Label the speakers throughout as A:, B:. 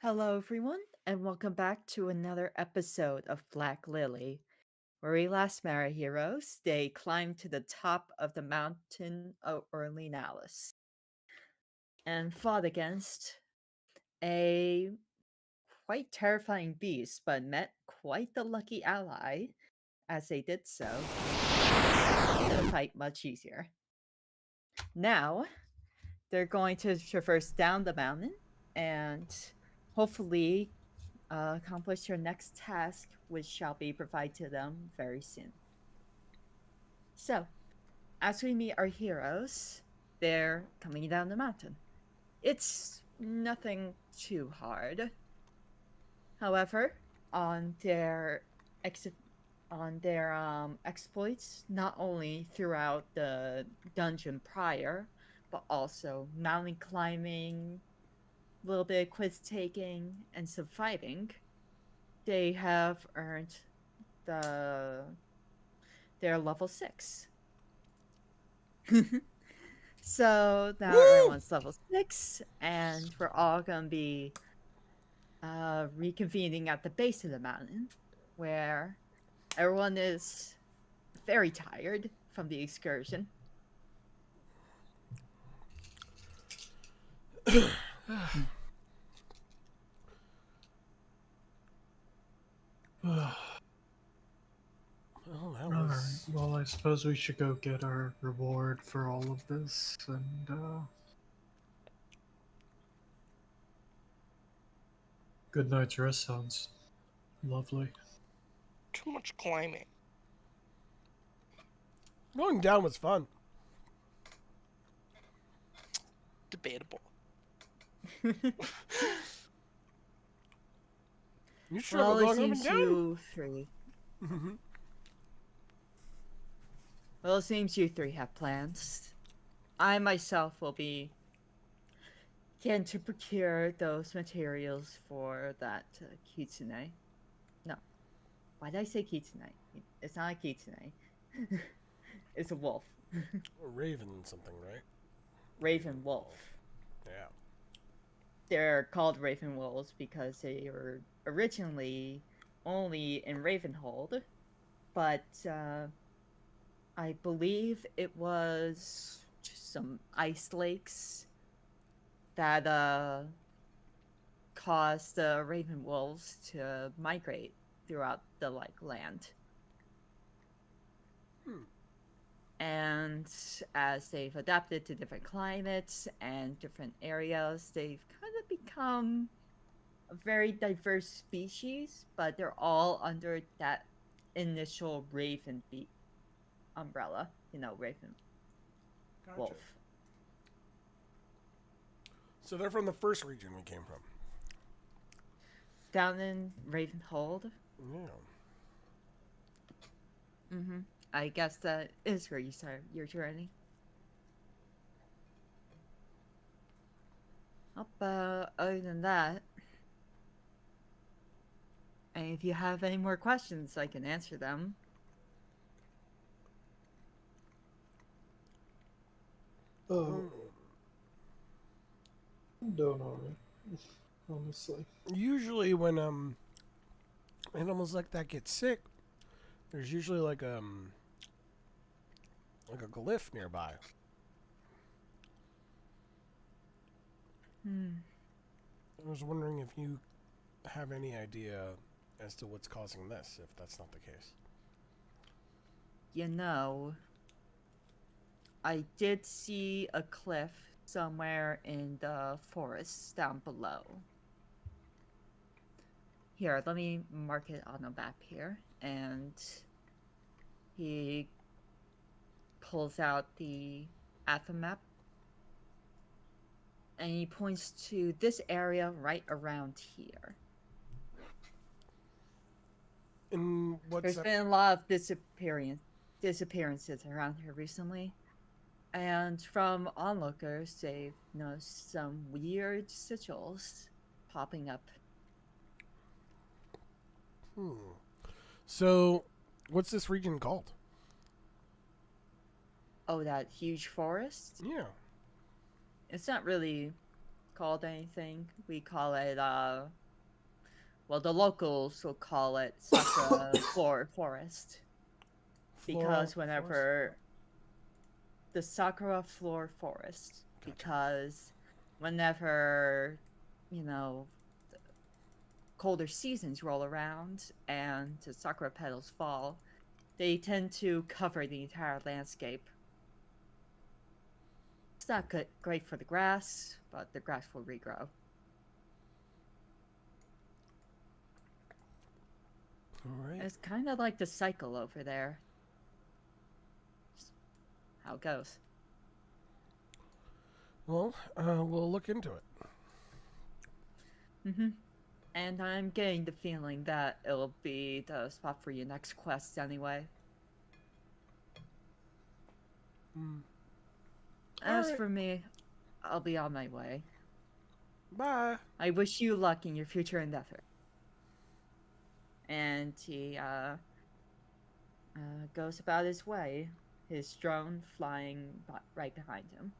A: Hello, everyone, and welcome back to another episode of Black Lily, where we last met our heroes. They climbed to the top of the mountain of Orleanalis and fought against a quite terrifying beast, but met quite the lucky ally as they did so, making the fight much easier. Now, they're going to traverse down the mountain and hopefully accomplish your next task, which shall be provided to them very soon. So, as we meet our heroes, they're coming down the mountain. It's nothing too hard. However, on their ex- exploits, not only throughout the dungeon prior, but also mountain climbing, a little bit of quiz taking, and surviving, they have earned the they're level 6. So now
B: Woo!
A: everyone's level 6, and we're all gonna be reconvening at the base of the mountain, where everyone is very tired from the excursion.
B: Well, that
C: Alright,
B: was.
C: well, I suppose we should go get our reward for all of this, and, good night's rest sounds lovely.
B: Too much climbing. Going down was fun. Debatable. You sure
A: Well,
B: about
A: it
B: going up and
A: seems
B: down?
A: you three. Well, it seems you three have plans. I myself will be getting to procure those materials for that kitsune. No, why did I say kitsune? It's not a kitsune. It's a wolf.
B: Or Raven something, right?
A: Raven wolf.
B: Yeah.
A: They're called Raven wolves because they were originally only in Ravenhold, but I believe it was just some ice lakes that caused the Raven wolves to migrate throughout the land. And as they've adapted to different climates and different areas, they've kind of become a very diverse species, but they're all under that initial Raven umbrella, Raven
B: Gotcha.
A: wolf.
B: So they're from the first region we came from.
A: Down in Ravenhold.
B: Yeah.
A: I guess that is where you start your journey. Other than that, and if you have any more questions, I can answer them.
C: Oh, I'm doing alright, honestly.
B: Usually when animals like that get sick, there's usually like a glyph nearby. I was wondering if you have any idea as to what's causing this, if that's not the case.
A: I did see a cliff somewhere in the forest down below. Here, let me mark it on the map here. And he pulls out the Atham map. And he points to this area right around here.
B: And
A: There's been a lot of disappearances around here recently. And from onlookers, they've noticed some weird sigils popping up.
B: So, what's this region called?
A: Oh, that huge forest?
B: Yeah.
A: It's not really called anything. We call it, well, the locals will call it Sakura Floor Forest.
B: Floral
A: Because
B: forest?
A: whenever the Sakura Floor Forest,
B: Gotcha.
A: because whenever, you know, colder seasons roll around and the sakura petals fall, they tend to cover the entire landscape. It's not good, great for the grass, but the grass will regrow.
B: All right.
A: It's kind of like the cycle over there. Just how it goes.
B: Well, we'll look into it.
A: Mm-hmm. And I'm getting the feeling that it'll be the spot for your next quest anyway.
B: All
A: As
B: right.
A: for me, I'll be on my way.
B: Bye.
A: I wish you luck in your future endeavor. And he goes about his way, his drone flying right behind him.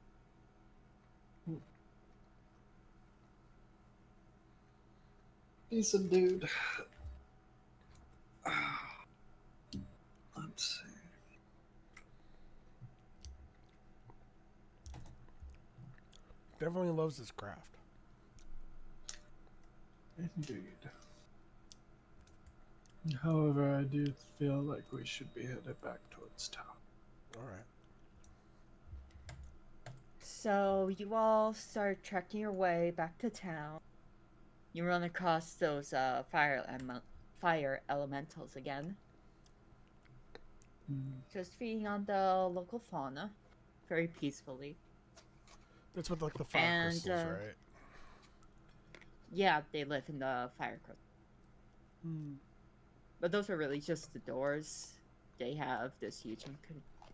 C: Decent dude. Let's see.
B: Definitely loves his craft.
C: Indeed. However, I do feel like we should be headed back towards town.
B: All right.
A: So you all start trekking your way back to town. You run across those fire elementals again, just feeding on the local fauna, very peacefully.
B: That's with like the fire
A: And
B: crystals, right?
A: yeah, they live in the fire crystal. But those are really just the doors. They have this huge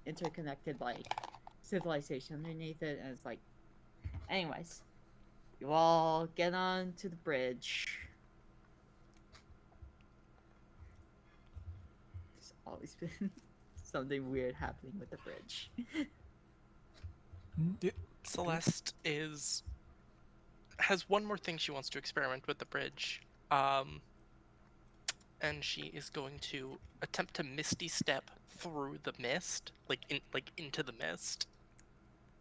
A: interconnected like civilization underneath it, and it's like, anyways, you all get on to the bridge. There's always been something weird happening with the bridge.
D: Celeste has one more thing she wants to experiment with the bridge. And she is going to attempt to misty step through the mist, like into the mist,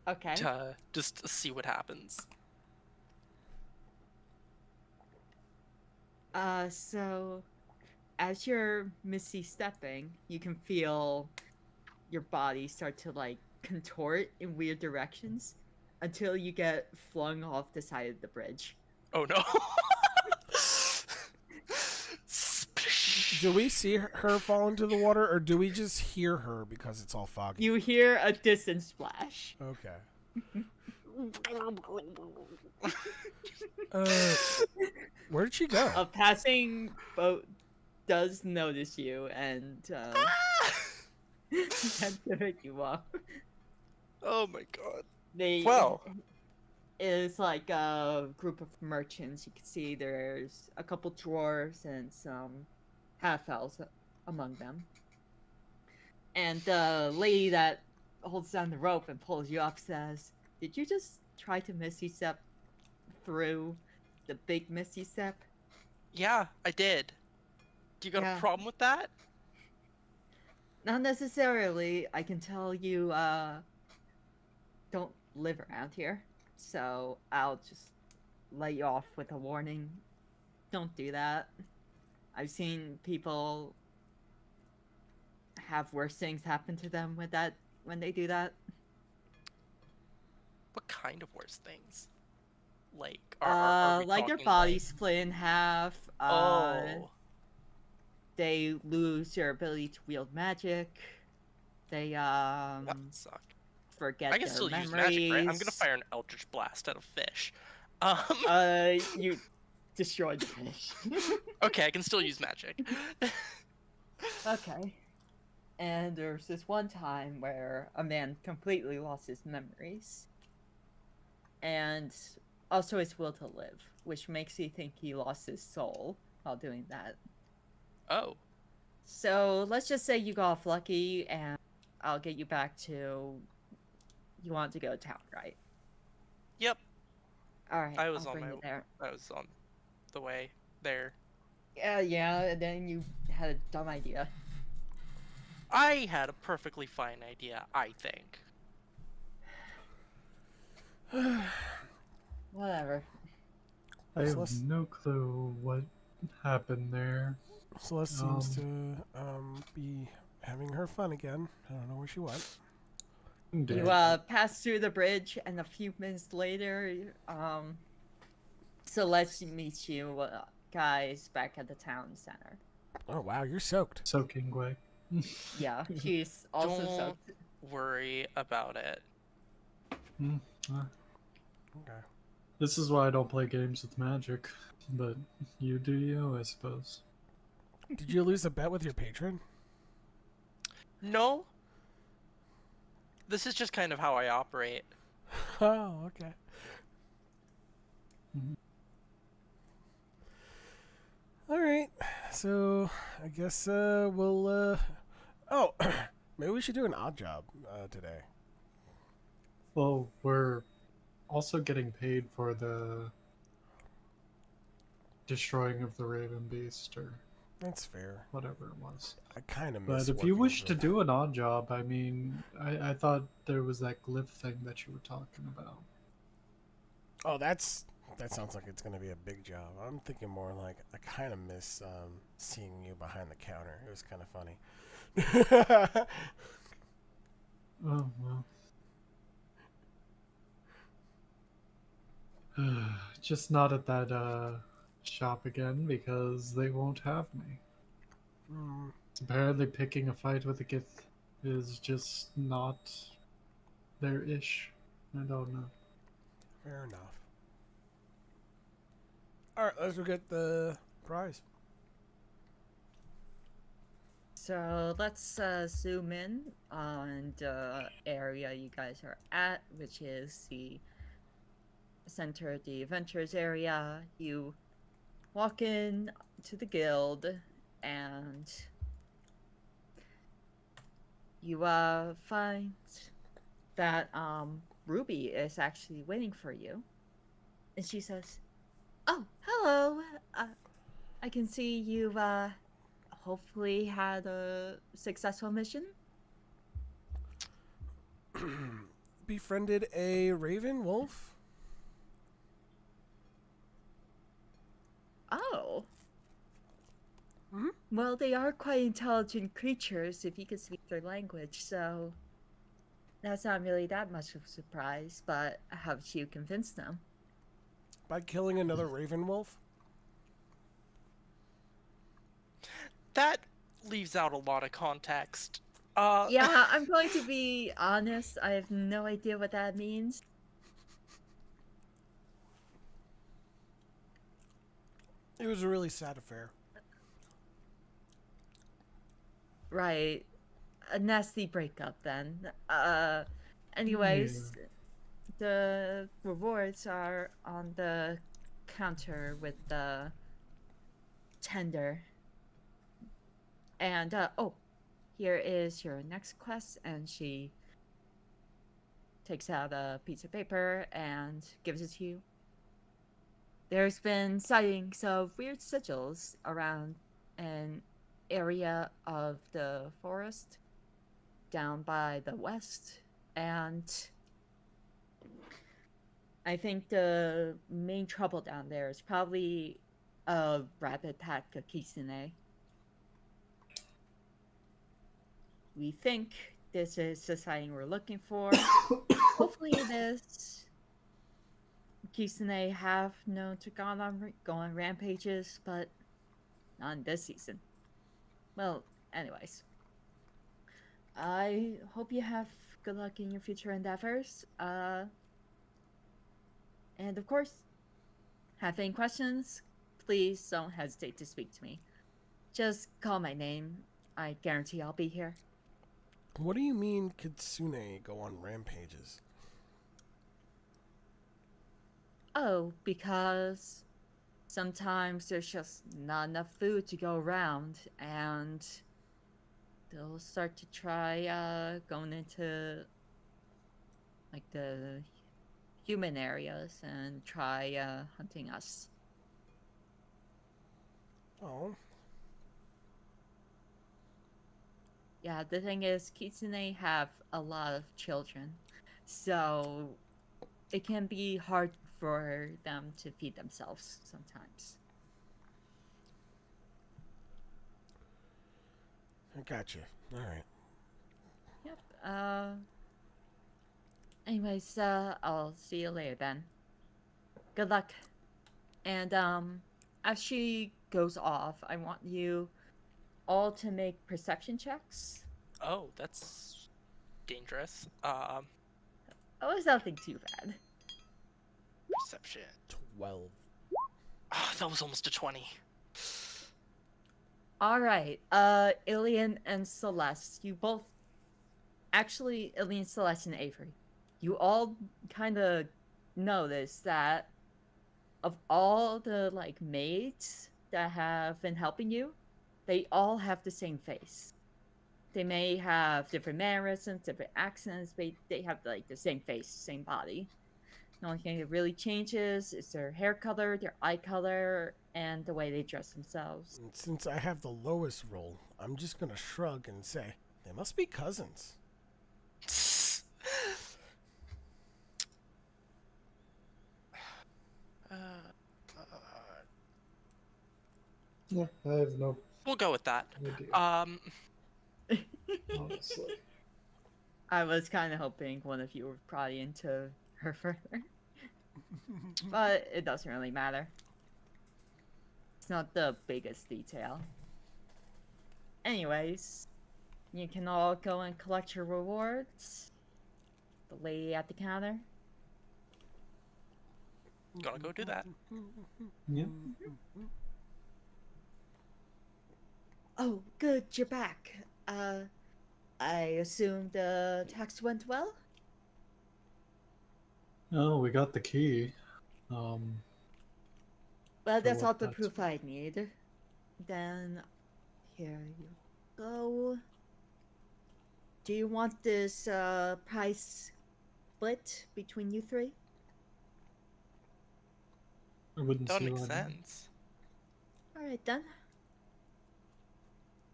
A: Okay.
D: to just see what happens.
A: So as you're misty stepping, you can feel your body start to like contort in weird directions until you get flung off the side of the bridge.
D: Oh no.
B: Do we see her fall into the water, or do we just hear her because it's all foggy?
A: You hear a distant splash.
B: Okay. Where did she go?
A: A passing boat does notice you and tends to pick you up.
D: Oh my god.
A: Well, it's like a group of merchants. You can see there's a couple dwarves and some half-elves among them. And the lady that holds down the rope and pulls you up says, "Did you just try to misty step through the big misty step?"
D: Yeah, I did. Do you got a problem with that?
A: Not necessarily. I can tell you don't live around here, so I'll just let you off with a warning. Don't do that. I've seen people have worse things happen to them when they do that.
D: What kind of worse things? Like, are we
A: like their
D: talking,
A: body
D: like...
A: split in half. They lose their ability to wield magic. They
D: that would suck.
A: forget
D: I can
A: their
D: still
A: memories.
D: use magic, right? I'm gonna fire an Eldritch Blast at a fish.
A: You destroyed the fish.
D: Okay, I can still use magic.
A: Okay. And there's this one time where a man completely lost his memories. And also his will to live, which makes you think he lost his soul while doing that.
D: Oh.
A: So let's just say you got off lucky, and I'll get you back to... You want to go to town, right?
D: Yep.
A: All right,
D: I
A: I'll
D: was on
A: bring
D: my
A: you there.
D: I was on the way there.
A: Yeah, yeah, and then you had a dumb idea.
D: I had a perfectly fine idea, I think.
A: Whatever.
C: I have
B: Celeste,
C: no clue what happened there.
B: Celeste seems
C: Um,
B: to be having her fun again. I don't know where she went.
A: You
C: indeed.
A: pass through the bridge, and a few minutes later, Celeste meets you guys back at the town center.
B: Oh wow, you're soaked.
C: Soaking wet.
A: Yeah, she's also
D: Don't
A: soaked.
D: worry about it.
C: Hmm, uh,
B: Okay.
C: this is why I don't play games with magic. But you do you, I suppose.
B: Did you lose a bet with your patron?
D: No, this is just kind of how I operate.
B: Oh, okay.
C: Mhm.
B: All right. So I guess we'll. Oh, maybe we should do an odd job today.
C: Well, we're also getting paid for the destroying of the Raven Beast or
B: That's fair.
C: whatever it was.
B: I kind of
C: But
B: miss
C: if you
B: working
C: wish
B: for.
C: to do an odd job, I mean, I thought there was that glyph thing that you were talking about.
B: Oh, that sounds like it's gonna be a big job. I'm thinking more like I kind of miss seeing you behind the counter. It was kind of funny.
C: Oh, well. Just not at that shop again because they won't have me.
B: Hmm,
C: Apparently, picking a fight with a Gith is just not their ish. I don't know.
B: fair enough. All right, let's go get the prize.
A: So let's zoom in on the area you guys are at, which is the center of the adventures area. You walk in to the guild, and you find that Ruby is actually waiting for you, and she says, "Oh, hello. I can see you've hopefully had a successful mission."
B: Befriended a raven wolf.
A: Oh.
B: Mhm.
A: Well, they are quite intelligent creatures if you could speak their language, so that's not really that much of a surprise, but how did you convince them?
B: By killing another raven wolf.
D: That leaves out a lot of context.
A: Yeah, I'm going to be honest, I have no idea what that means.
B: It was a really sad affair.
A: Right. A nasty breakup then.
C: Yeah.
A: Anyways, the rewards are on the counter with the tender. And oh, here is your next quest, and she takes out a piece of paper and gives it to you. There's been sightings of weird sigils around an area of the forest down by the west, and I think the main trouble down there is probably a rabid pack of Kisune. We think this is the sighting we're looking for. Hopefully it is. Kisune have known to go on rampages, but not in this season. Well, anyways. I hope you have good luck in your future endeavors. And of course, have any questions, please don't hesitate to speak to me. Just call my name. I guarantee I'll be here.
B: What do you mean kitsune go on rampages?
A: Oh, because sometimes there's just not enough food to go around, and they'll start to try going into like the human areas and try hunting us.
B: Oh,
A: Yeah, the thing is, kitsune have a lot of children, so it can be hard for them to feed themselves sometimes.
B: I gotcha. All right.
A: Yep. Anyways, I'll see you later then. Good luck. And as she goes off, I want you all to make perception checks.
D: Oh, that's dangerous.
A: Oh, it's nothing too bad.
D: Perception.
B: 12.
D: Oh, that was almost a 20.
A: All right. Ilian and Celeste, you both actually, Ilian, Celeste, and Avery, you all kind of notice that of all the like maids that have been helping you, they all have the same face. They may have different mannerisms, different accents, but they have like the same face, same body. The only thing that really changes is their hair color, their eye color, and the way they dress themselves.
B: And since I have the lowest roll, I'm just gonna shrug and say they must be cousins.
D: uh,
C: Yeah, I have no
D: we'll go with that.
C: idea, honestly.
A: I was kind of hoping one of you were probably into her further, but it doesn't really matter. It's not the biggest detail. Anyways, you can all go and collect your rewards. The lady at the counter.
D: Gonna go do that.
C: Yeah.
A: Oh, good, you're back. I assume the tax went well?
C: Oh, we got the key. Um,
A: Well,
C: For
A: that's all
C: what
A: the
C: that's
A: proof I need. Then, here you go. Do you want this price split between you three?
C: I wouldn't
D: That
C: see
D: makes
C: why not.
D: sense.
A: Alright then.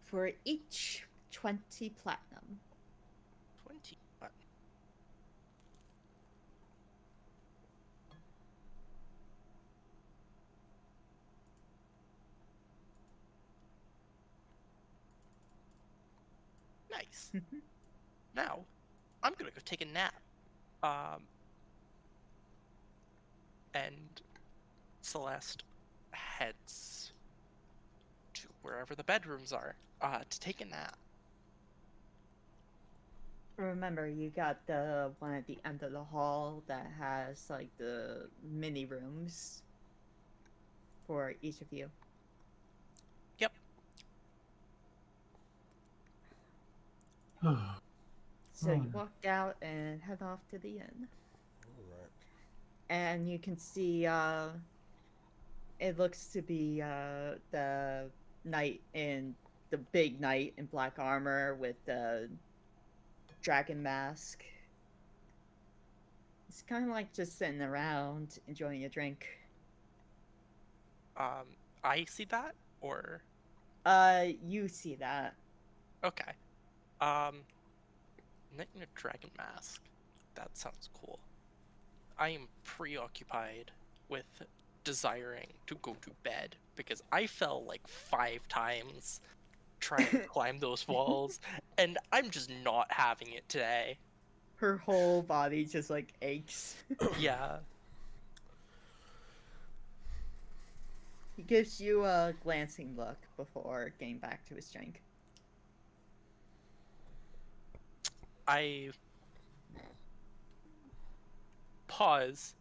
A: For each 20 platinum.
D: 20. What? Nice. Now, I'm gonna go take a nap. And Celeste heads to wherever the bedrooms are, to take a nap.
A: Remember, you got the one at the end of the hall that has like the mini rooms for each of you.
D: Yep.
A: So you
C: Oh,
A: walk out and head off to the inn.
B: Alright.
A: And you can see it looks to be the knight in the big knight in black armor with the dragon mask. It's kind of like just sitting around enjoying a drink.
D: I see that, or
A: You see that.
D: okay. Knight in a dragon mask. That sounds cool. I am preoccupied with desiring to go to bed because I fell like 5 times trying to climb those walls, and I'm just not having it today.
A: Her whole body just like aches.
D: Yeah.
A: He gives you a glancing look before getting back to his drink.
D: I pause,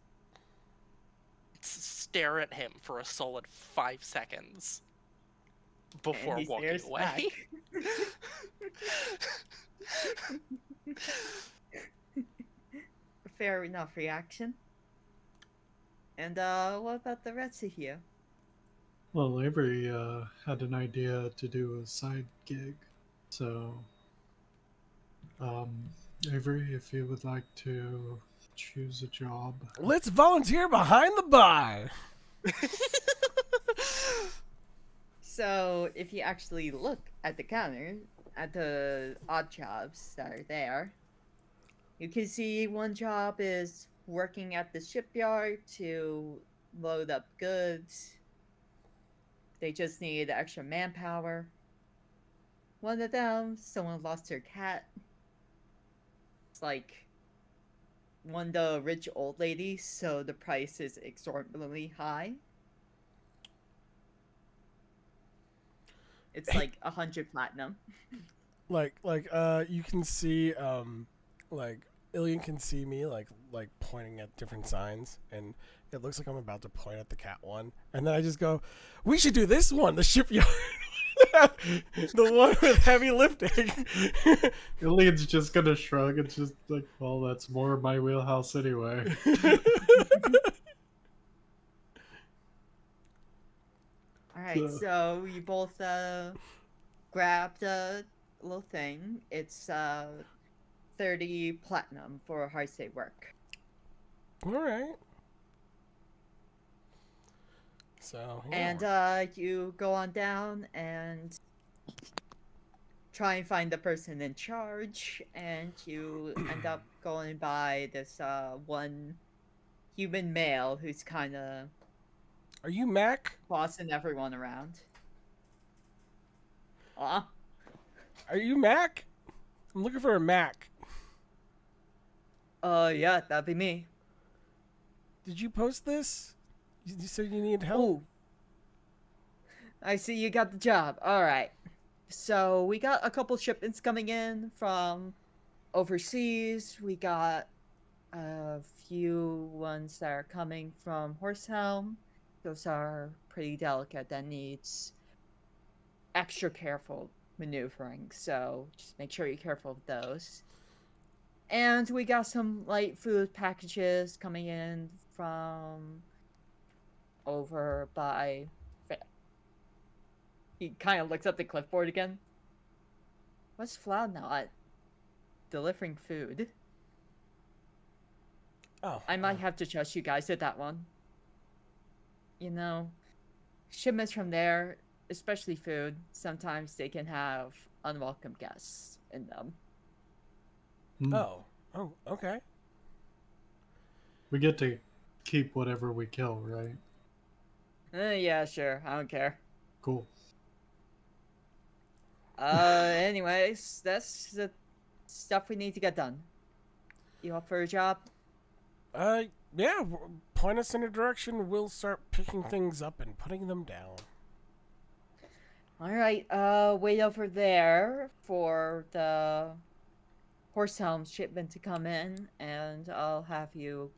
D: stare at him for a solid 5 seconds before
A: And he
D: walking
A: stares
D: away.
A: back. Fair enough reaction. And what about the rest of you?
C: well, Avery had an idea to do a side gig, so Avery, if you would like to choose a job.
B: Let's volunteer behind the bar.
A: So, if you actually look at the counter, at the odd jobs that are there, you can see one job is working at the shipyard to load up goods. They just need extra manpower. One of them, someone lost their cat. It's like one of the rich old ladies, so the price is exorbitantly high. It's like 100 platinum.
B: You can see, like Ilian can see me, like pointing at different signs, and it looks like I'm about to point at the cat one, and then I just go, "We should do this one, the shipyard, the one with heavy lifting."
C: Ilian's just gonna shrug. It's just like, well, that's more my wheelhouse anyway.
A: Alright, so you both grabbed a little thing. It's 30 platinum for hard day work.
B: All right. So yeah.
A: And you go on down and try and find the person in charge, and you end up going by this one human male who's kind of
B: Are you Mac?
A: bossing everyone around.
B: Are you Mac? I'm looking for a Mac.
A: Yeah, that'd be me.
B: Did you post this? You said you need help.
A: Oh, I see you got the job. All right. So we got a couple shipments coming in from overseas. We got a few ones that are coming from Horsehelm. Those are pretty delicate. That needs extra careful maneuvering. So just make sure you're careful of those. And we got some light food packages coming in from over by. He kind of looks up the clipboard again. What's Floud not delivering food?
B: Oh,
A: I might have to trust you guys at that one. You know, shipments from there, especially food, sometimes they can have unwelcome guests in them.
B: Oh, okay.
C: We get to keep whatever we kill, right?
A: Yeah, sure. I don't care.
C: Cool.
A: Anyways, that's the stuff we need to get done. You up for a job?
B: Yeah. Point us in a direction. We'll start picking things up and putting them down.
A: Alright, wait over there for the Horsehelm shipment to come in, and I'll have you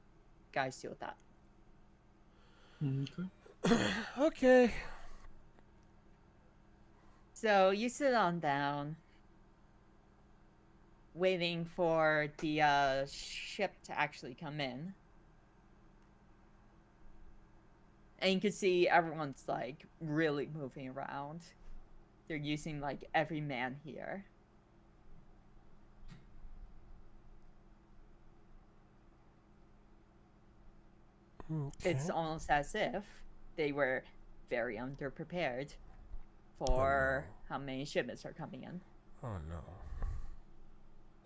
A: guys deal with that.
C: Okay.
B: Okay.
A: So you sit on down, waiting for the ship to actually come in. And you can see everyone's like really moving around. They're using like every man here.
B: Okay.
A: It's almost as if they were very underprepared for how many shipments are coming in.
B: Oh no.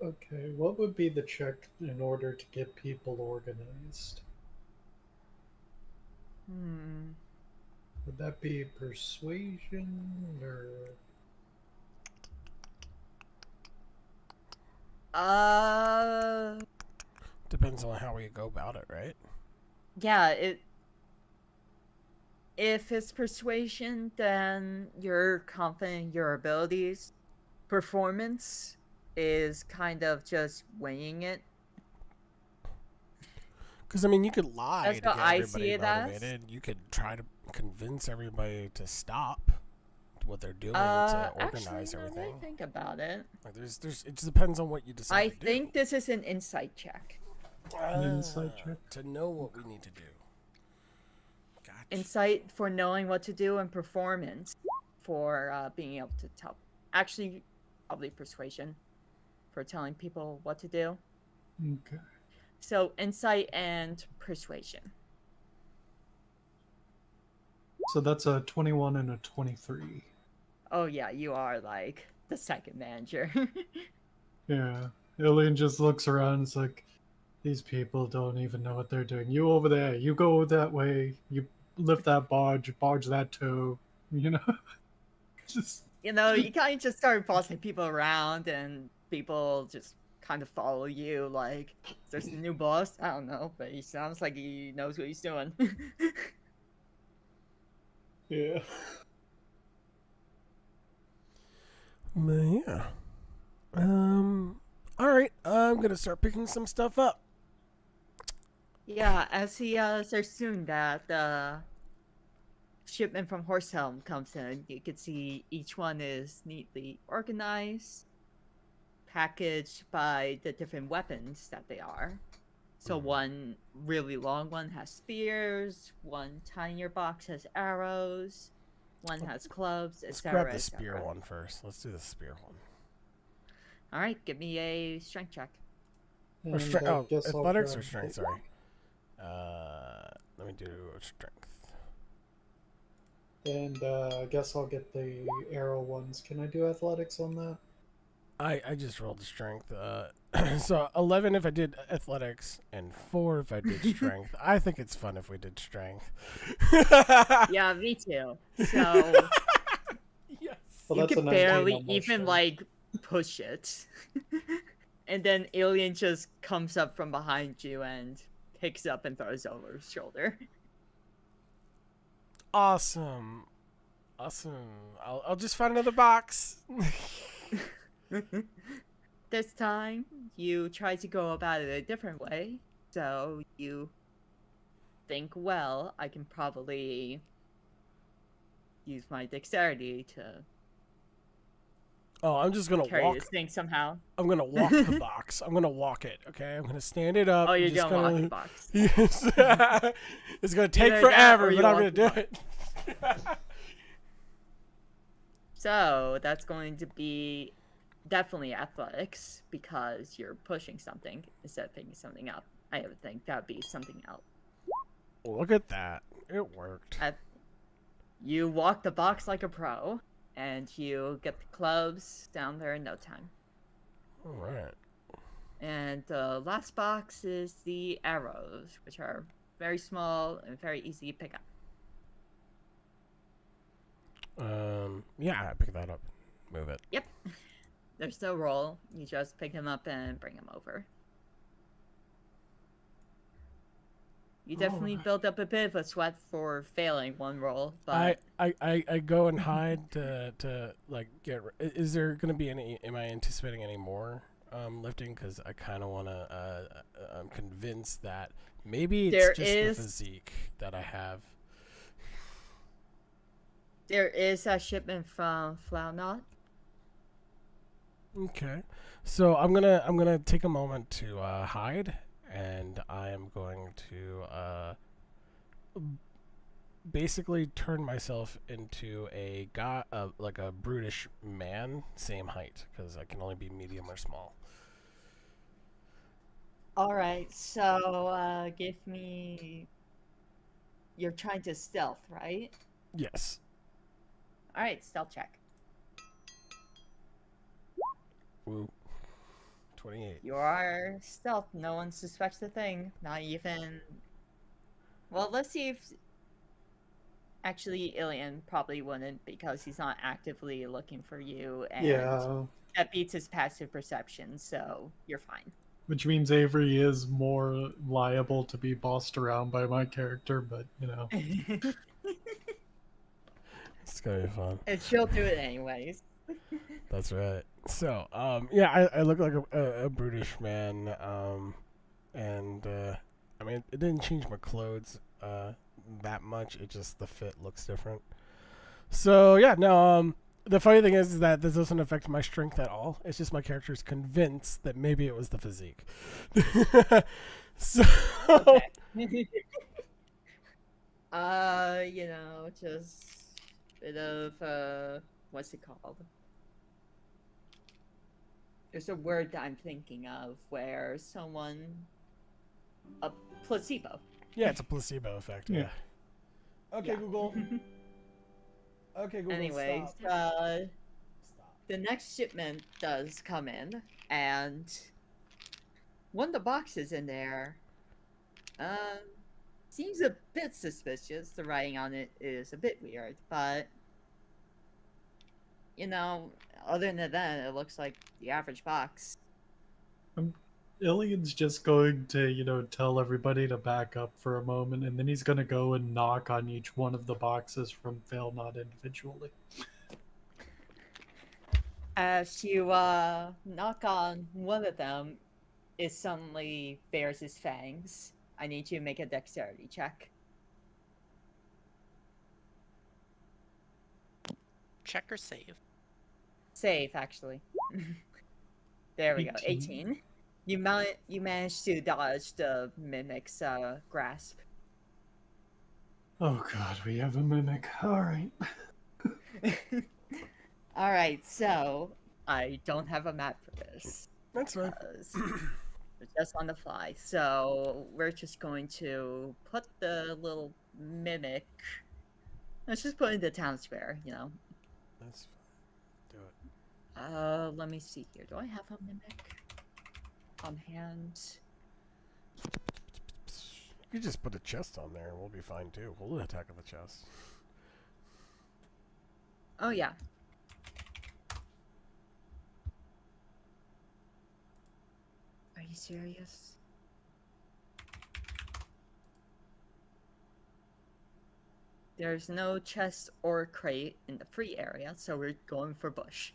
C: Okay, what would be the check in order to get people organized? Would that be persuasion or?
B: Depends on how we go about it, right?
A: Yeah, if it's persuasion, then you're confident in your abilities. Performance is kind of just weighing it.
B: Because, I mean, you could lie
A: That's
B: to get
A: how I
B: everybody
A: see it as.
B: motivated. You could try to convince everybody to stop what they're doing to organize
A: Actually,
B: everything.
A: let me think about it.
B: Like, there's, it just depends on what you decide
A: I
B: to
A: think
B: do.
A: this is an insight check.
C: An insight check?
B: To know what we need to do. Gotcha.
A: Insight for knowing what to do, and performance for being able to tell. Actually, probably persuasion for telling people what to do.
C: Okay.
A: So insight and persuasion.
C: So that's a 21 and a 23.
A: Oh yeah, you are like the second manager.
C: Yeah. Ilian just looks around and is like, these people don't even know what they're doing. You over there, you go that way, you lift that barge that toe, you know? Just
A: You know, you kind of just start bossing people around, and people just kind of follow you. Like, there's the new boss. I don't know, but he sounds like he knows what he's doing.
C: yeah.
B: But yeah. All right. I'm gonna start picking some stuff up.
A: Yeah, as he starts doing that, the shipment from Horsehelm comes in. You can see each one is neatly organized, packaged by the different weapons that they are. So one really long one has spears, one tinier box has arrows, one has clubs,
B: Let's grab
A: etc.,
B: the spear
A: etc.
B: one first. Let's do the spear one.
A: All right, give me a strength check.
B: Or
C: And
B: strength?
C: I
B: Oh,
C: guess I'll
B: athletics or
C: grab
B: strength? Sorry. Let me do strength.
C: And I guess I'll get the arrow ones. Can I do athletics on that?
B: I just rolled the strength. So 11 if I did athletics, and 4 if I did strength. I think it's fun if we did strength.
A: Yeah, me too. So
B: Yes.
C: Well,
A: you
C: that's a
A: can
C: 19
A: barely
C: on my
A: even
C: strength.
A: like push it. And then Alien just comes up from behind you and picks up and throws over his shoulder.
B: Awesome. I'll just find another box.
A: This time, you try to go about it a different way. So you think, well, I can probably use my dexterity to
B: Oh, I'm just gonna
A: carry
B: walk.
A: this thing somehow.
B: I'm gonna walk the box. I'm gonna walk it. Okay. I'm gonna stand it up.
A: Oh,
B: and
A: you're
B: just
A: gonna walk
B: gonna.
A: the box.
B: Yes. It's gonna take
A: Either that
B: forever,
A: or you
B: but I'm
A: walk
B: gonna
A: the
B: do
A: box.
B: it.
A: So that's going to be definitely athletics because you're pushing something instead of picking something up. I would think that would be something else.
B: Look at that. It worked.
A: You walk the box like a pro, and you get the clubs down there in no time.
B: All right.
A: And the last box is the arrows, which are very small and very easy to pick up.
B: Yeah, I pick that up. Move it.
A: Yep. There's no roll. You just pick them up and bring them over. You definitely build up a bit of a sweat for failing one roll, but
B: I go and hide to like get. Is there gonna be any? Am I anticipating any more lifting? Because I kind of wanna. I'm convinced that maybe it's just the physique that I have.
A: There is a shipment from Flaunot.
B: Okay, so I'm gonna take a moment to hide, and I am going to basically turn myself into a guy, like a brutish man, same height, because I can only be medium or small.
A: All right, so give me. You're trying to stealth, right?
B: Yes.
A: All right, stealth check.
B: Woo. 28.
A: You are stealth. No one suspects a thing. Not even. Well, let's see if. Actually, Ilian probably wouldn't because he's not actively looking for you, and
C: Yeah.
A: that beats his passive perception, so you're fine.
C: Which means Avery is more liable to be bossed around by my character, but you know.
B: It's gonna be fun.
A: And she'll do it anyways.
B: That's right. So, yeah, I look like a brutish man, and I mean, it didn't change my clothes that much. It just the fit looks different. So yeah, no. The funny thing is that this doesn't affect my strength at all. It's just my character's convinced that maybe it was the physique. So.
A: Okay. Just a bit of what's it called? There's a word that I'm thinking of where someone a placebo.
B: Yeah, it's a placebo effect.
C: Yeah.
B: Yeah. Okay,
A: Yeah.
B: Google. Okay, Google.
A: Anyways,
B: Stop. Stop.
A: the next shipment does come in, and one of the boxes in there, um, seems a bit suspicious. The writing on it is a bit weird, but you know, other than that, it looks like the average box.
C: Ilian's just going to, tell everybody to back up for a moment, and then he's going to go and knock on each one of the boxes from Fail Not individually.
A: As you knock on one of them, it suddenly bares its fangs. I need you to make a dexterity check.
D: Check or save?
A: Save, actually. There we go.
C: 18.
A: 18. You managed to dodge the mimic's grasp.
C: Oh god, we have a mimic. Alright.
A: All right, so I don't have a map for this
B: That's fine.
A: because it's just on the fly. So we're just going to put the little mimic. Let's just put it in the town square, you know.
B: That's fine. Do it.
A: Let me see here. Do I have a mimic on hand?
B: You could just put a chest on there and we'll be fine too. We'll attack on the chest.
A: Oh yeah. Are you serious? There's no chest or crate in the free area, so we're going for bush.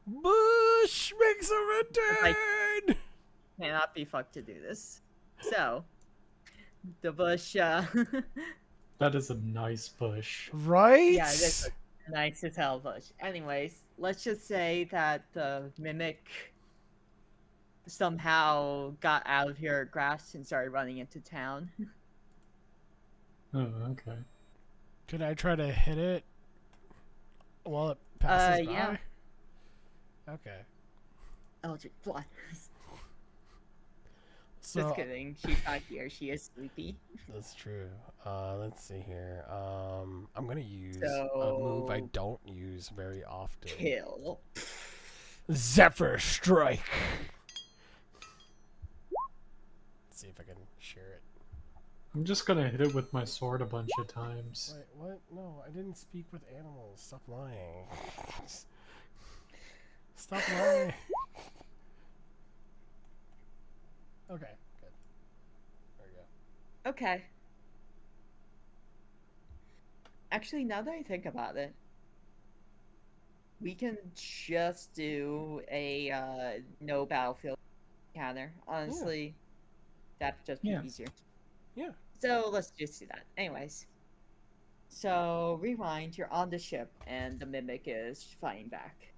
B: Bush makes a return!
A: Cannot be fucked to do this. So, the bush,
C: That is a nice bush.
B: Right?
A: yeah, it is a nice as hell bush. Anyways, let's just say that the mimic somehow got out of your grasp and started running into town.
C: Oh, okay.
B: Could I try to hit it while it passes by?
A: Yeah.
B: Okay.
A: Eldritch Blast.
B: So,
A: Just kidding. She's not here. She is sleepy.
B: that's true. Let's see here. I'm gonna use a move I
A: So-
B: don't use very often.
A: Kill.
B: Zephyr Strike. Let's see if I can share it.
C: I'm just gonna hit it with my sword a bunch of times.
B: Wait, what? No, I didn't speak with animals. Stop lying. Stop lying. Okay, good. There we go.
A: Okay. Actually, now that I think about it, we can just do a no battlefield counter. Honestly, that'd just be
C: Yeah.
A: easier.
B: Yeah.
A: So let's just do that. Anyways. So rewind, you're on the ship and the mimic is fighting back.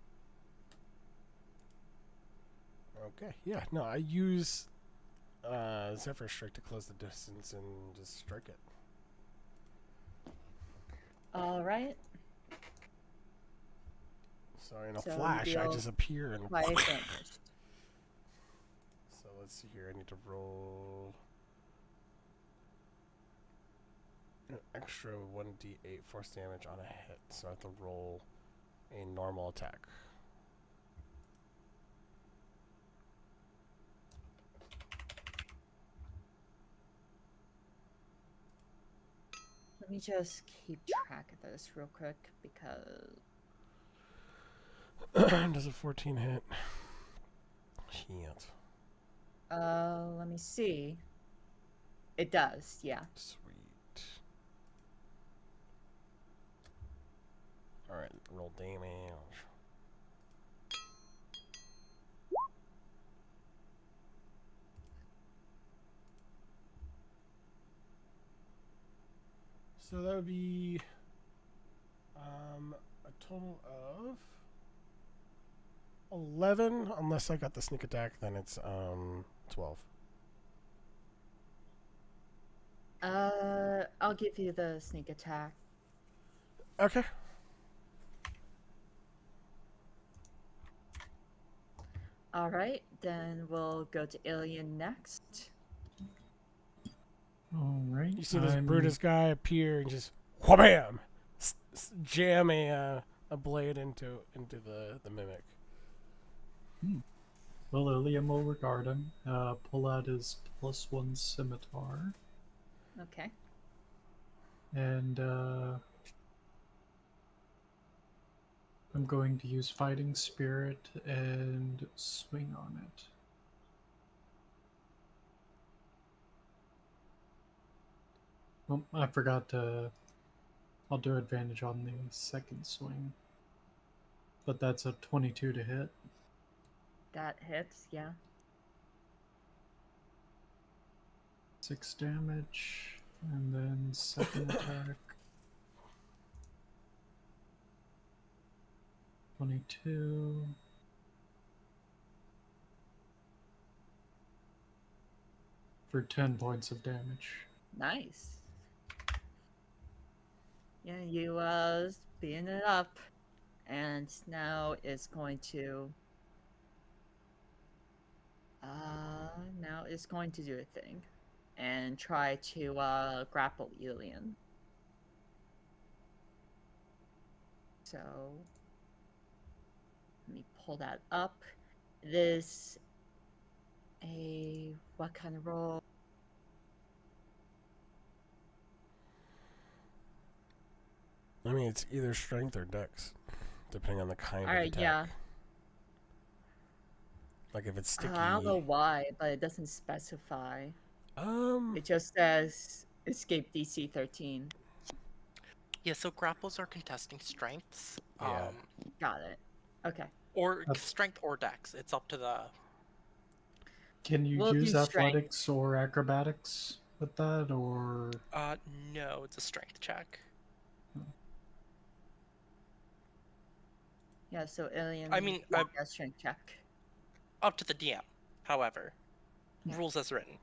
B: Okay. Yeah. No, I use Zephyr Strike to close the distance and just strike it.
A: Alright.
B: So in a
A: So
B: flash, I
A: deal
B: just appear and.
A: Quiet damage.
B: So let's see here. I need to roll an extra 1d8 force damage on a hit. So I have to roll a normal attack.
A: Let me just keep track of this real quick because
B: Does a 14 hit? Shit.
A: let me see. It does, yeah.
B: Sweet. Alright, roll damage. So that would be a total of 11, unless I got the sneak attack, then it's 12.
A: I'll give you the sneak attack.
B: Okay.
A: Alright, then we'll go to Alien next.
C: All right.
B: You see this Brutus guy appear and just whabam, jam a blade into the mimic.
C: Well, Ilium will regard him. Pull out his +1 scimitar,
A: Okay.
C: and I'm going to use Fighting Spirit and swing on it. Oh, I forgot to. I'll do advantage on the second swing. But that's a 22 to hit.
A: That hits, yeah.
C: 6 damage. And then second attack. 22. For 10 points of damage.
A: Nice. Yeah, you speeding it up. And now it's going to now it's going to do a thing. And try to grapple Elian. So let me pull that up. This what kind of roll?
B: I mean, it's either strength or dex, depending on the kind of
A: Alright,
B: attack.
A: yeah.
B: Like if it's sticky.
A: I don't know why, but it doesn't specify. It just says escape DC 13.
D: Yeah, so grapples are contesting strengths.
B: Yeah.
A: Got it. Okay.
D: Or
C: That's-
D: strength or dex. It's up to the.
C: Can you
A: We'll
C: use
A: do strength.
C: athletics or acrobatics with that, or
D: No, it's a strength check.
A: Yeah, so Alien.
D: I mean,
A: strength check.
D: Up to the DM. However, rules as written.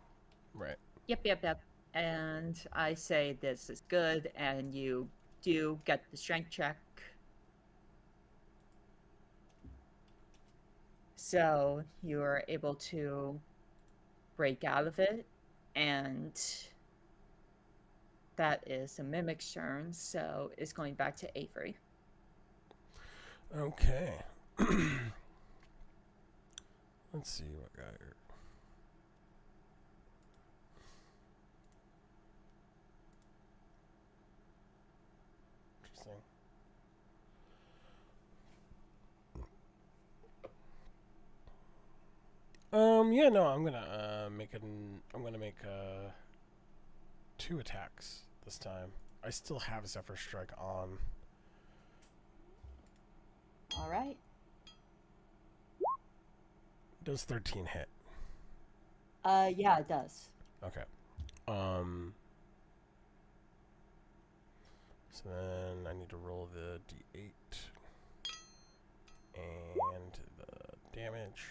B: Right.
A: Yep. And I say this is good, and you do get the strength check. So you are able to break out of it, and that is a mimic's turn, so it's going back to Avery.
B: Okay. Let's see what guy here. Interesting. Yeah, no, I'm gonna make 2 attacks this time. I still have Zephyr Strike on.
A: All right.
B: Does 13 hit?
A: Yeah, it does.
B: Okay. So then I need to roll the d8 and the damage.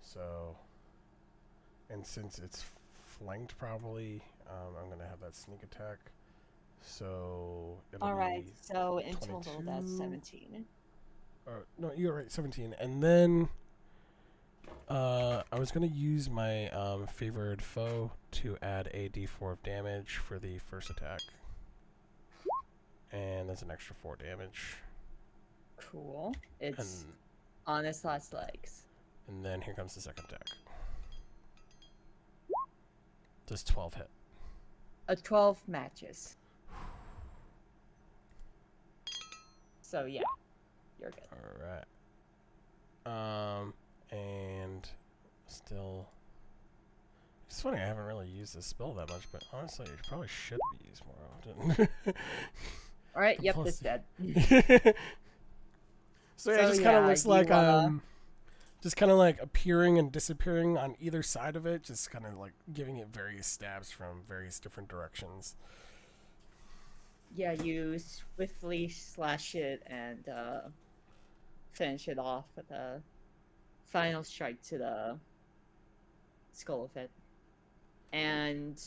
B: So, and since it's flanked, probably, I'm gonna have that sneak attack. So it'll
A: All right.
B: be
A: So in total,
B: 22.
A: that's 17.
B: No, you're right, 17. And then I was gonna use my favored foe to add a d4 of damage for the first attack, and that's an extra 4 damage.
A: Cool. It's
B: And
A: on its last legs.
B: and then here comes the second attack. Does 12 hit?
A: A 12 matches. So yeah, you're good.
B: All right. And still, it's funny I haven't really used this spell that much, but honestly, it probably should be used more often.
A: All right.
B: The
A: Yep,
B: plus-
A: it's dead.
B: So yeah, it
A: So,
B: just kind of
A: yeah,
B: looks like
A: you,
B: just kind of like appearing and disappearing on either side of it, just kind of like giving it various stabs from various different directions.
A: Yeah, you swiftly slash it and finish it off with a final strike to the skull of it. And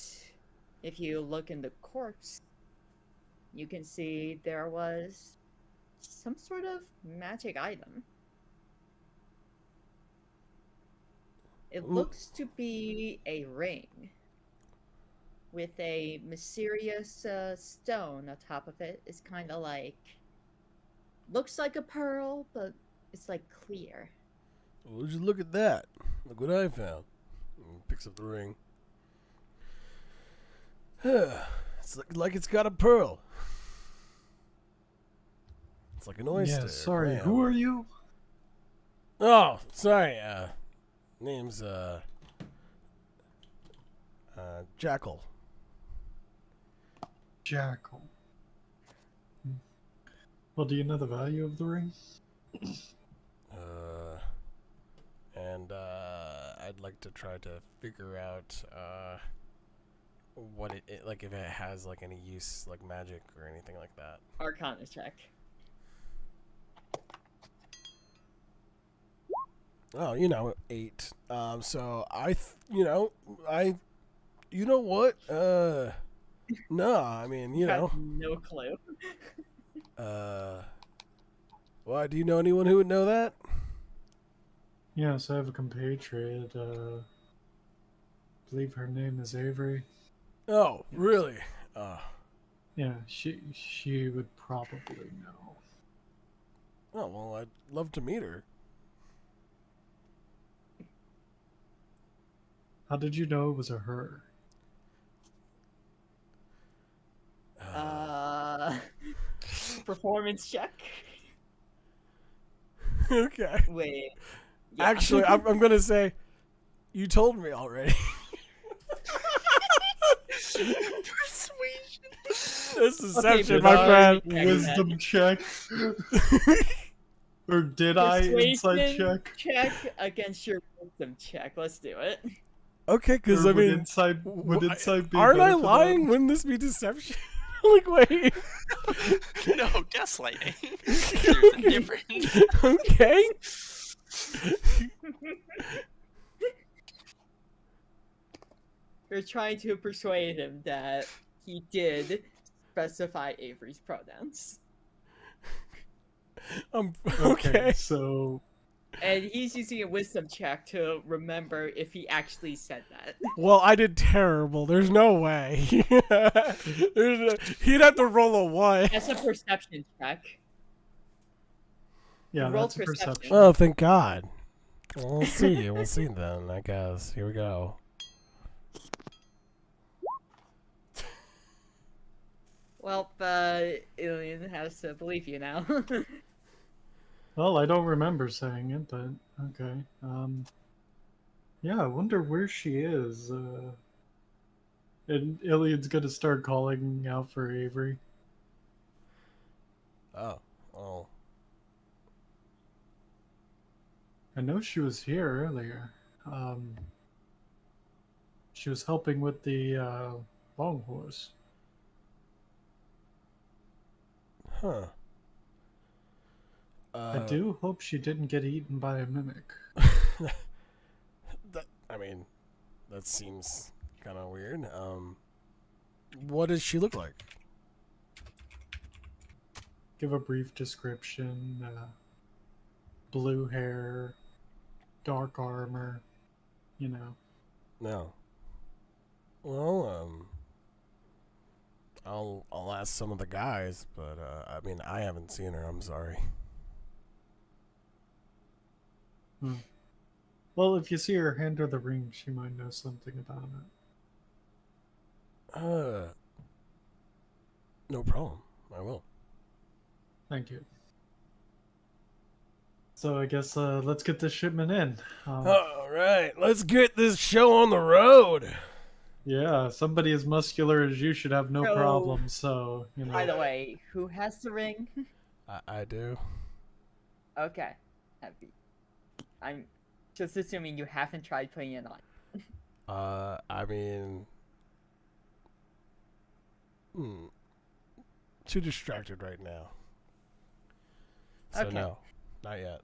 A: if you look in the corpse, you can see there was some sort of magic item. It
B: Ooh.
A: looks to be a ring with a mysterious stone on top of it. It's kind of like looks like a pearl, but it's like clear.
B: Would you look at that? Look what I found. Picks up the ring. It's like it's got a pearl. It's like an oyster.
C: Yeah,
B: or
C: sorry,
B: clam.
C: who are you?
B: Oh, sorry. Name's Jackal.
C: Jackal. Well, do you know the value of the ring?
B: And I'd like to try to figure out what it like, if it has like any use, like magic or anything like that.
A: Arcana check.
B: Oh, 8. So you know what? No, I mean,
A: You have no clue.
B: why? Do you know anyone who would know that?
C: Yes, I have a compatriot. Believe her name is Avery.
B: Oh, really?
C: Yeah, she would probably know.
B: Oh, well, I'd love to meet her.
C: How did you know it was a her?
A: Performance check.
B: Okay.
A: Wait. Yeah.
B: Actually, I'm gonna say, you told me already.
D: Persuasion.
B: That's deception,
A: Okay,
B: my
A: but
B: friend.
C: Wisdom check. Or did I insight
A: Persuasion
C: check?
A: check against your wisdom check. Let's do it.
B: Okay, because
C: Or
B: I
C: would
B: mean,
C: would insight be
B: aren't
C: better
B: I
C: for
B: lying?
C: that?
B: Wouldn't this be deception? Like, wait.
D: No, gaslighting. There's a difference.
B: Okay.
A: You're trying to persuade him that he did specify Avery's pronouns.
B: Okay.
C: So
A: And he's using a wisdom check to remember if he actually said that.
B: Well, I did terrible. There's no way. He'd have to roll a 1.
A: That's a perception check.
C: yeah,
A: Roll
C: that's a perception.
B: Oh, thank God. Well, we'll see. We'll see then, I guess. Here we go.
A: Well, Alien has to believe you now.
C: Well, I don't remember saying it, but okay. Yeah, I wonder where she is. And Iliad's gonna start calling out for Avery.
B: Oh. Oh.
C: I know she was here earlier. She was helping with the long horse.
B: Huh.
C: I do hope she didn't get eaten by a mimic.
B: I mean, that seems kind of weird. What does she look like?
C: Give a brief description. Blue hair, dark armor, you know.
B: No. Well, I'll ask some of the guys, but I mean, I haven't seen her. I'm sorry.
C: Well, if you see her hand her the ring, she might know something about it.
B: No problem. I will.
C: Thank you. So I guess let's get this shipment in.
B: All right, let's get this show on the road.
C: Yeah, somebody as muscular as you should have no
A: So-
C: problem. So you know.
A: By the way, who has the ring?
B: I do.
A: Okay. Happy. I'm just assuming you haven't tried putting it on.
B: I mean, too distracted right now. So
A: Okay.
B: no, not yet.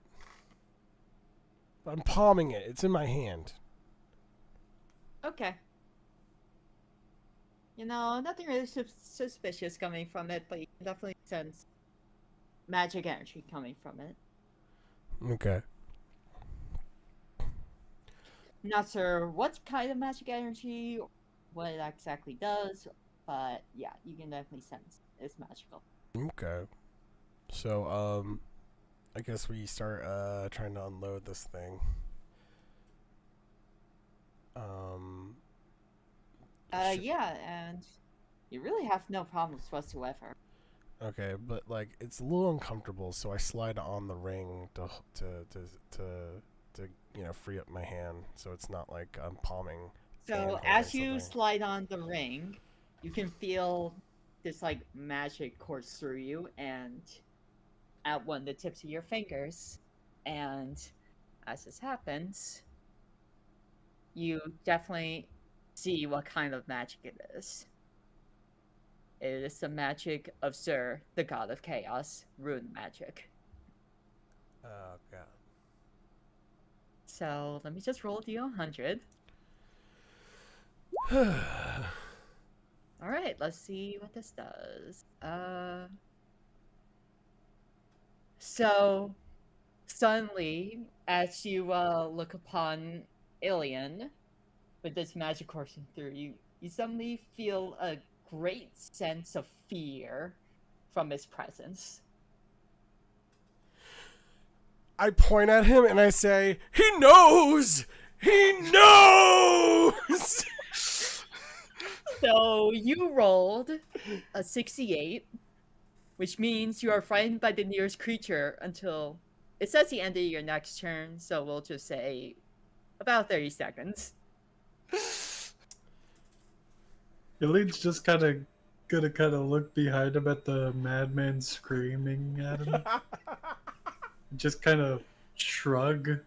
B: I'm palming it. It's in my hand.
A: Okay. You know, nothing really suspicious coming from it, but you can definitely sense magic energy coming from it.
B: Okay.
A: Not sure what kind of magic energy, what it exactly does, but yeah, you can definitely sense it's magical.
B: Okay. So, I guess we start trying to unload this thing. Um, sh-
A: Yeah, and you really have no problems whatsoever.
B: okay, but like it's a little uncomfortable, so I slide on the ring to to free up my hand, so it's not like I'm palming and
A: So
B: holding
A: as you
B: something.
A: slide on the ring, you can feel this like magic course through you and at one of the tips of your fingers. And as this happens, you definitely see what kind of magic it is. It is the magic of Zur, the god of chaos, rune magic.
B: Oh god.
A: So let me just roll D100. All right, let's see what this does. So suddenly, as you look upon Ilian with this magic coursing through you, you suddenly feel a great sense of fear from his presence.
B: I point at him and I say, "He knows! He knows!"
A: So you rolled a 68, which means you are frightened by the nearest creature until it says the end of your next turn, so we'll just say about 30 seconds.
C: Eileen's just gonna look behind him at the madman screaming at him. Just kind of shrug.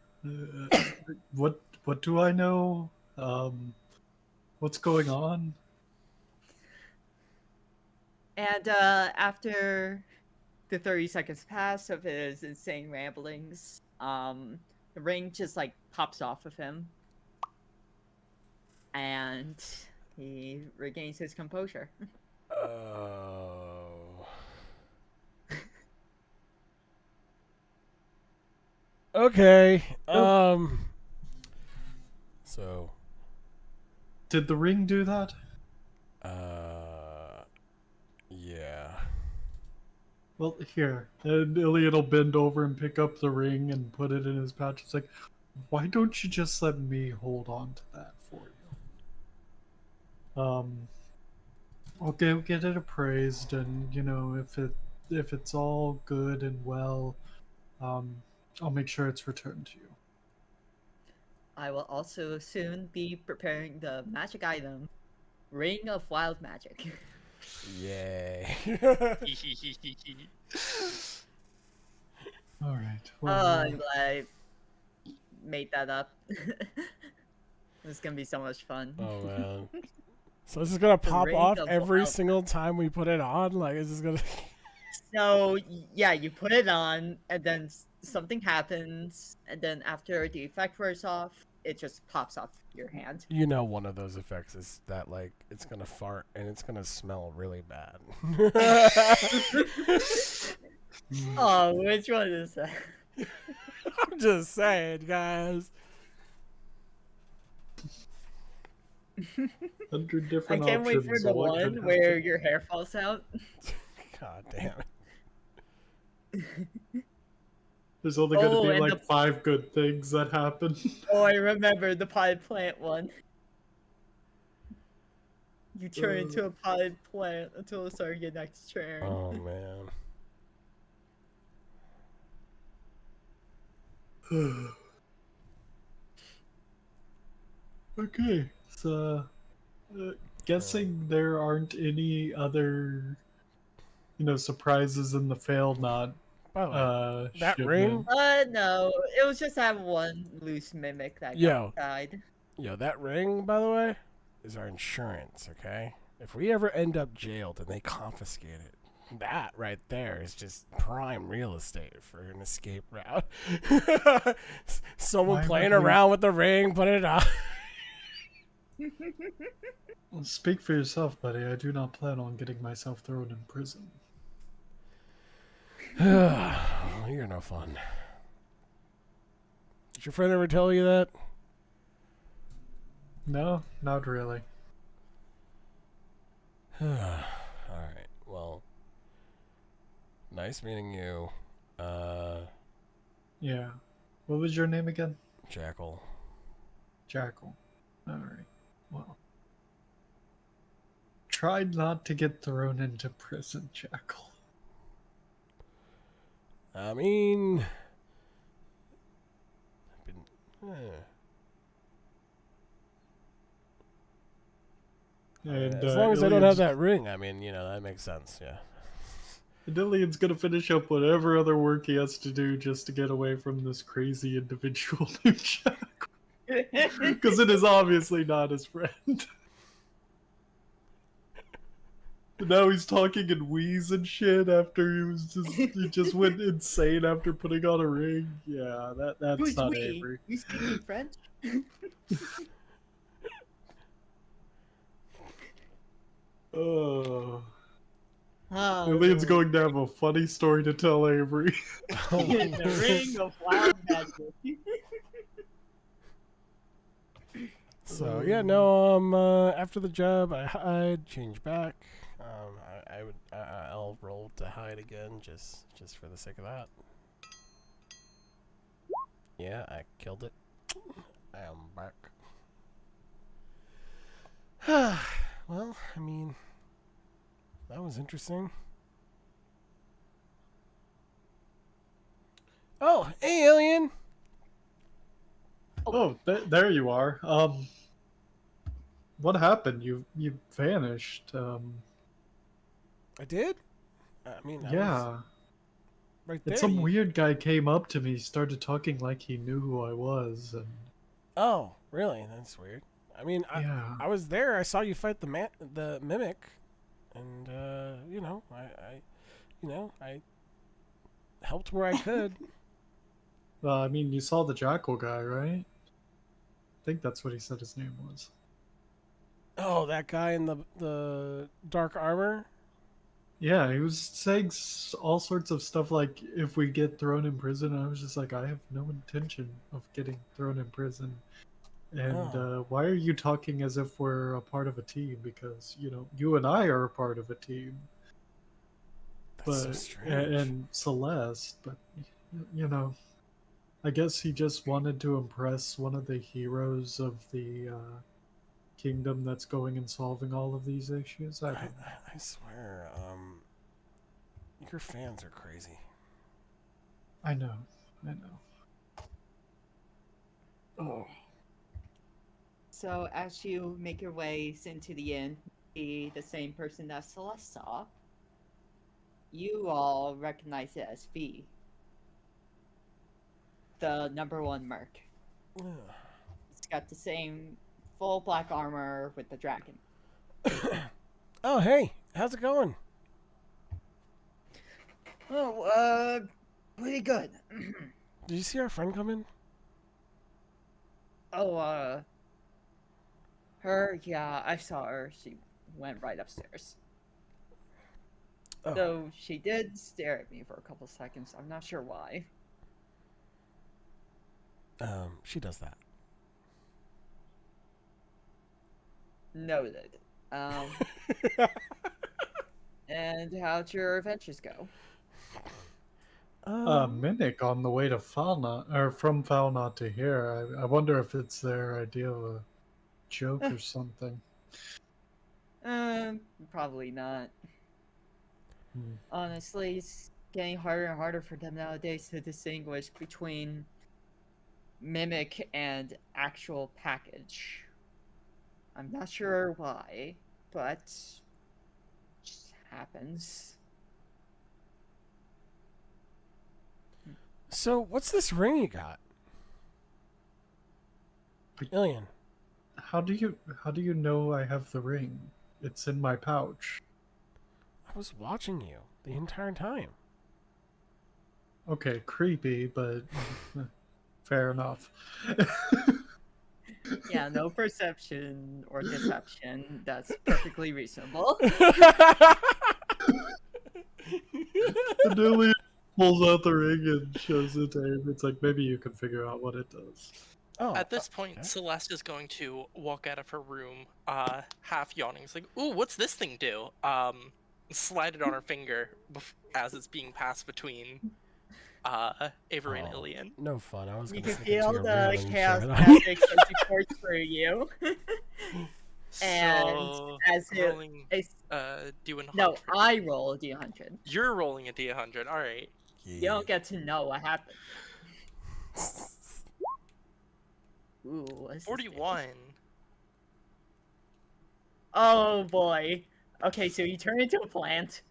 C: What do I know? What's going on?
A: And after the 30 seconds pass of his insane ramblings, the ring just like pops off of him. And he regains his composure.
B: Oh. Okay. So.
C: Did the ring do that?
B: Yeah.
C: Well, here. And Iliad will bend over and pick up the ring and put it in his pouch. It's like, why don't you just let me hold on to that for you? Okay, we'll get it appraised, and if it's all good and well, um, I'll make sure it's returned to you.
A: I will also soon be preparing the magic item, Ring of Wild Magic.
B: Yay.
C: All right.
A: Oh,
C: Well,
A: I'm glad I made that up. It's gonna be so much fun.
B: Oh man. So this is gonna
A: The
B: pop
A: Ring
B: off
A: of
B: every
A: Wild.
B: single time we put it on? Like, is this gonna.
A: So yeah, you put it on, and then something happens, and then after the effect wears off, it just pops off your hand.
B: You know, one of those effects is that, like, it's gonna fart and it's gonna smell really bad.
A: Oh, which one is that?
B: I'm just saying, guys.
C: 100
A: I
C: different
A: can't wait for
C: options.
A: the
C: What could
A: one where
C: happen?
A: your hair falls out.
B: God damn it.
C: There's only going to
A: Oh,
C: be
A: and
C: like 5 good things that happen.
A: oh, I remember the potted plant one. You turn into a potted plant until the start of your next turn.
B: Oh man.
C: Okay, so guessing there aren't any other, surprises in the fail not
B: By the way, that ring.
C: shipment.
A: No, it was just that one loose mimic that
B: Yo,
A: died.
B: that ring, by the way, is our insurance. Okay, if we ever end up jailed and they confiscate it, that right there is just prime real estate for an escape route. Someone
C: Why
B: playing
C: would we-
B: around with the ring, put it on.
C: Well, speak for yourself, buddy. I do not plan on getting myself thrown in prison.
B: You're no fun. Did your friend ever tell you that?
C: No, not really.
B: All right. Well, nice meeting you,
C: Yeah. What was your name again?
B: Jackal.
C: Jackal. Alright. Well. Try not to get thrown into prison, Jackal.
B: I mean, I've been,
C: And
B: as long as I don't have
C: Ilian's,
B: that ring, I mean, that makes sense. Yeah.
C: and Ilian's gonna finish up whatever other work he has to do just to get away from this crazy individual named Jackal. Because it is obviously not his friend. Now he's talking in wheeze and shit after he just went insane after putting on a ring. Yeah, that's
A: Who's
C: not
A: we?
C: Avery.
A: You speaking French?
C: Oh.
A: Oh,
C: Ilian's going to have a funny story to tell Avery.
A: the ring of wild magic.
B: So yeah, no. After the job, I hide, change back. I'll roll to hide again, just for the sake of that. Yeah, I killed it. I am back. Well, I mean, that was interesting. Oh, hey, alien.
C: Oh, there you are. What happened? You vanished.
B: I did. I mean, I was
C: Yeah.
B: right
C: And
B: there.
C: some weird guy came up to me, started talking like he knew who I was, and
B: Oh, really? That's weird. I mean,
C: yeah.
B: I was there. I saw you fight the mimic, and I helped where I could.
C: I mean, you saw the Jackal guy, right? I think that's what he said his name was.
B: Oh, that guy in the dark armor.
C: Yeah, he was saying all sorts of stuff like if we get thrown in prison. I was just like, I have no intention of getting thrown in prison. And
B: Oh.
C: why are you talking as if we're a part of a team? Because you and I are a part of a team,
B: That's so
C: but
B: strange.
C: and Celeste. But I guess he just wanted to impress one of the heroes of the kingdom that's going and solving all of these issues. I don't know.
B: I swear, your fans are crazy.
C: I know. I know. Oh.
A: So as you make your ways into the inn, the same person that Celeste saw, you all recognize it as V, the #1 merc. It's got the same full black armor with the dragon.
B: Oh, hey, how's it going?
A: Oh, pretty good.
B: Did you see our friend come in?
A: Oh, her, yeah, I saw her. She went right upstairs.
B: Oh,
A: Though she did stare at me for a couple seconds. I'm not sure why.
B: she does that.
A: Noted. And how'd your adventures go?
C: Mimic on the way to Falna, or from Falna to here. I wonder if it's their idea of a joke or something.
A: Probably not.
C: Hmm.
A: Honestly, it's getting harder and harder for them nowadays to distinguish between mimic and actual package. I'm not sure why, but it just happens.
B: So, what's this ring you got? Alien.
C: How do you know I have the ring? It's in my pouch.
B: I was watching you the entire time.
C: Okay, creepy, but fair enough.
A: Yeah, no perception or deception. That's perfectly reasonable.
C: Adelia pulls out the ring and shows it to him. It's like, maybe you can figure out what it does.
B: Oh,
D: At this point,
B: okay.
D: Celeste is going to walk out of her room, half yawning. It's like, "Ooh, what's this thing do?" Slide it on her finger as it's being passed between Avery and
B: Oh,
D: Ilian.
B: no fun. I was
A: You
B: gonna
A: can
B: sneak into
A: feel
B: your room
A: the
B: and
A: chaos
B: share
A: magic
B: it.
A: as it course through you. And
D: So
A: as
D: rolling
A: it's no,
D: D100.
A: I roll a d100.
D: You're rolling a D100. All right.
A: You don't get to know what happened. Ooh, what's this do?
D: 41.
A: Oh boy. Okay, so you turn into a plant.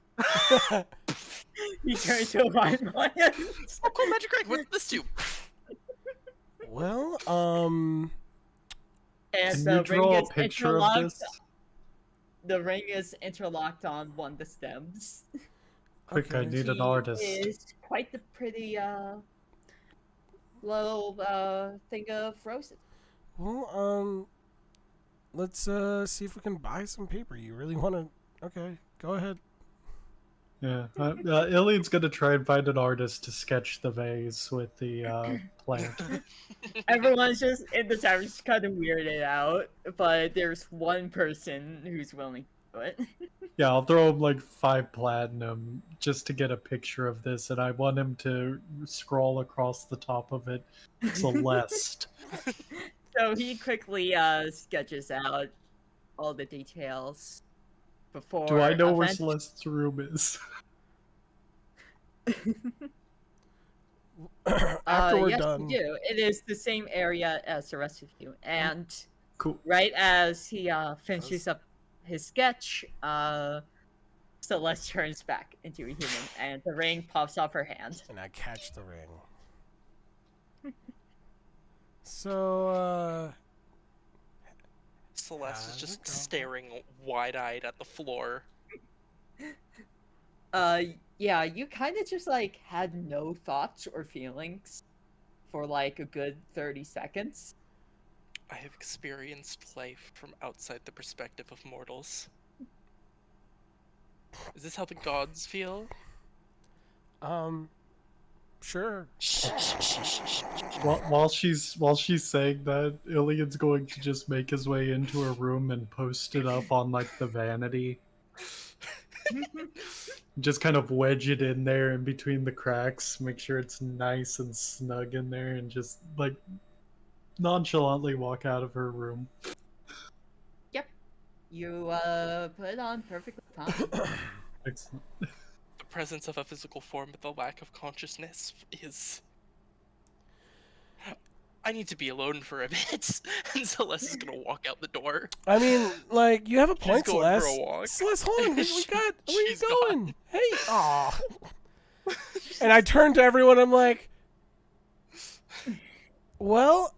A: You turn into a vine plant.
D: Oh, cool magic ring. What's this do?
B: Well,
A: And
C: Can you
A: the ring
C: draw a
A: is
C: picture of
A: interlocked.
C: this?
A: The ring is interlocked on one of the stems.
C: Quick, I
B: okay.
C: need an
A: She
C: artist.
A: is quite the pretty little thing of roses.
B: Well, let's see if we can buy some paper. You really want to? Okay, go ahead.
C: Yeah, Ilian's gonna try and find an artist to sketch the vase with the plant.
A: Everyone's just in the tavern just kind of weirded out, but there's one person who's willing to do it.
C: Yeah, I'll throw him like 5 platinum just to get a picture of this, and I want him to scroll across the top of it, Celeste.
A: So he quickly sketches out all the details
C: Do I
A: before
C: know where
A: eventually.
C: Celeste's room is?
B: After we're
A: Yes,
B: done.
A: you do. It is the same area as the rest of you, and
C: Cool.
A: right as he finishes up his sketch, Celeste turns back into a human, and the ring pops off her hand.
B: And I catch the ring. So,
D: Celeste is
B: how's
D: just
B: it going?
D: staring wide-eyed at the floor.
A: Yeah, you kind of just like had no thoughts or feelings for like a good 30 seconds.
D: I have experienced life from outside the perspective of mortals. Is this how the gods feel?
B: Sure.
C: While she's saying that, Ilian's going to just make his way into her room and post it up on like the vanity. Just kind of wedge it in there in between the cracks, make sure it's nice and snug in there, and just like nonchalantly walk out of her room.
A: Yep. You put it on perfectly fine.
C: Excellent.
D: The presence of a physical form but the lack of consciousness is... I need to be alone for a bit. And Celeste is gonna walk out the door.
B: I mean, like, you have a point,
D: She's going for
B: Celeste.
D: a walk.
B: Celeste, hold on. We got. Where are you
D: She's
B: going?
D: gone.
B: Hey. Aw. And I turn to everyone. I'm like, well,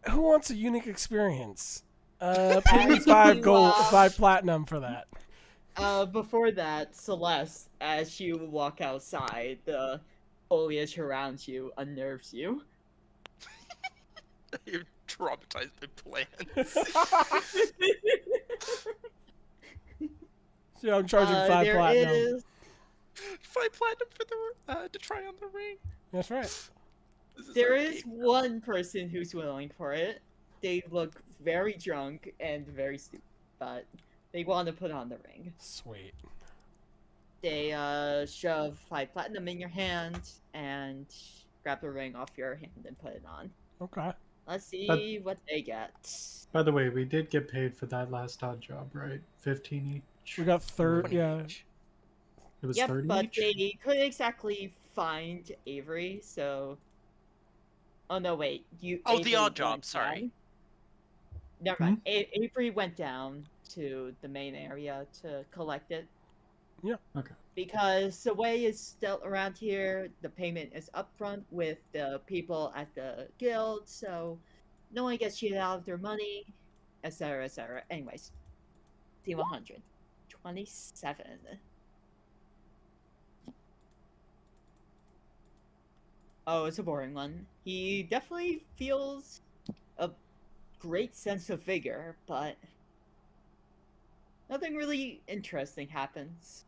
B: who wants a unique experience? Pay me
A: As
B: 5
A: you,
B: gold, 5 platinum for that.
A: Before that, Celeste, as you walk outside, the foliage around you unnerves you.
D: You're traumatized by plants.
B: So I'm charging 5
A: there
B: platinum.
A: is
D: 5 platinum for the to try on the ring.
B: That's right.
D: This
A: there
D: our
A: is
D: game.
A: one person who's willing for it. They look very drunk and very stupid, but they want to put on the ring.
B: Sweet.
A: They shove 5 platinum in your hand and grab the ring off your hand and put it on.
B: Okay.
A: Let's see what they get.
C: By the way, we did get paid for that last odd job, right? 15 each.
B: We got third.
D: 20
B: Yeah.
D: each.
C: It was
A: Yep,
C: 30
A: but
C: each.
A: they couldn't exactly find Avery, so. Oh no, wait.
D: Oh,
A: Avery
D: the odd
A: went
D: job. Sorry.
A: down. Never mind. Avery went down to the main area to collect it.
B: Yeah.
C: Okay.
A: Because the way is still around here, the payment is upfront with the people at the guild, so no one gets cheated out of their money, etc., etc. Anyways, D100. 27. Oh, it's a boring one. He definitely feels a great sense of vigor, but nothing really interesting happens.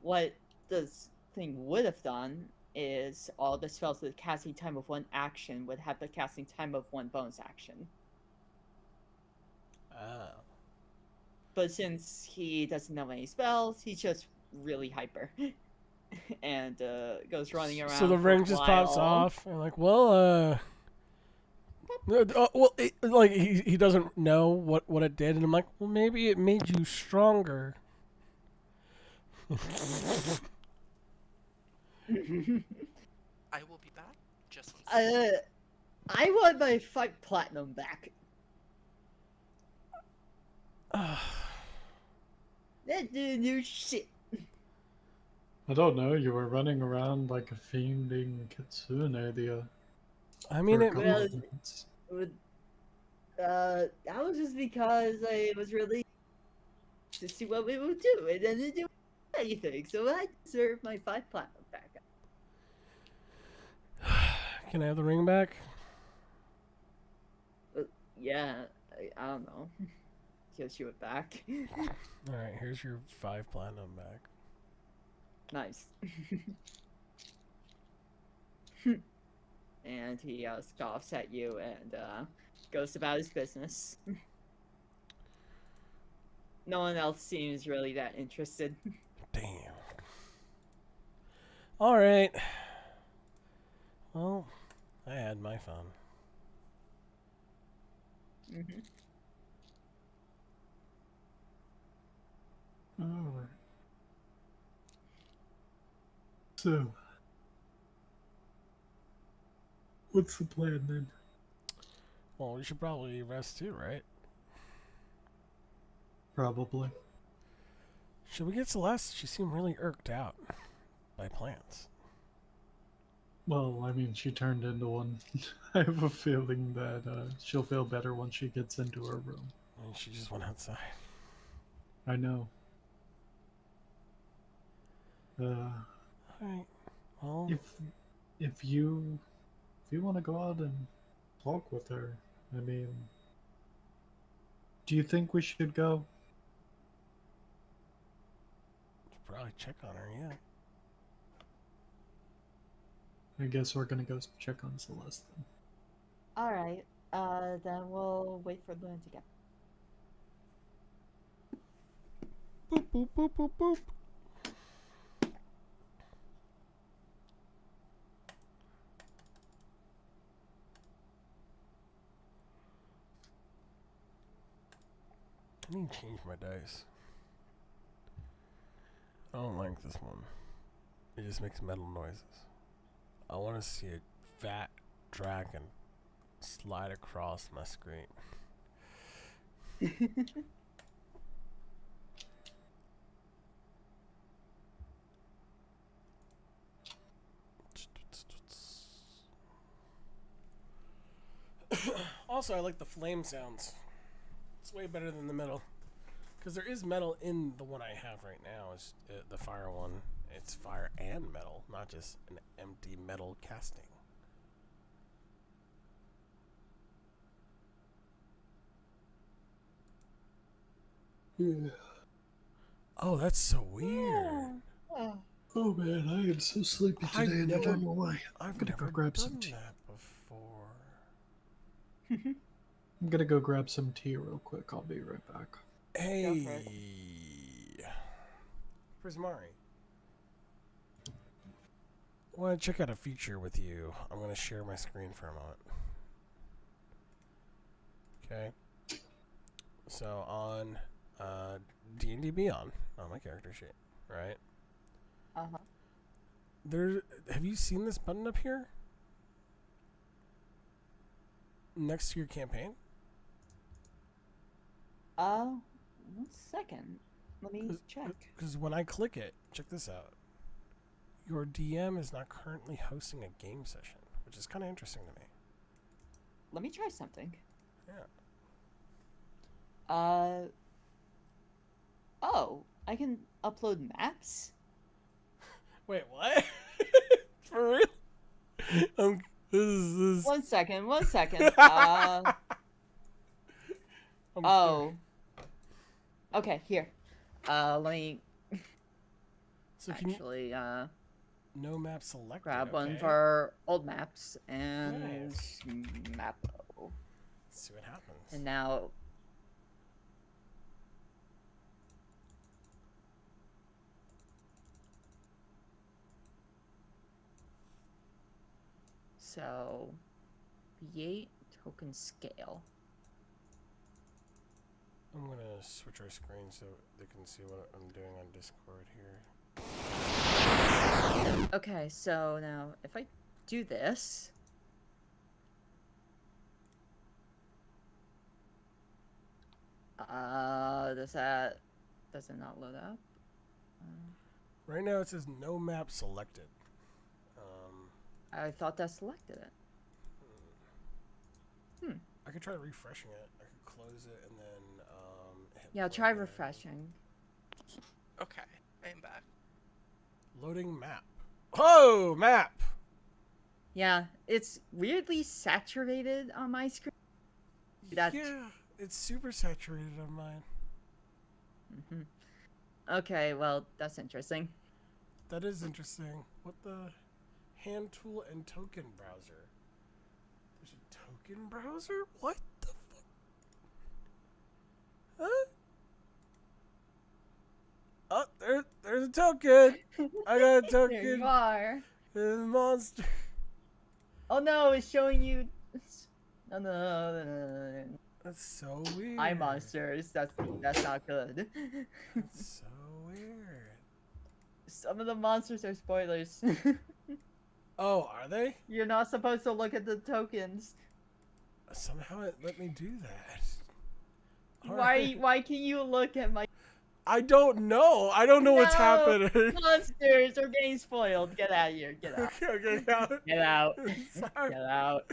A: What this thing would have done is all the spells with casting time of 1 action would have the casting time of 1 bonus action.
B: Oh.
A: But since he doesn't know any spells, he's just really hyper. And goes running around
B: So the
A: for a
B: ring just pops
A: while.
B: off. And like, well, like he doesn't know what it did, and I'm like, well, maybe it made you stronger.
D: I will be back. Just 1 second.
A: I want my 5 platinum back. That new shit.
C: I don't know. You were running around like a fiending kitsune
B: I mean,
C: for a
B: it.
C: couple
A: Well,
C: of minutes.
A: That was just because I was really to see what we would do, and then didn't do anything. So I deserve my 5 platinum back.
B: Can I have the ring back?
A: Yeah, I don't know. Gives you it back.
B: All right, here's your 5 platinum back.
A: Nice. And he scoffs at you and goes about his business. No one else seems really that interested.
B: Damn. All right. Well, I had my fun.
A: Mm-hmm.
C: Alright. So, what's the plan then?
B: Well, we should probably rest too, right?
C: Probably.
B: Should we get Celeste? She seemed really irked out by plants.
C: Well, I mean, she turned into one. I have a feeling that she'll feel better once she gets into her room.
B: I mean, she just went outside.
C: I know.
B: All right. Well,
C: If you want to go out and talk with her, I mean, do you think we should go?
B: should probably check on her. Yeah.
C: I guess we're gonna go check on Celeste then.
A: Alright, then we'll wait for Luna to get.
B: Boop boop boop boop boop. I need to change my dice. I don't like this one. It just makes metal noises. I want to see a fat dragon slide across my screen. Also, I like the flame sounds. It's way better than the metal. Because there is metal in the one I have right now. It's the fire one. It's fire and metal, not just an empty metal casting.
C: Yeah.
B: Oh, that's so weird.
C: Oh man, I am so sleepy today, and I don't know why.
B: I've
C: gonna
B: never
C: go grab
B: done
C: some tea.
B: that before.
C: I'm gonna go grab some tea real quick. I'll be right back.
B: Hey,
A: for it.
B: where's Mari? I want to check out a feature with you. I'm going to share my screen for a moment. Okay. So on D&D Beyond, on my character sheet, right?
A: Uh-huh.
B: Have you seen this button up here? Next to your campaign?
A: 1 second. Let me check.
B: Because when I click it, check this out. Your DM is not currently hosting a game session, which is kind of interesting to me.
A: Let me try something.
B: Yeah.
A: Oh, I can upload maps?
B: Wait, what? For real? This is.
A: 1 second, 1 second.
B: I'm
A: Oh. Okay, here. Let me
B: So can you,
A: actually,
B: No map selected.
A: Grab one
B: Okay.
A: of our old maps and
B: Nice.
A: Mapo.
B: Let's see what happens.
A: And now. So, V8 token scale.
B: I'm gonna switch our screen so they can see what I'm doing on Discord here.
A: Okay, so now if I do this. Does it not load up?
B: Right now it says no map selected.
A: I thought that selected it.
B: I could try refreshing it. I could close it and then hit
A: Yeah,
B: play
A: try
B: again.
A: refreshing.
D: Okay, I am back.
B: Loading map. Oh, map!
A: Yeah, it's weirdly saturated on my screen. That.
B: Yeah, it's super saturated on mine.
A: Okay, well, that's interesting.
B: That is interesting. What the? Hand tool and token browser. There's a token browser? What the fuck? Huh? Oh, there's a token. I got a
A: There
B: token.
A: you are.
B: There's a monster.
A: Oh no, it's showing you. No.
B: That's so weird.
A: Eye monsters. That's not good.
B: That's so weird.
A: Some of the monsters are spoilers.
B: Oh, are they?
A: You're not supposed to look at the tokens.
B: Somehow it let me do that. All
A: Why?
B: right.
A: Why can you look at my
B: I don't know. I don't know what's
A: No!
B: happening.
A: monsters? Are getting spoiled. Get out of here. Get out.
B: Okay, out.
A: Get out.
B: Sorry.
A: Get out.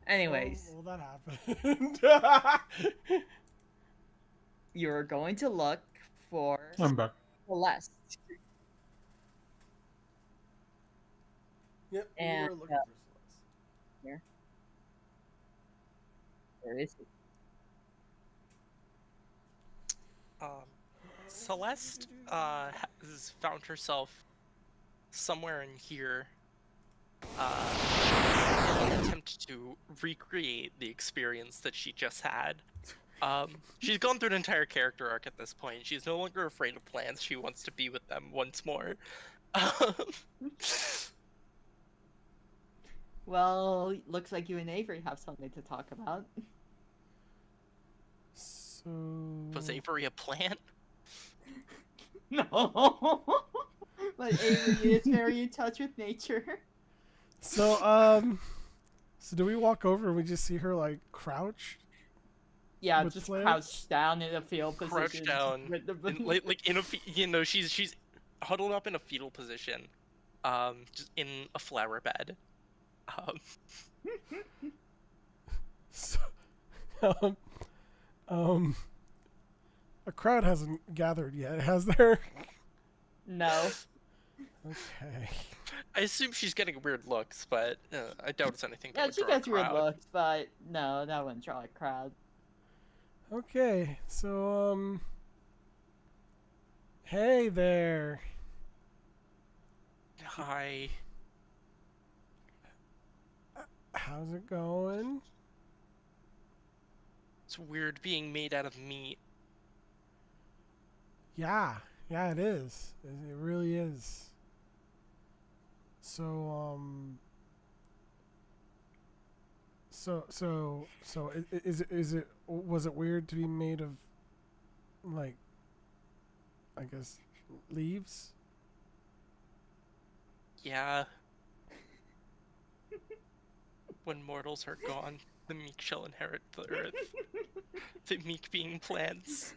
A: Anyways,
B: Well, that happened.
A: you're going to look for
C: I'm back.
A: Celeste.
B: Yep,
A: And,
B: we were looking for Celeste.
A: Where is he?
D: Celeste has found herself somewhere in here in an attempt to recreate the experience that she just had. She's gone through an entire character arc at this point. She's no longer afraid of plants. She wants to be with them once more.
A: Well, looks like you and Avery have something to talk about.
B: So
D: Was Avery a plant?
A: No. But Avery is very in touch with nature.
B: So do we walk over and we just see her like crouch?
A: Yeah,
B: With
A: just
B: plants?
A: crouched down in a fetal position.
D: Crouched down,
A: with the
D: like in a she's huddled up in a fetal position, just in a flower bed.
B: So, a crowd hasn't gathered yet, has there?
A: No.
B: Okay.
D: I assume she's getting weird looks, but I doubt it's anything that
A: Yeah,
D: would
A: she
D: draw a
A: gets weird
D: crowd.
A: looks, but no, that wouldn't draw a crowd.
B: Okay, so hey there.
D: Hi.
B: How's it going?
D: It's weird being made out of meat.
B: Yeah, it is. It really is. So is it was it weird to be made of like I guess leaves?
D: Yeah. When mortals are gone, the meek shall inherit the earth. The meek being plants.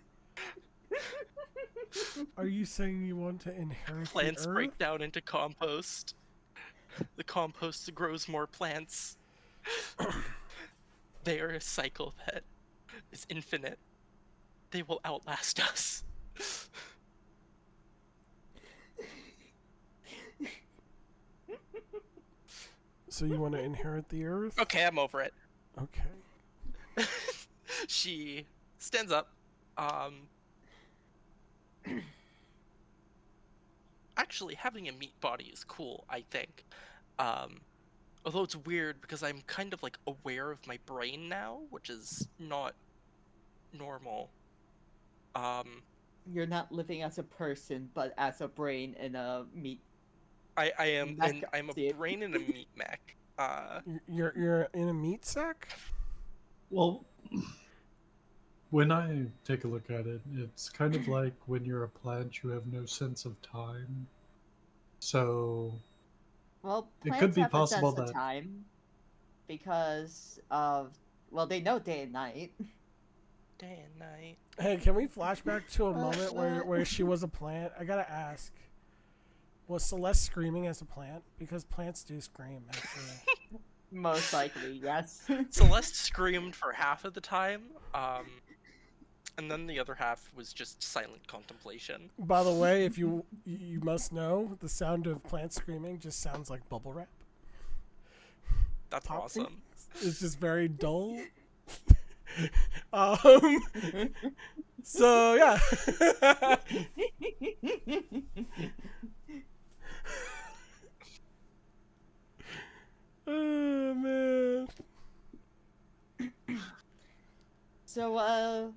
B: Are you saying you want to inherit
D: Plants
B: the earth?
D: break down into compost. The compost grows more plants. They are a cycle that is infinite. They will outlast us.
B: So you want to inherit the earth?
D: Okay, I'm over it.
B: Okay.
D: She stands up, Um, actually, having a meat body is cool, I think. Um, although it's weird because I'm kind of like aware of my brain now, which is not normal. Um,
A: You're not living as a person, but as a brain in a meat
D: I am,
A: mech
D: and I'm a
A: suit.
D: brain in a meat mech.
B: You're in a meat sack.
C: Well, when I take a look at it, it's kind of like when you're a plant, you have no sense of time. So
A: Well,
C: it could
A: plants
C: be
A: have a
C: possible
A: sense of
C: that
A: time because of, well, they know day and night.
D: Day and night.
B: Hey, can we flash back to a
A: Uh,
B: moment
A: uh.
B: where she was a plant? I gotta ask. Was Celeste screaming as a plant? Because plants do scream, actually.
A: Most likely, yes.
D: Celeste screamed for half of the time, and then the other half was just silent contemplation.
B: By the way, if you must know, the sound of plants screaming just sounds like bubble wrap.
D: That's
B: Popping.
D: awesome.
B: It's just very dull. um. So yeah. Oh man.
A: So,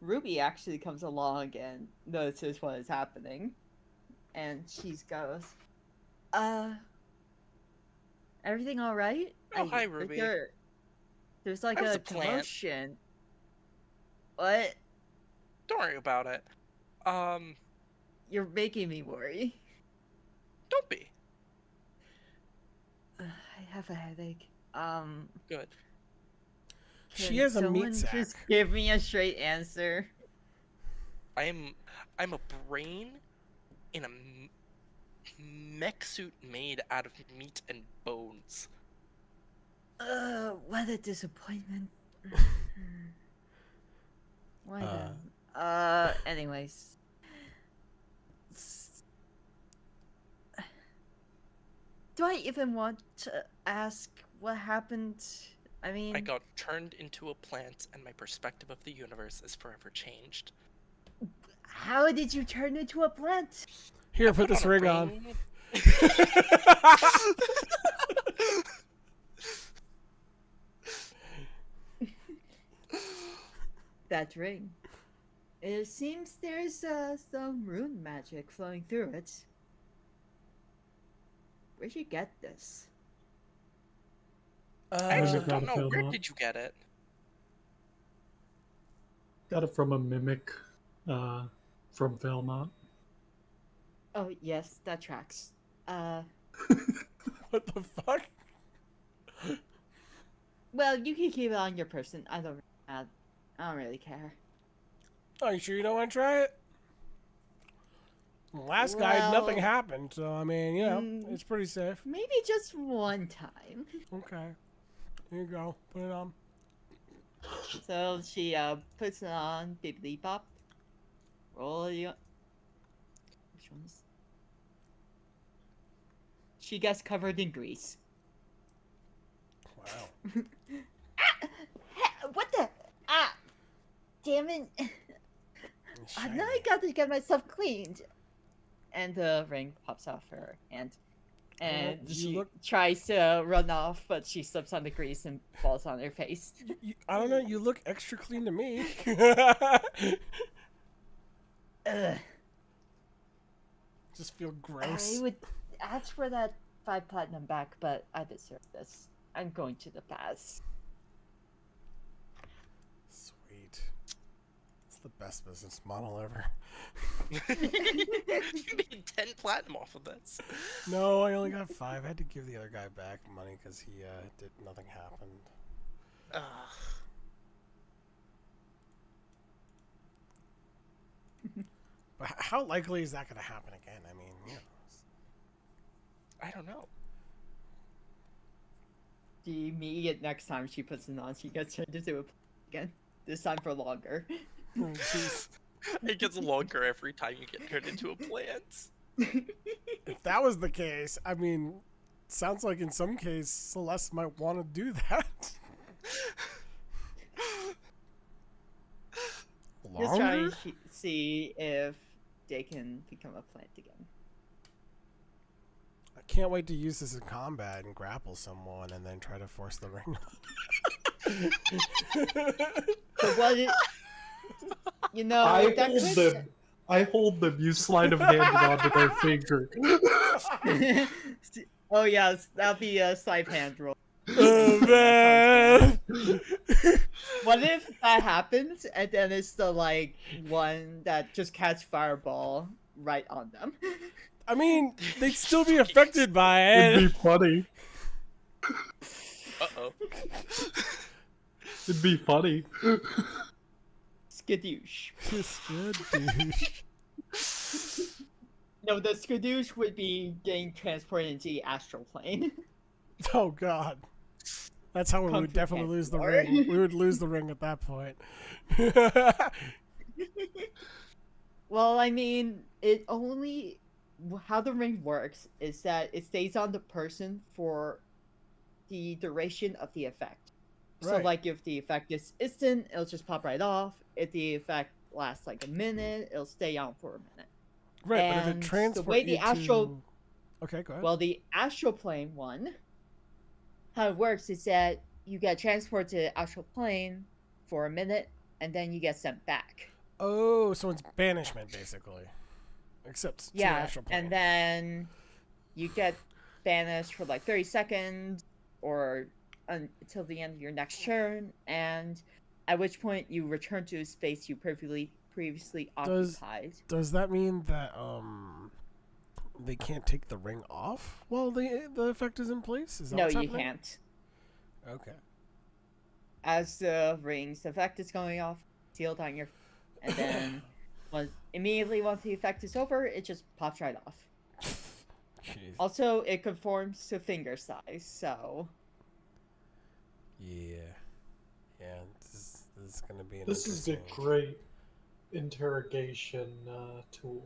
A: Ruby actually comes along and notices what is happening. And she goes, uh, everything alright?
D: Oh, hi, Ruby.
A: There's like
D: I was
A: a
D: a plant.
A: commotion. What?
D: Don't worry about it.
A: You're making me worry.
D: Don't be.
A: I have a headache.
D: Good.
B: She
A: Can
B: has a meat
A: someone
B: sack.
A: just give me a straight answer?
D: I'm a brain in a mech suit made out of meat and bones.
A: What a disappointment. Why
B: Uh.
A: then? Anyways. Do I even want to ask what happened? I mean,
D: I got turned into a plant, and my perspective of the universe is forever changed.
A: how did you turn into a plant?
B: Here,
D: I
B: put this
D: a
B: ring on.
D: ring.
A: That ring. It seems there's some rune magic flowing through it. Where'd you get this?
D: I
C: I
D: actually
C: got
D: don't
C: a
D: know.
C: film
D: Where
C: up.
D: did you get it?
C: Got it from a mimic from Velmont.
A: Oh, yes, that tracks.
B: What the fuck?
A: Well, you can keep it on your person. I don't really care.
B: Are you sure you don't want to try it? Last guy, nothing
A: Well,
B: happened, so I mean, you know, it's pretty safe.
A: maybe just one time.
B: Okay. Here you go. Put it on.
A: So she puts it on, bippity bop. Roll you. Which one's? She gets covered in grease.
B: Wow.
A: What the? Ah! Damn it! Now I got to get myself cleaned. And the ring pops off her hand. And she tries to run off, but she slips on the grease and falls on her face.
B: I don't know. You look extra clean to me.
A: Ugh.
B: Just feel gross.
A: I would ask for that 5 platinum back, but I deserve this. I'm going to the pass.
B: Sweet. It's the best business model ever.
D: You made 10 platinum off of this.
B: No, I only got 5. I had to give the other guy back money because he did nothing happened. But how likely is that going to happen again? I mean, you know.
D: I don't know.
A: The immediate next time she puts it on, she gets turned into a again. This time for longer.
B: Oh, jeez.
D: It gets longer every time you get turned into a plant.
B: If that was the case, I mean, sounds like in some case Celeste might want to do that.
A: Just trying
B: longer?
A: to see if they can become a plant again.
B: I can't wait to use this in combat and grapple someone and then try to force the ring.
A: So what it,
C: I
A: that
C: hold
A: could.
C: them. I hold them. You slide of hand it onto their finger.
A: Oh yes, that'll be a sleight of hand roll.
B: Oh
A: That sounds
B: man!
A: What if that happens and then it's the one that just casts fireball right on them?
B: I mean, they'd still be
D: Fucking
B: affected by
C: It'd be
B: it.
C: funny.
D: Uh-oh.
C: It'd be funny.
A: Skadoosh.
B: Skadoosh.
A: No, the skadoosh would be getting transported into the astral plane.
B: Oh god. That's how we
A: Kung
B: would
A: Fu
B: definitely
A: Panda
B: lose the
A: War.
B: ring. We would lose the ring at that point.
A: Well, I mean, it only how the ring works is that it stays on the person for the duration of the effect. So,
B: Right.
A: if the effect is instant, it'll just pop right off. If the effect lasts like a minute, it'll stay on for a minute.
B: Right, but if it
A: And the
B: transports
A: way
B: you
A: the astral,
B: to... Okay, go ahead.
A: well, the astral plane one, how it works is that you get transported to the astral plane for a minute, and then you get sent back.
B: Oh, so it's banishment, basically. Except to the
A: Yeah,
B: astral plane.
A: and then you get banished for 30 seconds or until the end of your next turn, and at which point you return to a space you previously occupied.
B: Does that mean that they can't take the ring off while the effect is in place? Is that
A: No,
B: what's
A: you
B: happening?
A: can't.
B: Okay.
A: As the ring's effect is going off, sealed on your, and then immediately once the effect is over, it just pops right off.
B: Jeez.
A: Also, it conforms to finger size, so
B: Yeah. Yeah. This is gonna be an
C: This is a
B: interesting...
C: great interrogation tool.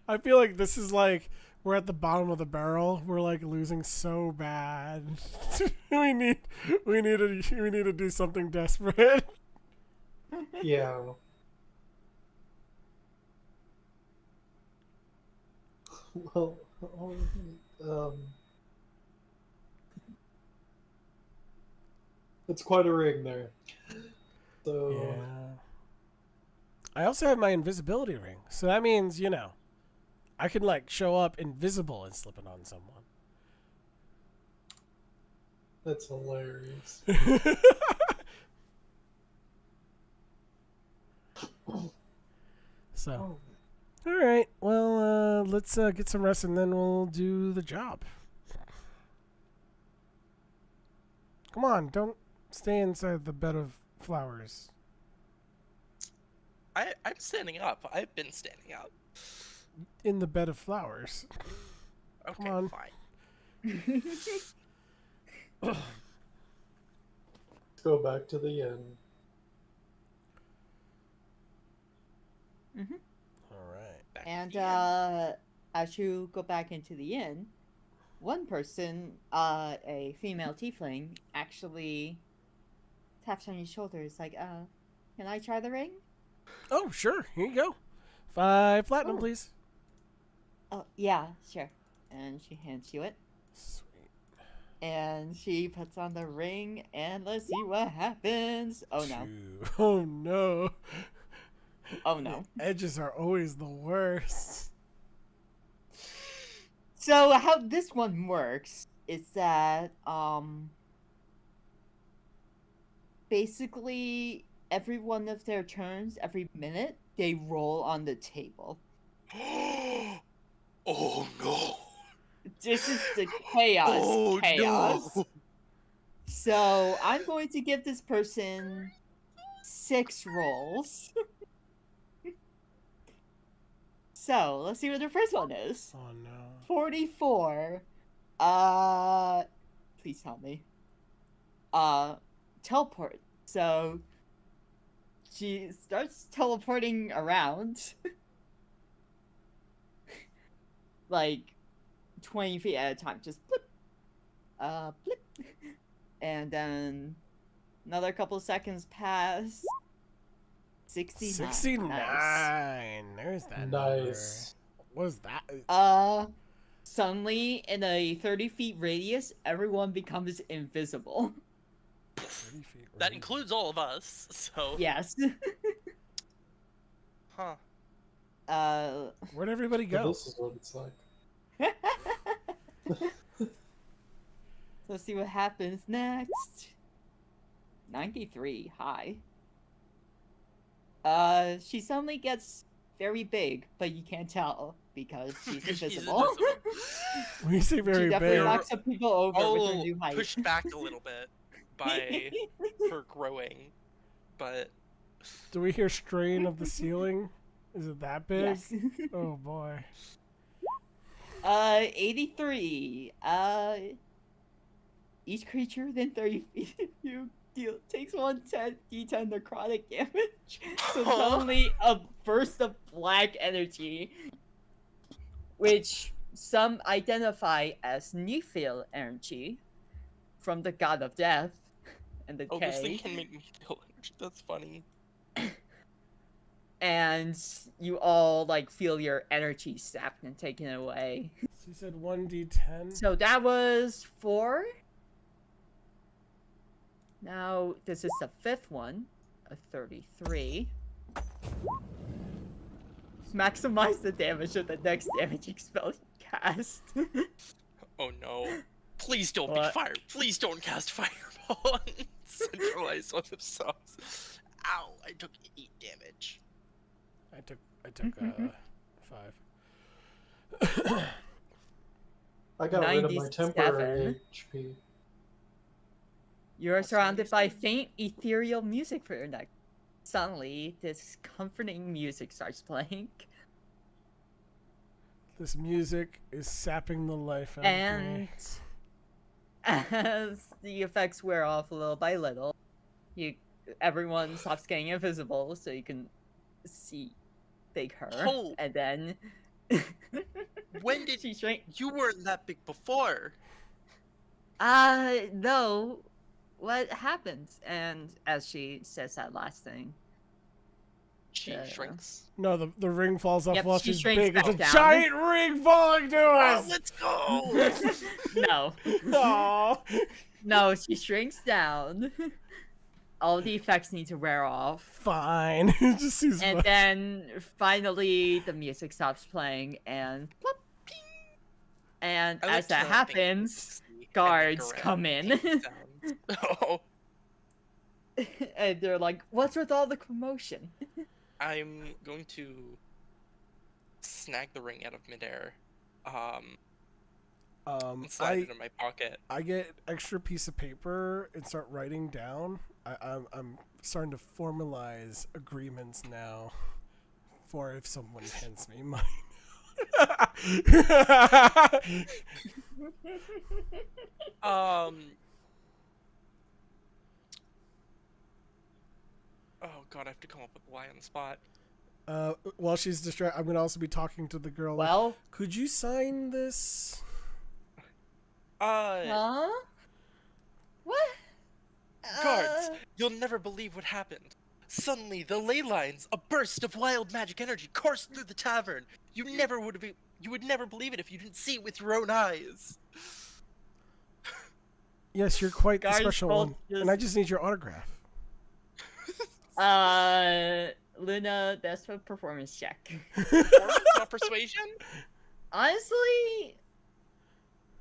B: I feel like this is we're at the bottom of the barrel. We're losing so bad. we need to do something desperate.
C: Yeah. Well, it's quite a ring there. So
B: Yeah. I also have my invisibility ring, so that means I can show up invisible and slip it on someone.
C: that's hilarious.
B: So, all right. Well, let's get some rest and then we'll do the job. Come on, don't stay inside the bed of flowers.
D: I'm standing up. I've been standing up.
B: In the bed of flowers.
D: Okay,
B: on.
D: fine.
C: Let's go back to the end.
B: All right.
D: Back to
A: and
D: the end.
A: as you go back into the inn, one person, a female tiefling, actually taps on your shoulder. It's like, can I try the ring?
B: Oh, sure. Here you go. 5 platinum,
A: Oh.
B: please.
A: Oh, yeah, sure. And she hands you it.
B: Sweet.
A: And she puts on the ring, and let's see what happens. Oh no.
B: 2. Oh no.
A: Oh no.
B: The edges are always the worst.
A: So how this one works is that basically every one of their turns, every minute, they roll on the table.
D: Oh no!
A: This is the chaos.
D: Oh
A: chaos.
D: no!
A: So I'm going to give this person 6 rolls. So let's see what their first one is.
B: Oh no.
A: 44. Please tell me. Teleport. So she starts teleporting around. 20 feet at a time. Just blip. Blip. And then Another couple seconds pass. 69.
B: 69.
A: Nice.
B: There's that
C: Nice.
B: number. What is that?
A: Suddenly, in a 30 feet radius, everyone becomes invisible.
B: 30 feet.
D: That
B: radius.
D: includes all of us. So
A: Yes.
D: huh.
B: Where'd everybody
C: But
B: go?
C: this is what it's like.
A: Let's see what happens next. 93, high. She suddenly gets very big, but you can't tell because she's
D: She's
A: invisible.
B: When you say
A: She
B: very
A: definitely
B: big,
A: knocks some people over with her
D: All
A: new height.
D: pushed back a little bit by her growing, but
B: do we hear strain of the ceiling? Is it that big?
A: Yes.
B: Oh boy.
A: 83. Each creature within 30 feet of you takes 110 d10 necrotic damage. So suddenly a burst of black energy, which some identify as Nephil energy from the god of death and decay.
D: oh, this thing can make me feel energy. That's funny.
A: And you all like feel your energy sapped and taken away.
B: She said 1d10.
A: So that was 4. Now this is the 5th one, a 33. Maximize the damage of the next damaging spell you cast.
D: Oh no. Please don't
A: What?
D: be fire. Please don't cast fireball on centralized on themselves. Ow, I took 8 damage.
B: I took 5.
C: I got rid of my
A: 97.
C: temporary HP.
A: You are
D: What's
A: surrounded by
D: 97?
A: faint ethereal music for your neck. Suddenly, this comforting music starts playing.
B: This music is sapping the life out of
A: And
B: me.
A: as the effects wear off little by little, everyone stops getting invisible so you can see big her.
D: Oh.
A: And then
D: When did
A: she shrink?
D: you weren't that big before?
A: No. What happens? And as she says that last thing,
D: She
A: Yeah.
D: shrinks.
B: No, the ring falls off
A: Yep,
B: while
A: she
B: she's
A: shrinks
B: big. It's a
A: back down.
B: giant ring falling to
D: Oh,
B: us.
D: let's go!
A: no.
B: Aw.
A: No, she shrinks down. All the effects need to wear off.
B: Fine. It just seems
A: And
B: fun.
A: then finally the music stops playing and plop, ping. And
D: I like
A: as that
D: to think
A: happens,
D: 60 and make
A: guards
D: around
A: come in.
D: 8 sounds. Oh,
A: and they're like, "What's with all the commotion?"
D: I'm going to snag the ring out of midair. And slide it in my pocket.
B: I get extra piece of paper and start writing down. I'm starting to formalize agreements now for if someone hands me money.
D: Oh god, I have to come up with why on the spot.
B: While she's distracted, I'm gonna also be talking to the girl. Like,
A: Well,
B: could you sign this?
A: huh? What?
D: Guards, you'll never believe what happened. Suddenly, the ley lines, a burst of wild magic energy coursed through the tavern. You would never believe it if you didn't see it with your own eyes.
B: Yes, you're quite the
A: Guys,
B: special
A: both
B: one,
A: just-
B: and I just need your autograph.
A: Luna, that's a performance check.
D: Performance, not persuasion?
A: Honestly,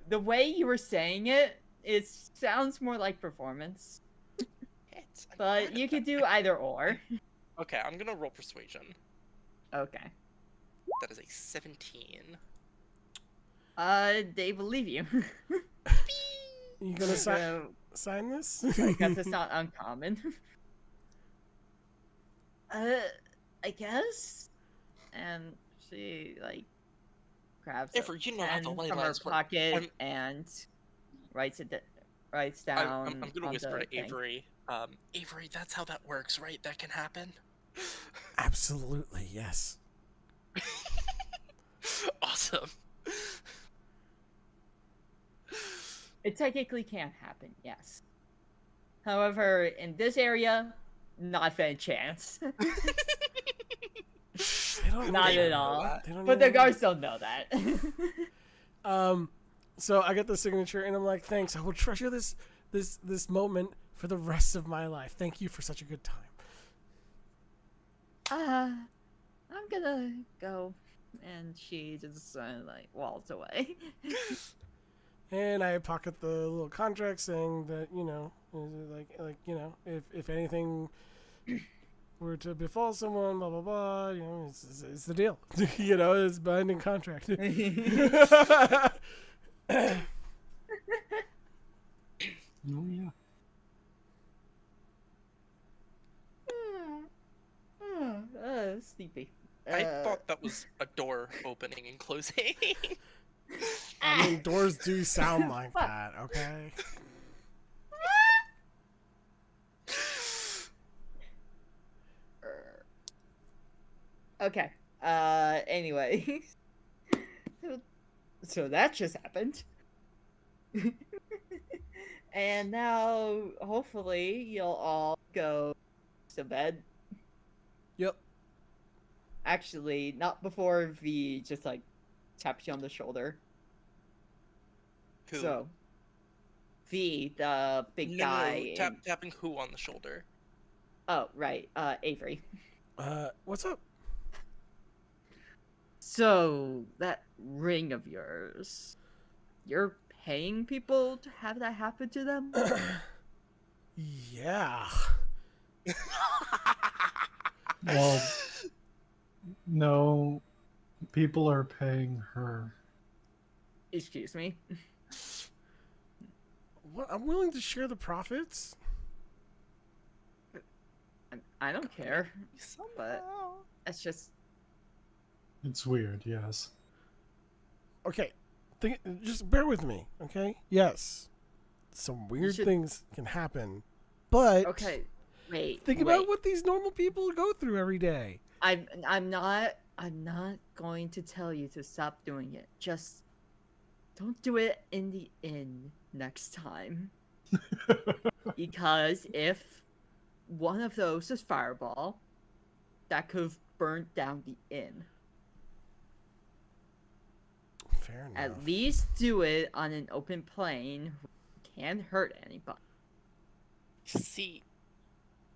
A: the way you were saying it, it sounds more like performance.
D: I'm
A: But
D: bad
A: you
D: at
A: could
D: that.
A: do either or.
D: Okay, I'm gonna roll persuasion.
A: Okay.
D: That is a 17.
A: They believe you.
B: You gonna
A: So,
B: sign this?
A: I guess it's not uncommon. I guess. And she like grabs a
D: Avery, you know how
A: pen
D: the ley
A: from her
D: lines work.
A: pocket
D: I'm-
A: and writes down.
D: I'm gonna
A: on
D: whisper
A: the
D: to
A: thing.
D: Avery. Avery, that's how that works, right? That can happen.
B: Absolutely, yes.
D: Awesome.
A: It technically can happen, yes. However, in this area, not a chance.
B: They don't
A: Not
B: even
A: at
B: know
A: all.
D: that.
B: They don't
A: But the
B: even know.
A: guards don't know that.
B: So I get the signature, and I'm like, thanks. I will treasure this moment for the rest of my life. Thank you for such a good time.
A: I'm gonna go. And she just like walks away.
B: And I pocket the little contract saying that, if anything were to befall someone, blah blah blah, it's the deal. It's binding contract.
C: Oh yeah.
A: Sleepy.
D: I thought that was a door opening and closing.
B: I mean, doors do sound like that, okay?
A: Okay. Anyway. So that just happened. And now, hopefully, you'll all go to bed.
B: Yep.
A: Actually, not before V just like taps you on the shoulder.
D: Who?
A: So, V, the big guy.
D: Tapping who on the shoulder?
A: Oh, right. Avery.
B: What's up?
A: So, that ring of yours, you're paying people to have that happen to them?
B: Yeah.
C: Well, no, people are paying her.
A: Excuse me?
B: What? I'm willing to share the profits.
A: I don't care. But
D: Somehow.
A: that's just...
C: It's weird, yes.
B: Okay. Just bear with me, okay? Yes. Some weird
A: should-
B: things can happen. But
A: Okay, wait.
B: think about what these normal people go through every day.
A: I'm not going to tell you to stop doing it. Just don't do it in the inn next time. Because if one of those is fireball, that could have burnt down the inn.
B: Fair enough.
A: At least do it on an open plane. Can't hurt anybody.
D: See,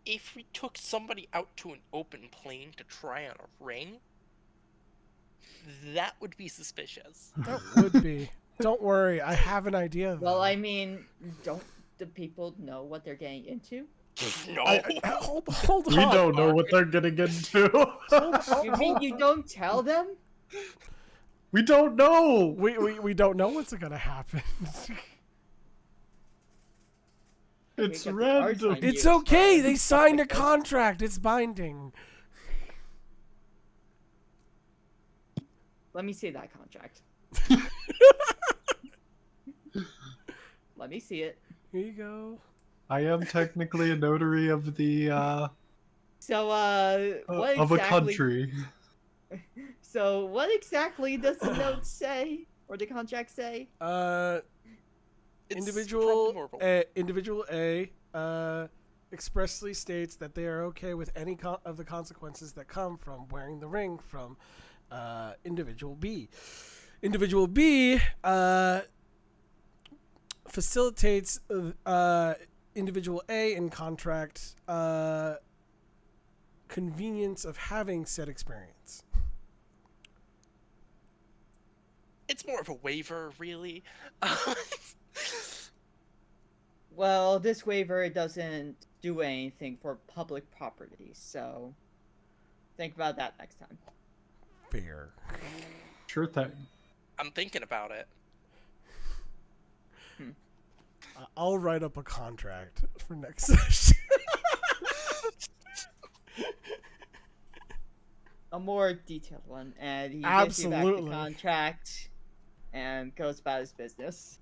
D: if we took somebody out to an open plane to try on a ring, that would be suspicious.
B: That would be. Don't worry, I have an idea.
A: Well,
B: though.
A: I mean, don't the people know what they're getting into?
D: No.
B: Hold
C: We
B: on.
C: don't know what they're gonna get into.
A: You mean you don't tell them?
C: We don't know.
B: We don't know what's gonna happen.
C: It's
A: Okay, got the arch
C: random.
A: on
B: It's
A: you,
B: okay.
A: so-
B: They signed a contract. It's binding.
A: Let me see that contract. Let me see it.
B: Here you go.
C: I am technically a notary of the
A: So, what
C: of a
A: exactly?
C: country.
A: So, what exactly does the note say, or the contract say?
D: It's
B: Individual
D: probably normal.
B: Individual A expressly states that they are okay with any of the consequences that come from wearing the ring from individual B. Individual B facilitates individual A in contract convenience of having said experience.
D: It's more of a waiver, really.
A: Well, this waiver doesn't do anything for public property, so think about that next time.
B: Fair.
C: Sure thing.
D: I'm thinking about it.
B: I'll write up a contract for next session.
A: A more detailed one, and he gives you back
B: Absolutely.
A: the contract and goes about his business.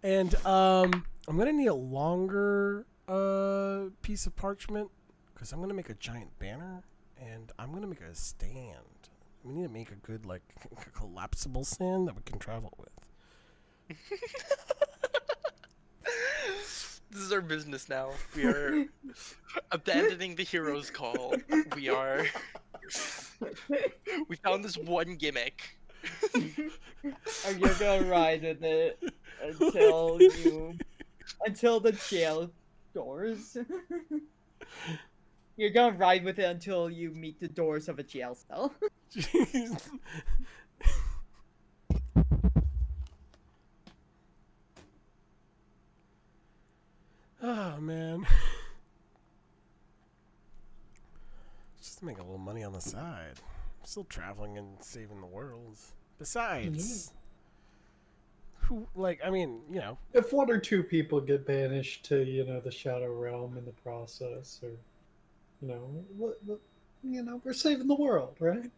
B: And I'm gonna need a longer piece of parchment because I'm gonna make a giant banner and I'm gonna make a stand. We need to make a good like collapsible stand that we can travel with.
D: is our business now. We are abandoning the hero's call. We are. We found this one gimmick.
A: And you're gonna ride with it until the jail doors. You're gonna ride with it until you meet the doors of a jail cell.
B: Jeez. Oh man. Just to make a little money on the side. I'm still traveling and saving the world. Besides, who, like, I mean, you know.
C: If one or two people get banished to, the Shadow Realm in the process, or, we're saving the world, right?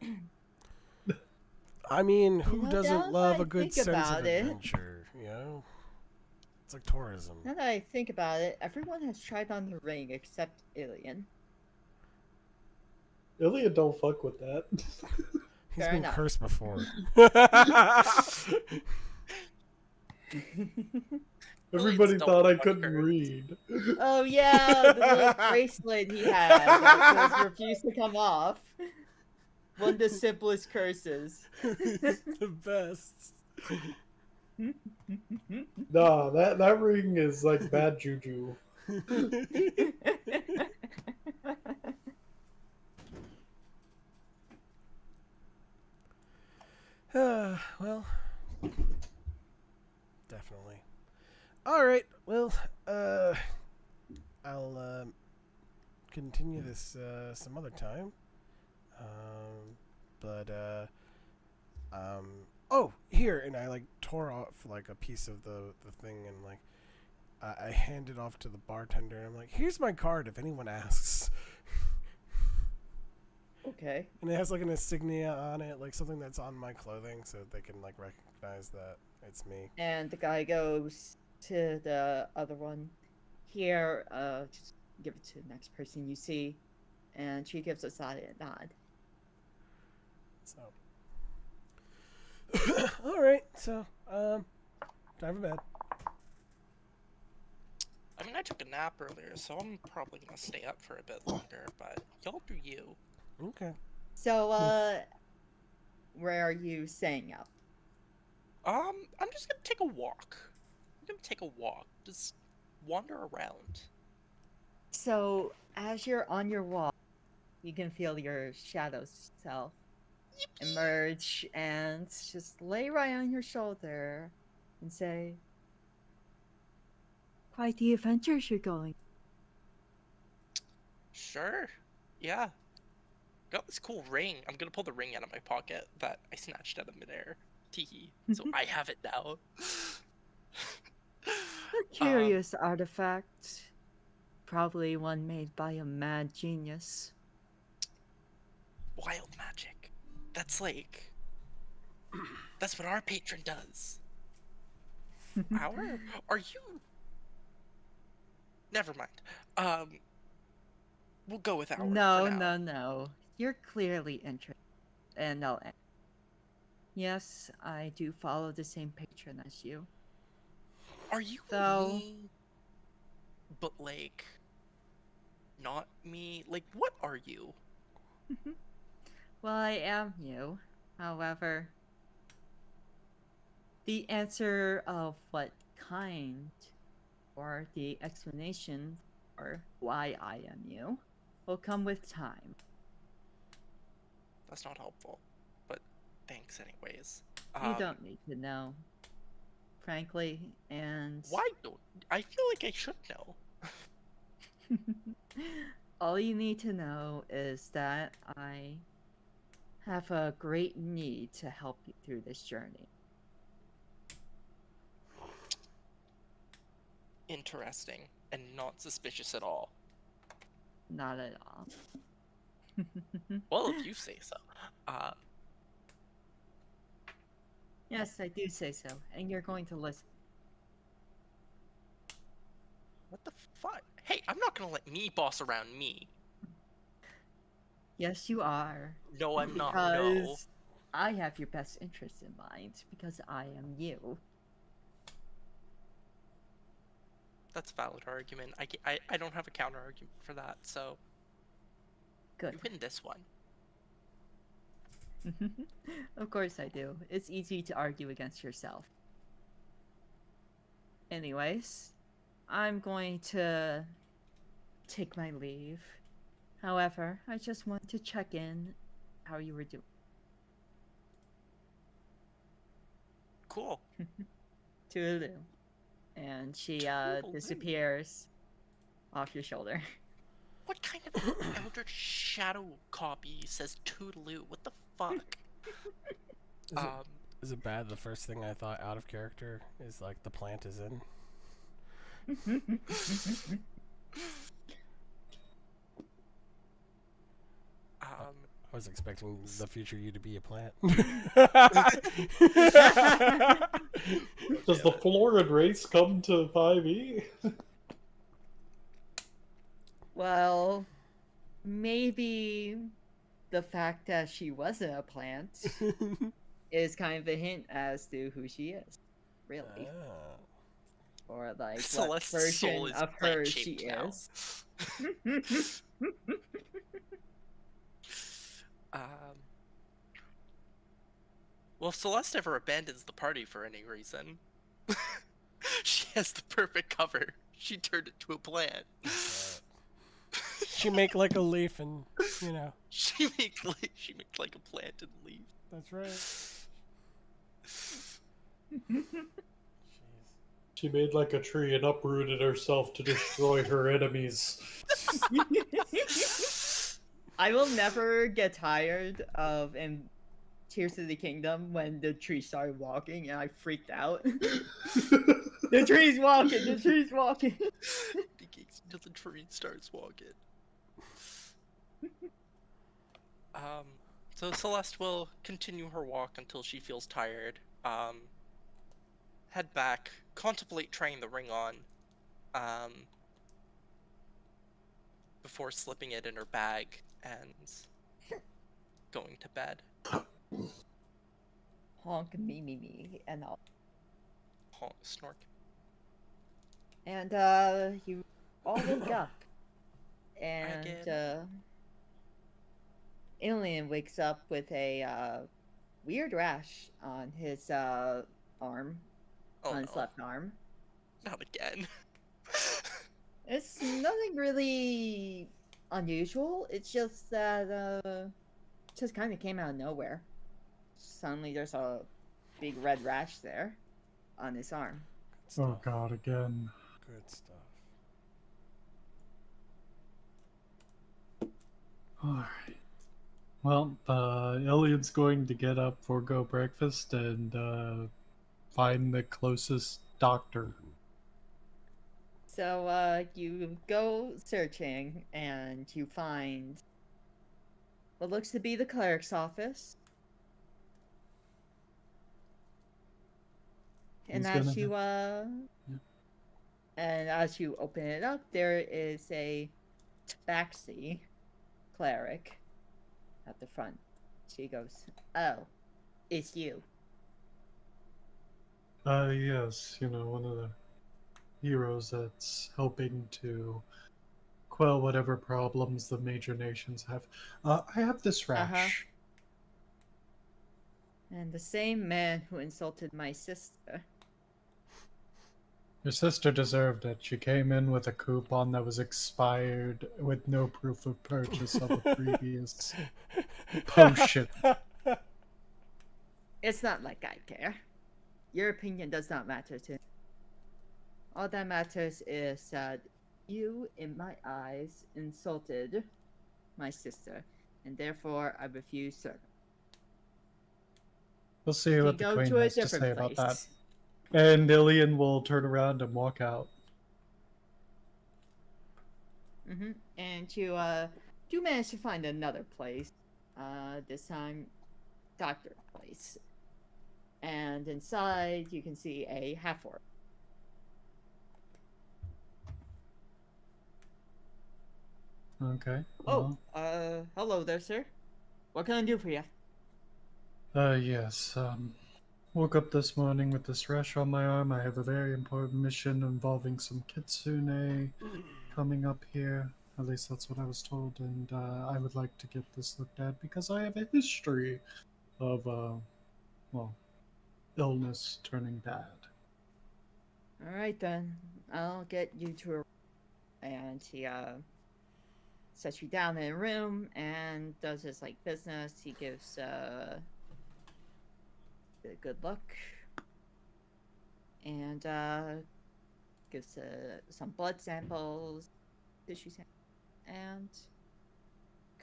B: I mean, who
A: Now
B: doesn't love
A: I
B: a good
A: think
B: sense of
A: about it.
B: adventure, you know? It's like tourism.
A: Now that I think about it, everyone has tried on the ring except Ilian.
C: Ilya don't fuck with that.
B: He's
A: Fair
B: been
A: enough.
B: cursed before.
C: Everybody
D: Ilian's
C: thought I
D: don't
C: couldn't
D: fuck
C: read.
A: Oh yeah, the little bracelet he had that just refused to come off. One of the simplest curses.
B: The best.
C: Nah, that ring is like bad juju.
B: Well, definitely. All right. Well, I'll continue this some other time. Oh, here, and I like tore off like a piece of the thing, and like I hand it off to the bartender. And I'm like, "Here's my card if anyone asks."
A: Okay.
B: And it has like an insignia on it, like something that's on my clothing, so they can like recognize that it's me.
A: And the guy goes to the other one. Here, just give it to the next person you see. And she gives a silent nod.
B: So, all right. So, time for bed.
D: I mean, I took a nap earlier, so I'm probably gonna stay up for a bit longer. But y'all do you.
B: Okay.
A: So, where are you staying up?
D: I'm just gonna take a walk. I'm gonna take a walk. Just wander around.
A: So, as you're on your walk, you can feel your shadow self emerge and just lay right on your shoulder and say, "Quite the adventures you're going."
D: Sure. Yeah. Got this cool ring. I'm gonna pull the ring out of my pocket that I snatched out of midair. Teehee. So I have it now.
A: A curious artifact. Probably one made by a mad genius.
D: Wild magic. That's like. That's what our patron does. Our? Are you? Never mind. We'll go with our.
A: No,
D: for now.
A: no. You're clearly interested. And no. Yes, I do follow the same patron as you.
D: Are you
A: So-
D: me? But like. Not me? Like, what are you?
A: Well, I am you. However, the answer of what kind or the explanation for why I am you will come with time.
D: That's not helpful. But thanks, anyways.
A: You don't need to know, frankly, and
D: Why don't I feel like I should know?
A: all you need to know is that I have a great need to help you through this journey.
D: Interesting and not suspicious at all.
A: Not at all.
D: Well, if you say so.
A: Yes, I do say so, and you're going to listen.
D: What the fuck? Hey, I'm not gonna let me boss around me.
A: Yes, you are.
D: No, I'm not. No.
A: Because I have your best interest in mind, because I am you.
D: That's a valid argument. I don't have a counter argument for that, so
A: Good.
D: you win this one.
A: Of course I do. It's easy to argue against yourself. Anyways, I'm going to take my leave. However, I just wanted to check in how you were doing.
D: Cool.
A: Toodaloo. And she
D: Toodaloo.
A: disappears off your shoulder.
D: What kind of Eldritch Shadow copy says Toodaloo? What the fuck?
B: Is it bad? The first thing I thought out of character is like the plant is in. I was expecting the future you to be a plant.
C: Does the Florid race come to 5e?
A: Well, maybe the fact that she wasn't a plant is kind of a hint as to who she is, really. Or like
D: Celeste's
A: what
D: soul
A: version
D: is
A: of her she
D: plant-shaped now.
A: is.
D: Well, if Celeste ever abandons the party for any reason, she has the perfect cover. She turned into a plant.
B: She make like a leaf and, you know.
D: She make like a plant and leaf.
B: That's right.
C: She made like a tree and uprooted herself to destroy her enemies.
A: I will never get tired of in Tears of the Kingdom when the tree started walking and I freaked out. The tree's walking, the tree's walking.
D: Begins until the tree starts walking. So Celeste will continue her walk until she feels tired. Head back, contemplate trying the ring on, before slipping it in her bag and going to bed.
A: Honk, me, and all.
D: Honk, snork.
A: And, you all wake up. And, Alien wakes up with a, weird rash on his, arm.
D: Oh,
A: on his
D: no.
A: left arm.
D: Not again.
A: It's nothing really unusual. It's just that, just kind of came out of nowhere. Suddenly there's a big red rash there on his arm.
C: Oh god, again.
B: Good stuff.
C: Alright. Well, Iliad's going to get up, forego breakfast, and find the closest doctor.
A: So, you go searching, and you find what looks to be the cleric's office. And
C: Who's
A: as you,
C: Yeah.
A: and as you open it up, there is a tabaxi cleric at the front. She goes, "Oh, it's you."
C: Yes, you know, one of the heroes that's helping to quell whatever problems the major nations have. I have this rash.
A: And the same man who insulted my sister.
C: Your sister deserved it. She came in with a coupon that was expired with no proof of purchase of a previous potion.
A: It's not like I care. Your opinion does not matter to me. All that matters is that you, in my eyes, insulted my sister, and therefore I refuse service.
C: We'll see
A: You
C: what the
A: go
C: queen
A: to a
C: has to
A: different
C: say about that.
A: place.
C: And Ilian will turn around and walk out.
A: And you do manage to find another place. This time, doctor place. And inside, you can see a half-orc.
C: Okay.
A: Oh, hello there, sir. What can I do for you?
C: Yes. woke up this morning with this rash on my arm. I have a very important mission involving some kitsune coming up here. At least that's what I was told, and I would like to get this looked at because I have a history of, well, illness turning bad.
A: All right then, I'll get you to a. And he sets you down in a room and does his like business. He gives a good look and gives some blood samples, tissue samples, and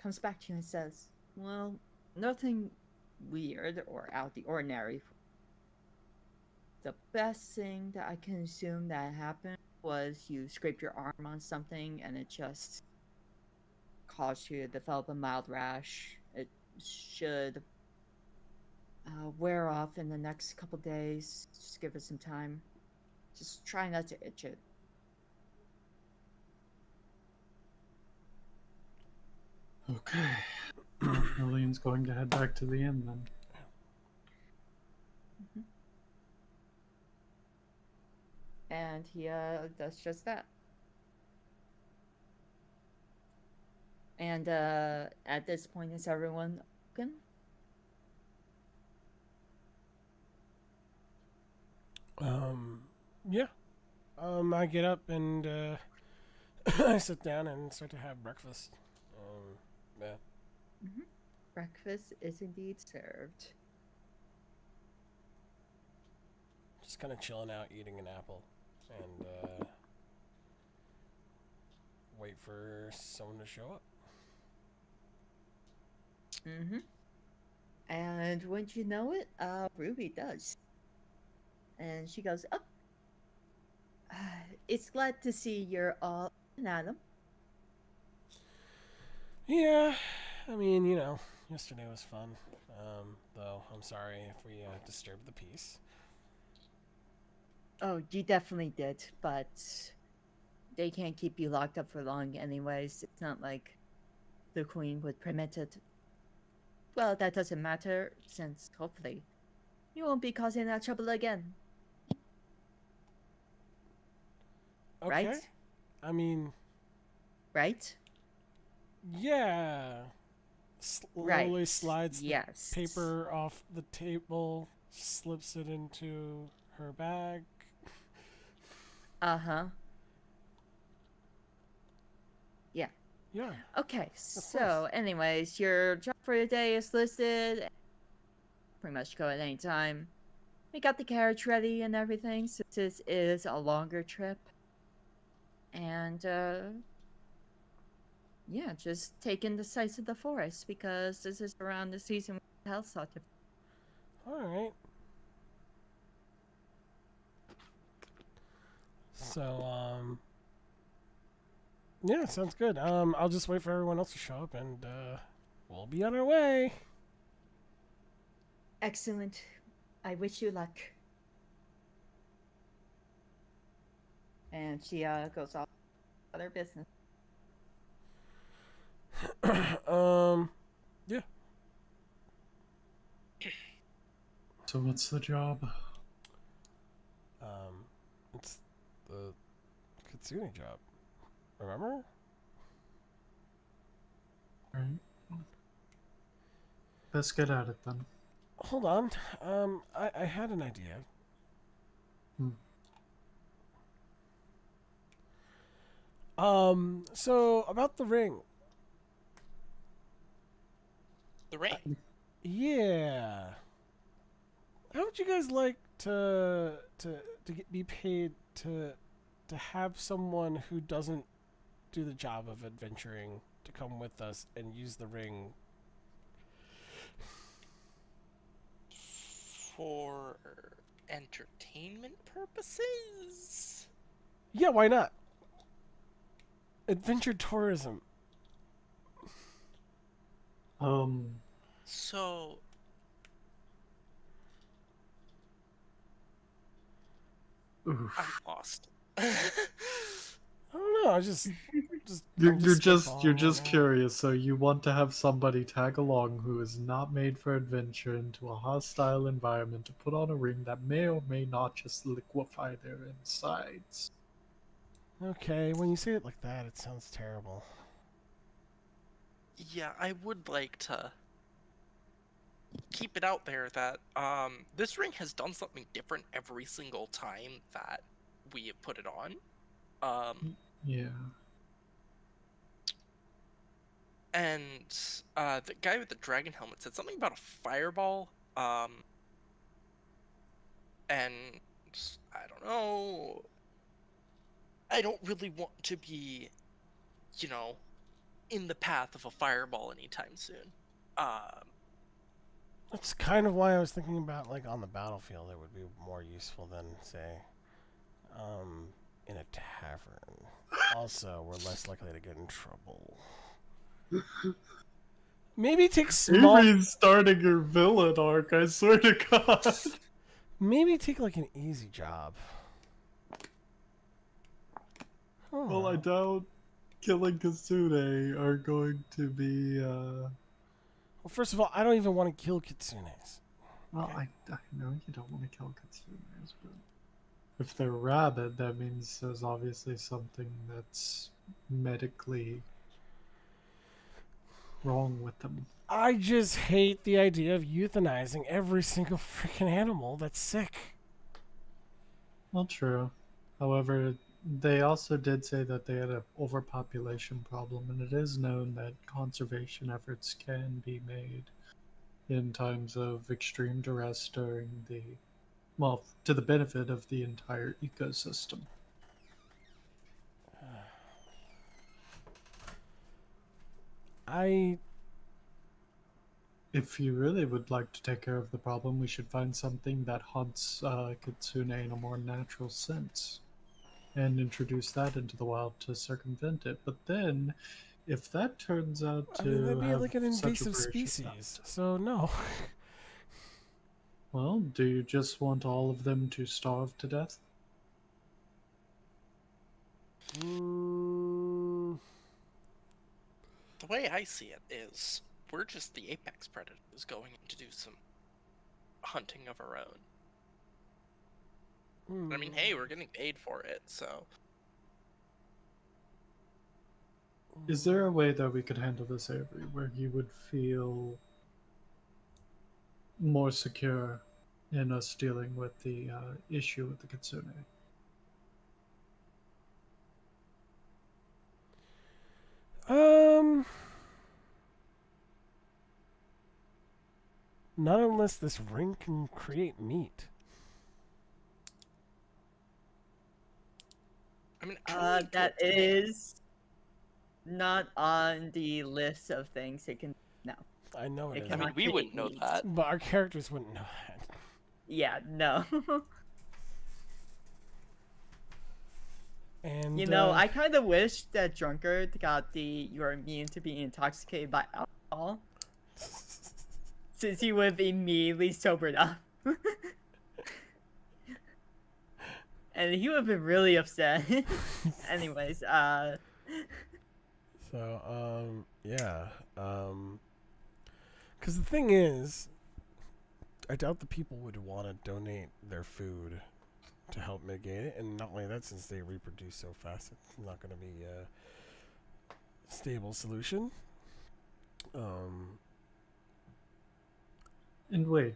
A: comes back to you and says, "Well, nothing weird or out of the ordinary. The best thing that I can assume that happened was you scraped your arm on something and it just caused you to develop a mild rash. It should wear off in the next couple days. Just give it some time. Just try not to itch it."
C: Okay. Well, Eileen's going to head back to the inn then.
A: Mm-hmm. And he does just that. And at this point, is everyone open?
B: Yeah. I get up and I sit down and start to have breakfast. Yeah.
A: Mm-hmm. Breakfast is indeed served.
B: Just kind of chilling out, eating an apple, and wait for someone to show up.
A: Mm-hmm. And wouldn't you know it, Ruby does. And she goes, "Oh, it's glad to see you're all in, Adam."
B: Yeah, I mean, yesterday was fun. Though I'm sorry if we disturbed the peace.
A: Oh, you definitely did, but they can't keep you locked up for long anyways. It's not like the queen would permit it. Well, that doesn't matter, since hopefully you won't be causing that trouble again.
B: Okay.
A: Right?
B: I mean,
A: Right?
B: yeah.
A: Right.
B: Slowly slides the
A: Yes.
B: paper off the table, slips it into her bag.
A: Uh-huh. Yeah.
B: Yeah.
A: Okay, so anyways, your job for the day is listed. Pretty much go at any time. We got the carriage ready and everything, since this is a longer trip. And yeah, just take in the sights of the forest because this is around the season when the health start to.
B: All right. So, yeah, sounds good. I'll just wait for everyone else to show up, and we'll be on our way.
A: Excellent. I wish you luck. And she goes off about her business.
B: Yeah.
C: So what's the job?
B: It's the Kitsune job. Remember?
C: Right. Let's get at it then.
B: Hold on. I had an idea. So about the ring.
D: The ring.
B: Yeah. How would you guys like to be paid to have someone who doesn't do the job of adventuring to come with us and use the ring
D: For entertainment purposes?
B: Yeah, why not? Adventure tourism.
D: So,
C: Oof.
D: I'm lost.
B: I don't know. I just
C: You're
B: I'm
C: you're
B: just
C: just you're
B: spitballing
C: just
B: right now.
C: curious, so you want to have somebody tag along who is not made for adventure into a hostile environment to put on a ring that may or may not just liquefy their insides.
B: Okay, when you say it like that, it sounds terrible.
D: Yeah, I would like to keep it out there that this ring has done something different every single time that we have put it on.
C: Yeah.
D: And the guy with the dragon helmet said something about a fireball. And I don't know. I don't really want to be, you know, in the path of a fireball anytime soon.
B: That's kind of why I was thinking about, like, on the battlefield, it would be more useful than, say, in a tavern. Also, we're less likely to get in trouble. Maybe take small.
C: Avery's starting your villain arc, I swear to God.
B: Maybe take like an easy job.
C: Well, I
B: Huh.
C: doubt killing Kasune are going to be,
B: Well, first of all, I don't even want to kill kitsunes.
C: Well,
B: Okay.
C: I know you don't want to kill Katsunes, but if they're rabid, that means there's obviously something that's medically wrong with them.
B: I just hate the idea of euthanizing every single freaking animal that's sick.
C: Well, true. However, they also did say that they had an overpopulation problem, and it is known that conservation efforts can be made in times of extreme duress during the, well, to the benefit of the entire ecosystem.
B: I
C: If you really would like to take care of the problem, we should find something that hunts kitsune in a more natural sense and introduce that into the wild to circumvent it. But then, if that turns out
B: I mean,
C: to
B: that'd be
C: have
B: like an
C: such a
B: invasive
C: voracious
B: species.
C: appetite,
B: So no.
C: well, do you just want all of them to starve to death?
B: Mm,
D: The way I see it is we're just the apex predators going in to do some hunting of our own. I mean, hey, we're getting paid for it, so
C: Is there a way that we could handle this, Avery, where you would feel more secure in us dealing with the issue with the kitsune?
B: Um, not unless this ring can create meat.
D: I mean, I only
A: That
D: told
A: is not on the list of things it can. No,
B: I know it
A: it
D: I
B: isn't,
D: mean,
A: cannot
D: we
A: create
D: wouldn't know
A: meat.
D: that.
B: but our characters wouldn't know that.
A: Yeah, no.
B: And
A: You know, I kind of wish that Drunkard got the "you're immune to being intoxicated by alcohol," since he would have immediately sobered up. And he would have been really upset. Anyways,
B: so yeah, because the thing is, I doubt the people would want to donate their food to help mitigate it, and not only that, since they reproduce so fast, it's not going to be a stable solution.
C: And wait,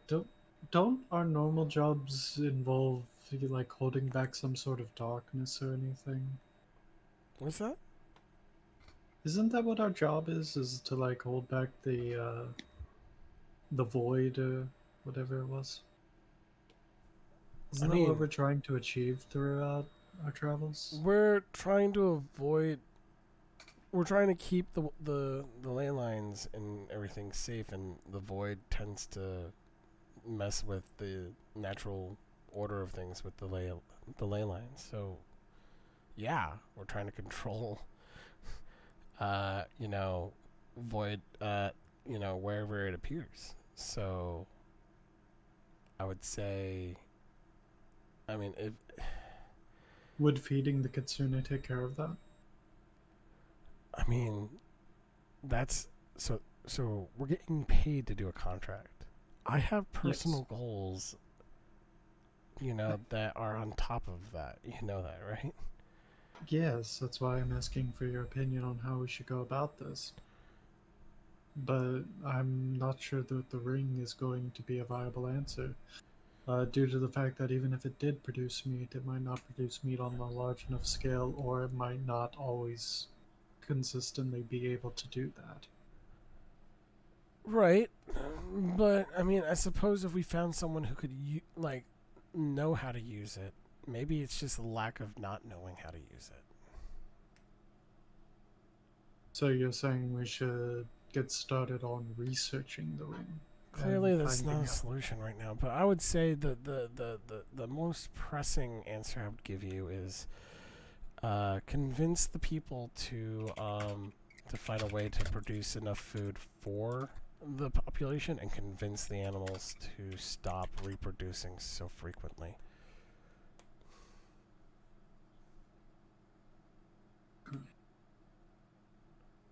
C: don't our normal jobs involve like holding back some sort of darkness or anything?
B: What's that?
C: Isn't that what our job is? Is to like hold back the void or whatever it was?
B: I
C: Isn't that what
B: mean,
C: we're trying to achieve throughout our travels?
B: we're trying to avoid. We're trying to keep the ley lines and everything safe, and the void tends to mess with the natural order of things with the ley lines. So yeah, we're trying to control you know, void you know, wherever it appears. So I would say, I mean, if
C: Would feeding the kitsune take care of that?
B: I mean, that's so. So we're getting paid to do a contract. I have
C: Yes.
B: personal goals,
C: I-
B: that are on top of that. You know that, right?
C: Yes, that's why I'm asking for your opinion on how we should go about this. But I'm not sure that the ring is going to be a viable answer, due to the fact that even if it did produce meat, it might not produce meat on a large enough scale, or it might not always consistently be able to do that.
B: Right. But I mean, I suppose if we found someone who could know how to use it, maybe it's just a lack of not knowing how to use it.
C: So you're saying we should get started on researching the ring and
B: Clearly, that's not
C: finding
B: a
C: out.
B: solution right now. But I would say the most pressing answer I would give you is convince the people to find a way to produce enough food for the population, and convince the animals to stop reproducing so frequently.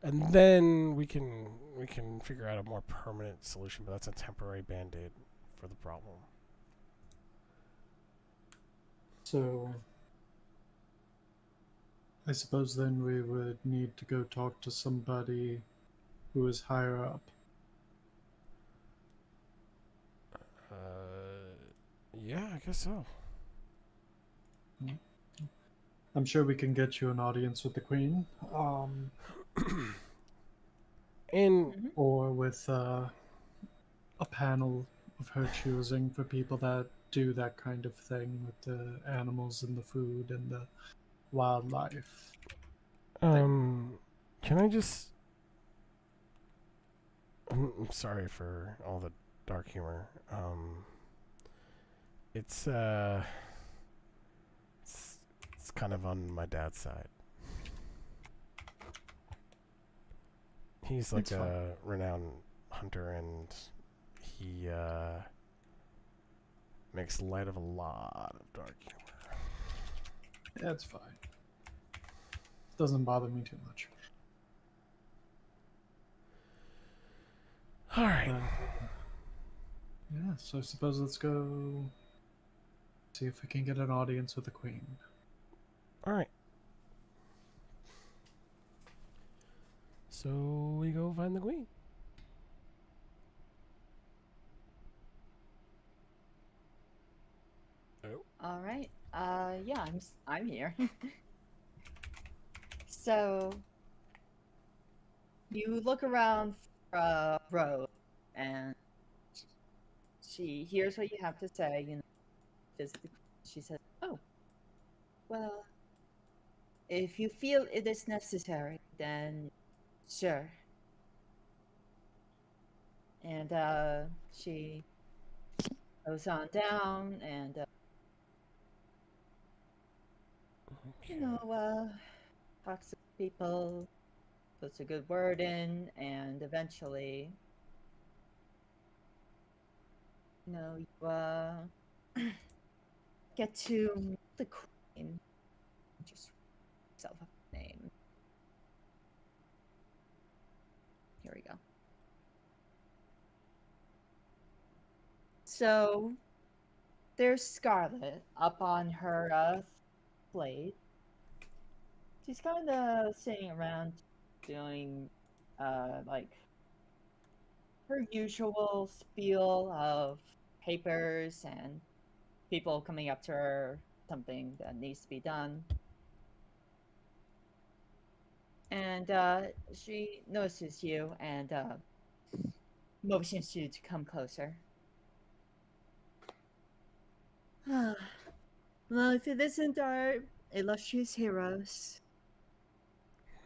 B: And then we can figure out a more permanent solution, but that's a temporary band-aid for the problem.
C: So I suppose then we would need to go talk to somebody who is higher up.
B: Yeah, I guess so.
C: I'm sure we can get you an audience with the queen,
B: And
A: Mhm.
C: or with a panel of her choosing for people that do that kind of thing with the animals and the food and the wildlife thing.
B: can I just? I'm sorry for all the dark humor. It's it's, it's kind of on my dad's side. He's like
C: It's fine.
B: a renowned hunter, and he makes light of a lot of dark humor.
C: Yeah, it's fine. Doesn't bother me too much.
B: All right.
C: But yeah, so I suppose let's go see if we can get an audience with the queen.
B: All right. So we go find the queen. Oh.
A: All right. Yeah, I'm here. So you look around road, and she hears what you have to say. Visit the, she says, "Oh, well, if you feel it is necessary, then sure." And she goes on down, and you
B: Okay.
A: know, talks to people, puts a good word in, and eventually, you get to the queen. Just yourself a name. Here we go. So there's Scarlet up on her plate. She's kind of sitting around doing like her usual spiel of papers and people coming up to her, something that needs to be done. And she notices you and motions you to come closer. Well, if it isn't our illustrious heroes,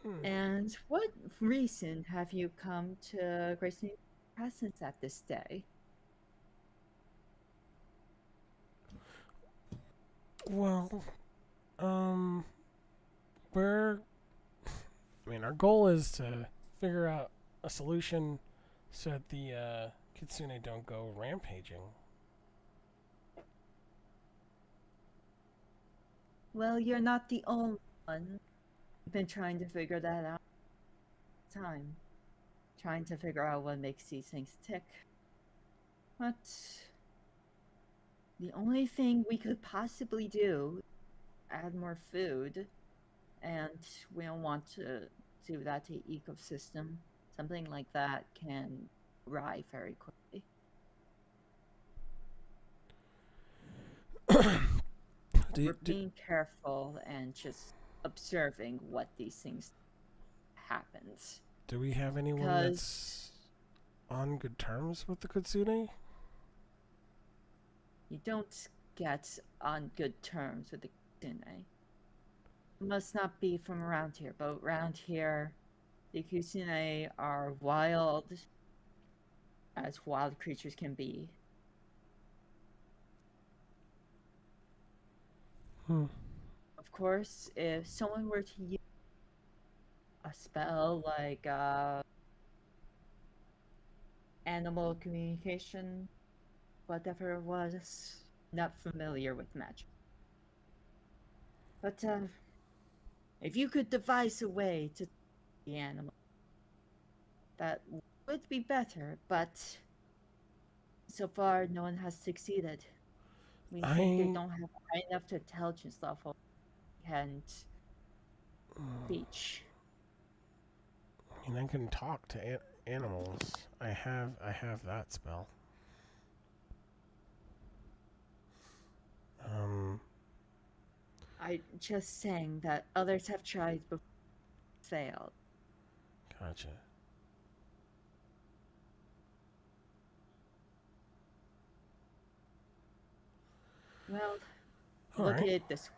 B: Hmm.
A: and what reason have you come to grace me presence at this day?
B: Well, um, we're. I mean, our goal is to figure out a solution so that the kitsune don't go rampaging.
A: Well, you're not the only one. I've been trying to figure that out. time trying to figure out what makes these things tick. But the only thing we could possibly do is add more food, and we don't want to do that to ecosystem. Something like that can die very quickly. We're
B: do,
A: being careful and just observing what these things happens.
B: do we have anyone
A: Because
B: that's on good terms with the Kitsune?
A: you don't get on good terms with the Kitsune. Must not be from around here, but around here, the Kitsune are wild as wild creatures can be. Of course, if someone were to use a spell like animal communication, whatever it was, not familiar with magic. But if you could devise a way to the animal, that would be better, but so far no one has succeeded. We think they
B: I
A: don't have high enough intelligence level and speech.
B: I mean, I can talk to animals. I have that spell.
A: I'm just saying that others have tried before failed.
B: Gotcha.
A: Well,
B: All
A: look
B: right.
A: at it this way.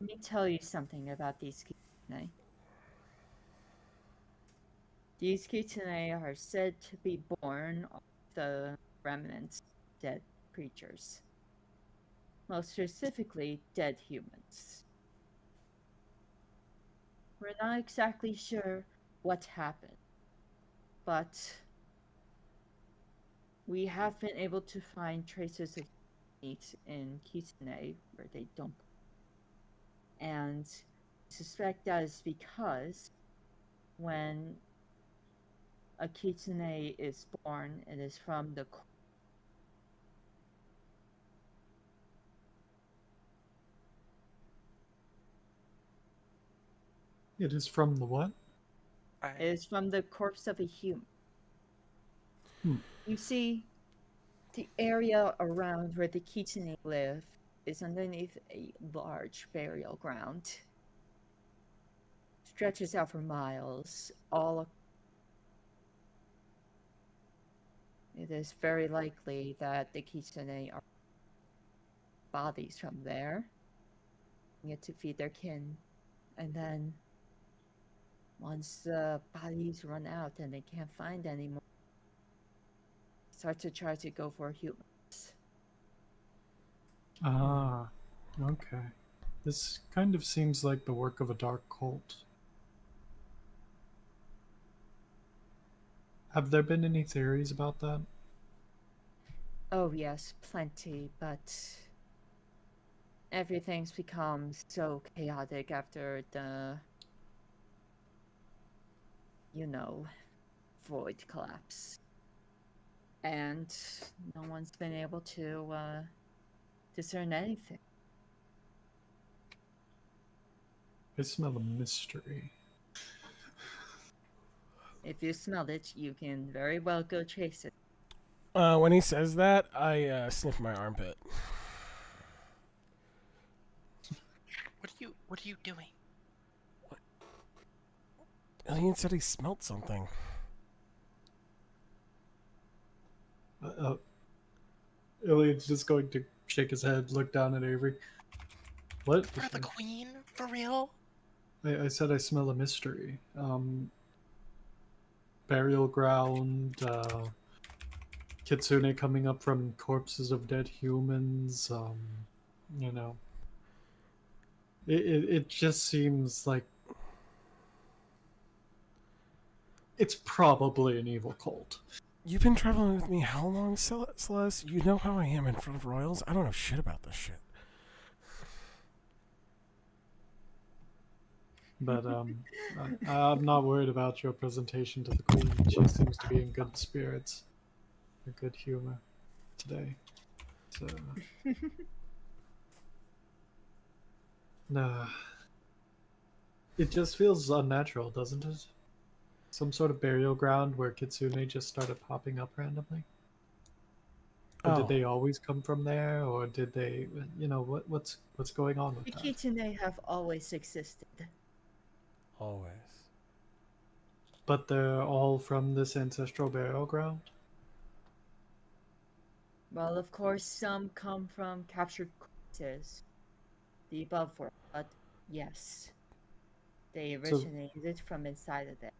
A: Let me tell you something about these kitsune. These kitsune are said to be born of the remnants of dead creatures. Most specifically, dead humans. We're not exactly sure what happened, but we have been able to find traces of meat in kitsune where they don't. And suspect that is because when a kitsune is born, it is from the
C: It is from the what?
A: it is from the corpse of a human.
C: Hmm.
A: You see, the area around where the kitsune live is underneath a large burial ground. Stretches out for miles. It is very likely that the kitsune are bodies from there, get to feed their kin, and then once the bodies run out and they can't find anymore, start to try to go for humans.
C: Ah, okay. This kind of seems like the work of a dark cult. Have there been any theories about that?
A: Oh yes, plenty, but everything's become so chaotic after the, void collapse. And no one's been able to discern anything.
C: I smell a mystery.
A: If you smelled it, you can very well go chase it.
B: When he says that, I sniff my armpit.
D: What are you doing?
B: Alien said he smelled something.
C: Iliad's just going to shake his head, look down at Avery. What?
D: For the queen? For real?
C: I said I smell a mystery. Burial ground, kitsune coming up from corpses of dead humans, you know. It just seems like it's probably an evil cult.
B: You've been traveling with me how long, Celeste? You know how I am in front of royals? I don't know shit about this shit.
C: But I'm not worried about your presentation to the queen. She seems to be in good spirits, a good humor today. So, nah, it just feels unnatural, doesn't it? Some sort of burial ground where kitsune just started popping up randomly. Or did
B: Oh,
C: they always come from there, or did they, what's going on with
A: The
C: that?
A: kitsune have always existed.
B: always.
C: But they're all from this ancestral burial ground?
A: Well, of course, some come from captured corpses, the above world, but yes, they
C: So
A: originated from inside of there.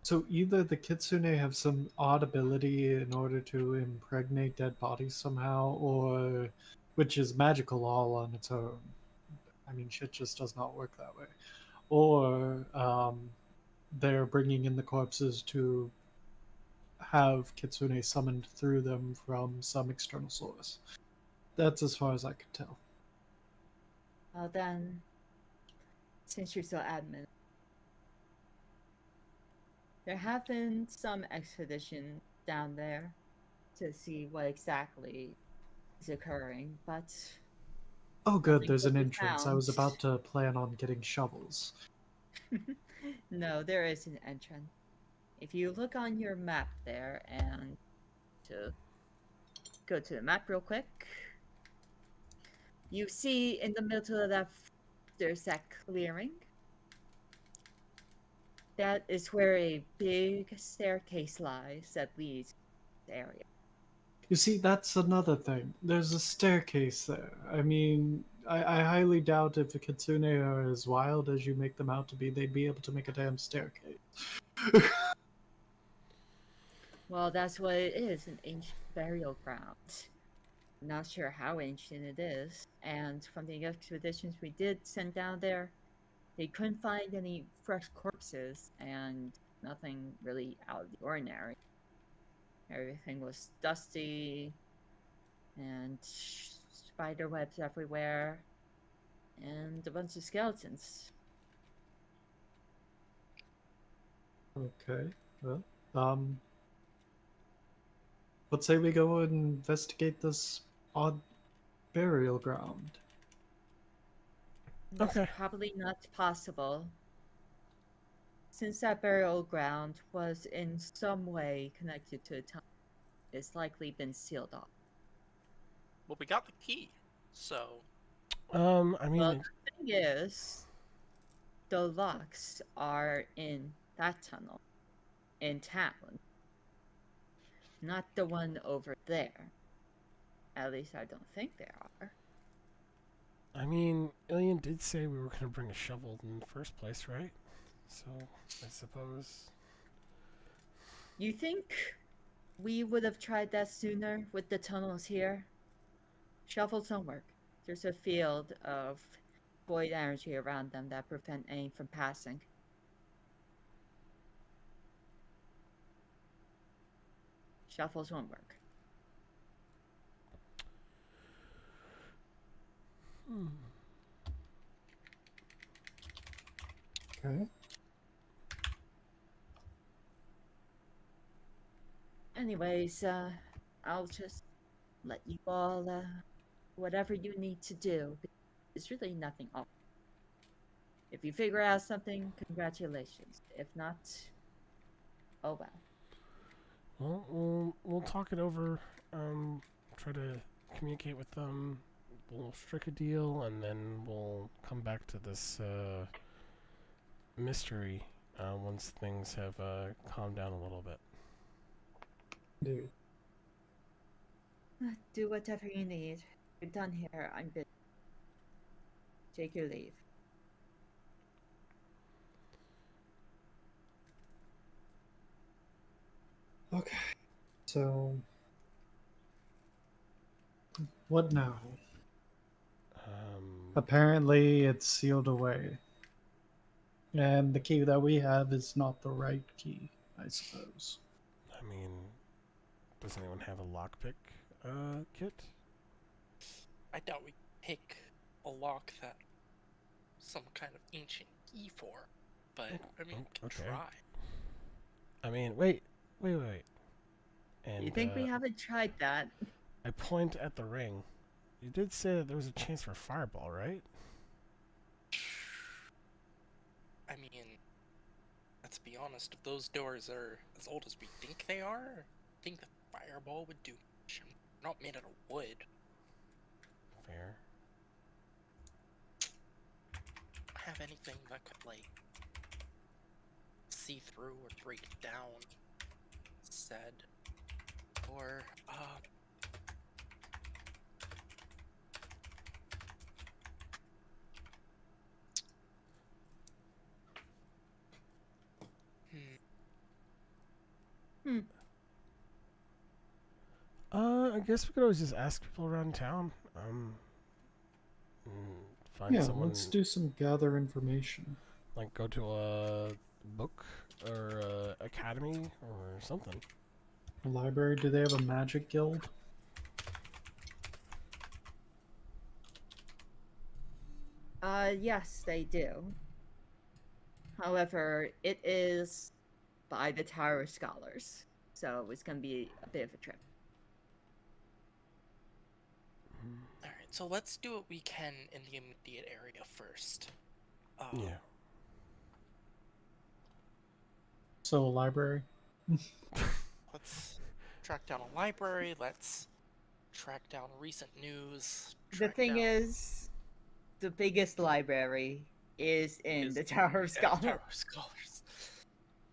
C: So either the kitsune have some odd ability in order to impregnate dead bodies somehow, or which is magical all on its own. I mean, shit just does not work that way. Or they're bringing in the corpses to have kitsune summoned through them from some external source. That's as far as I could tell.
A: Well, then, since you're so adamant, there have been some expeditions down there to see what exactly is occurring, but
C: Oh, good,
A: nothing
C: there's
A: could
C: an
A: be
C: entrance. I
A: found.
C: was about to plan on getting shovels.
A: No, there is an entrance. If you look on your map there and to go to the map real quick, you see in the middle of that there's that clearing. That is where a big staircase lies that leads to the area.
C: You see, that's another thing. There's a staircase there. I mean, I highly doubt if the kitsune are as wild as you make them out to be, they'd be able to make a damn staircase.
A: Well, that's what it is, an ancient burial ground. Not sure how ancient it is, and from the expeditions we did send down there, they couldn't find any fresh corpses and nothing really out of the ordinary. Everything was dusty and spider webs everywhere and a bunch of skeletons.
C: Okay, well, let's say we go and investigate this odd burial ground.
A: That's
B: Okay.
A: probably not possible, since that burial ground was in some way connected to a tunnel. It's likely been sealed off.
D: Well, we got the key, so
B: I mean,
A: Well, the thing is, the locks are in that tunnel in town, not the one over there. At least I don't think they are.
B: Ilian did say we were gonna bring a shovel in the first place, right? So I suppose.
A: You think we would have tried that sooner with the tunnels here? Shovels don't work. There's a field of void energy around them that prevent any from passing. Shovels won't work.
B: Hmm.
C: Okay.
A: Anyways, I'll just let you all whatever you need to do. It's really nothing off. If you figure out something, congratulations. If not, oh well.
B: Well, we'll talk it over. Try to communicate with them. We'll strike a deal, and then we'll come back to this mystery once things have calmed down a little bit.
C: Dude.
A: Do whatever you need. You're done here. I'm busy. Take your leave.
C: Okay. So, what now?
B: Um,
C: Apparently, it's sealed away. And the key that we have is not the right key, I suppose.
B: I mean, does anyone have a lockpick kit?
D: I doubt we pick a lock that some kind of ancient key for. but I mean, we can
B: Okay.
D: try.
B: I mean, wait.
A: You
B: And
A: think we haven't tried that?
B: I point at the ring. You did say that there was a chance for fireball, right?
D: I mean, let's be honest. If those doors are as old as we think they are, I think the fireball would do much. They're not made out of wood.
B: Fair.
D: Have anything that could like see through or break down said, or hmm,
A: Hmm.
B: I guess we could always just ask people around town. Find
C: Yeah,
B: someone,
C: let's do some gather information.
B: like go to a book or a academy or something.
C: A library, do they have a magic guild?
A: Yes, they do. However, it is by the Tower Scholars, so it's gonna be a bit of a trip.
D: all right. So let's do what we can in the immediate area first.
B: Yeah.
C: So, a library?
D: Let's track down a library. Let's track down recent news.
A: The
D: Track
A: thing
D: down
A: is, the biggest library is in
D: is
A: the Tower of
D: Tower
A: Scholars.
D: Scholars.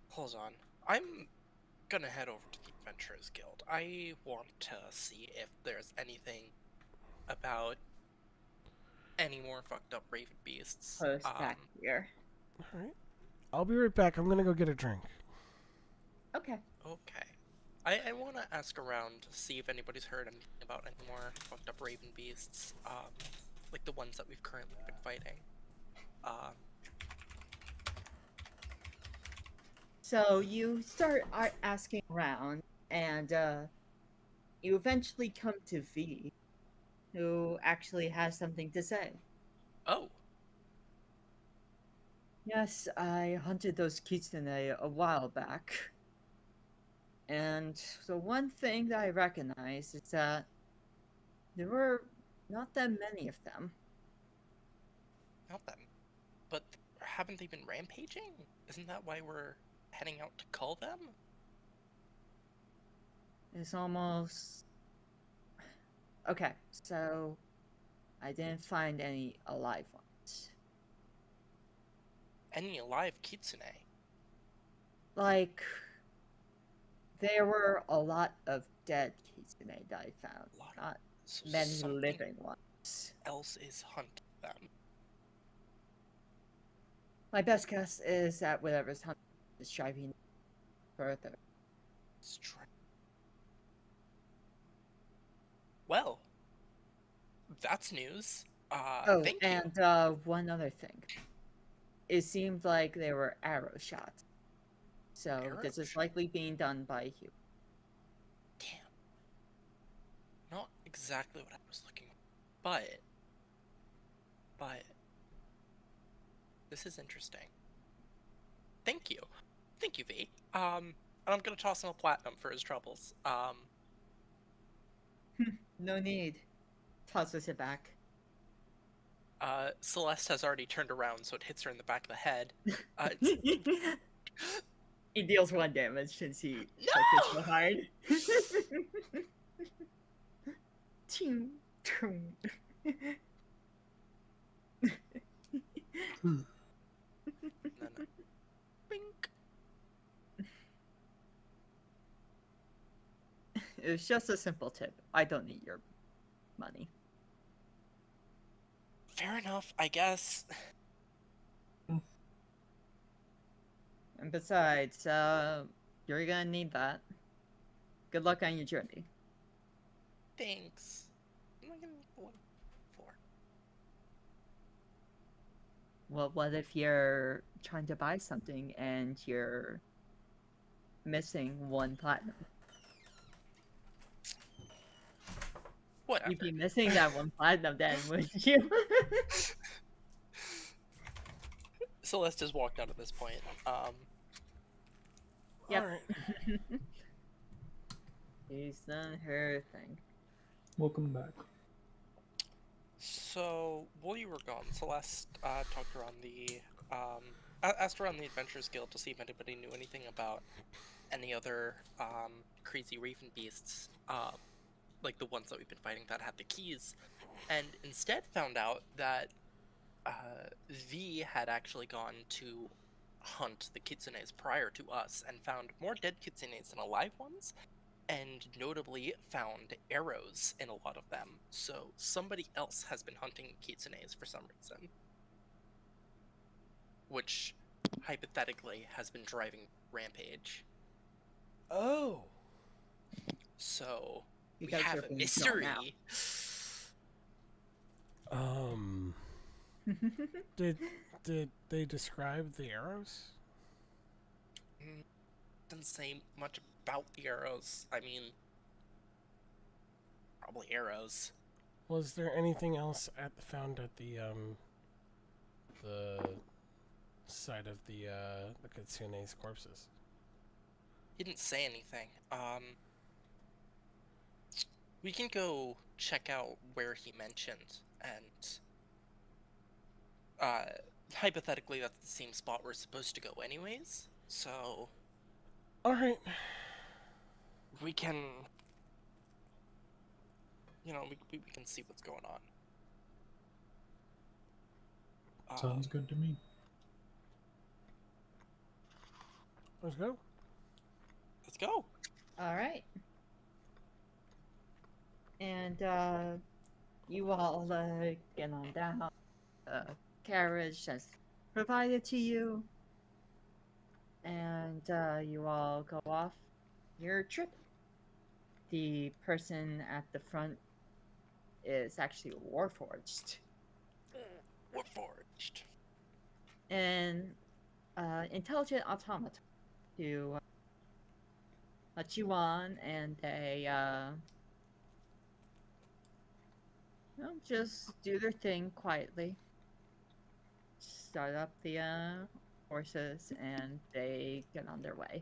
D: Hold on. I'm gonna head over to the Adventurers Guild. I want to see if there's anything about any more fucked up raven beasts.
A: Post back here.
B: All right. I'll be right back. I'm gonna go get a drink.
A: Okay.
D: Okay. I want to ask around to see if anybody's heard anything about any more fucked up raven beasts, like the ones that we've currently been fighting.
A: So you start asking around, and you eventually come to V, who actually has something to say.
D: Oh,
A: Yes, I hunted those kitsune a while back. And the one thing that I recognize is that there were not that many of them.
D: not them. But haven't they been rampaging? Isn't that why we're heading out to cull them?
A: It's almost. Okay, so I didn't find any alive ones.
D: Any alive kitsune?
A: Like, there were a lot of dead kitsune that I found, not
D: So
A: many
D: something
A: living ones.
D: else is hunting them.
A: My best guess is that whatever's hunting is driving further.
D: Well, that's news.
A: Oh,
D: Thank you.
A: and one other thing. It seemed like they were arrow shots. So
D: Arrow
A: this is
D: shot?
A: likely being done by a human.
D: Damn. Not exactly what I was looking for, but this is interesting. Thank you. Thank you, V. And I'm gonna toss him a platinum for his troubles.
A: No need. Tosses it back.
D: Celeste has already turned around, so it hits her in the back of the head.
A: He deals 1 damage since he
D: No!
A: took it so hard. Ting, tung.
D: No. Bink.
A: It was just a simple tip. I don't need your money.
D: Fair enough, I guess.
A: And besides, you're gonna need that. Good luck on your journey.
D: Thanks. What am I gonna need the one for?
A: Well, what if you're trying to buy something and you're missing 1 platinum?
D: Whatever.
A: You'd be missing that 1 platinum then, wouldn't you?
D: Celeste has walked out at this point.
A: Yep.
B: All right.
A: She's done her thing.
C: Welcome back.
D: So while you were gone, Celeste talked around the asked around the Adventurers Guild to see if anybody knew anything about any other crazy raven beasts, like the ones that we've been fighting that had the keys, and instead found out that V had actually gone to hunt the kitsunes prior to us and found more dead kitsunes than alive ones, and notably found arrows in a lot of them. So somebody else has been hunting kitsunes for some reason, which hypothetically has been driving Rampage.
B: Oh.
D: So
A: You
D: we
A: guys
D: have
A: are
D: a
A: being drawn out.
D: mystery.
B: Did they describe the arrows?
D: Doesn't say much about the arrows. I mean, probably arrows.
B: Was there anything else found at the site of the Kitsune's corpses?
D: He didn't say anything. We can go check out where he mentioned, and hypothetically, that's the same spot we're supposed to go anyways. So
B: All right.
D: we can, we can see what's going on.
C: Sounds good to me.
B: Let's go.
D: Let's go.
A: All right. And you all get on down. Carriage that's provided to you. And you all go off your trip. The person at the front is actually Warforged.
D: We're forged.
A: An intelligent automaton to let you on, and they just do their thing quietly. Start up the horses, and they get on their way.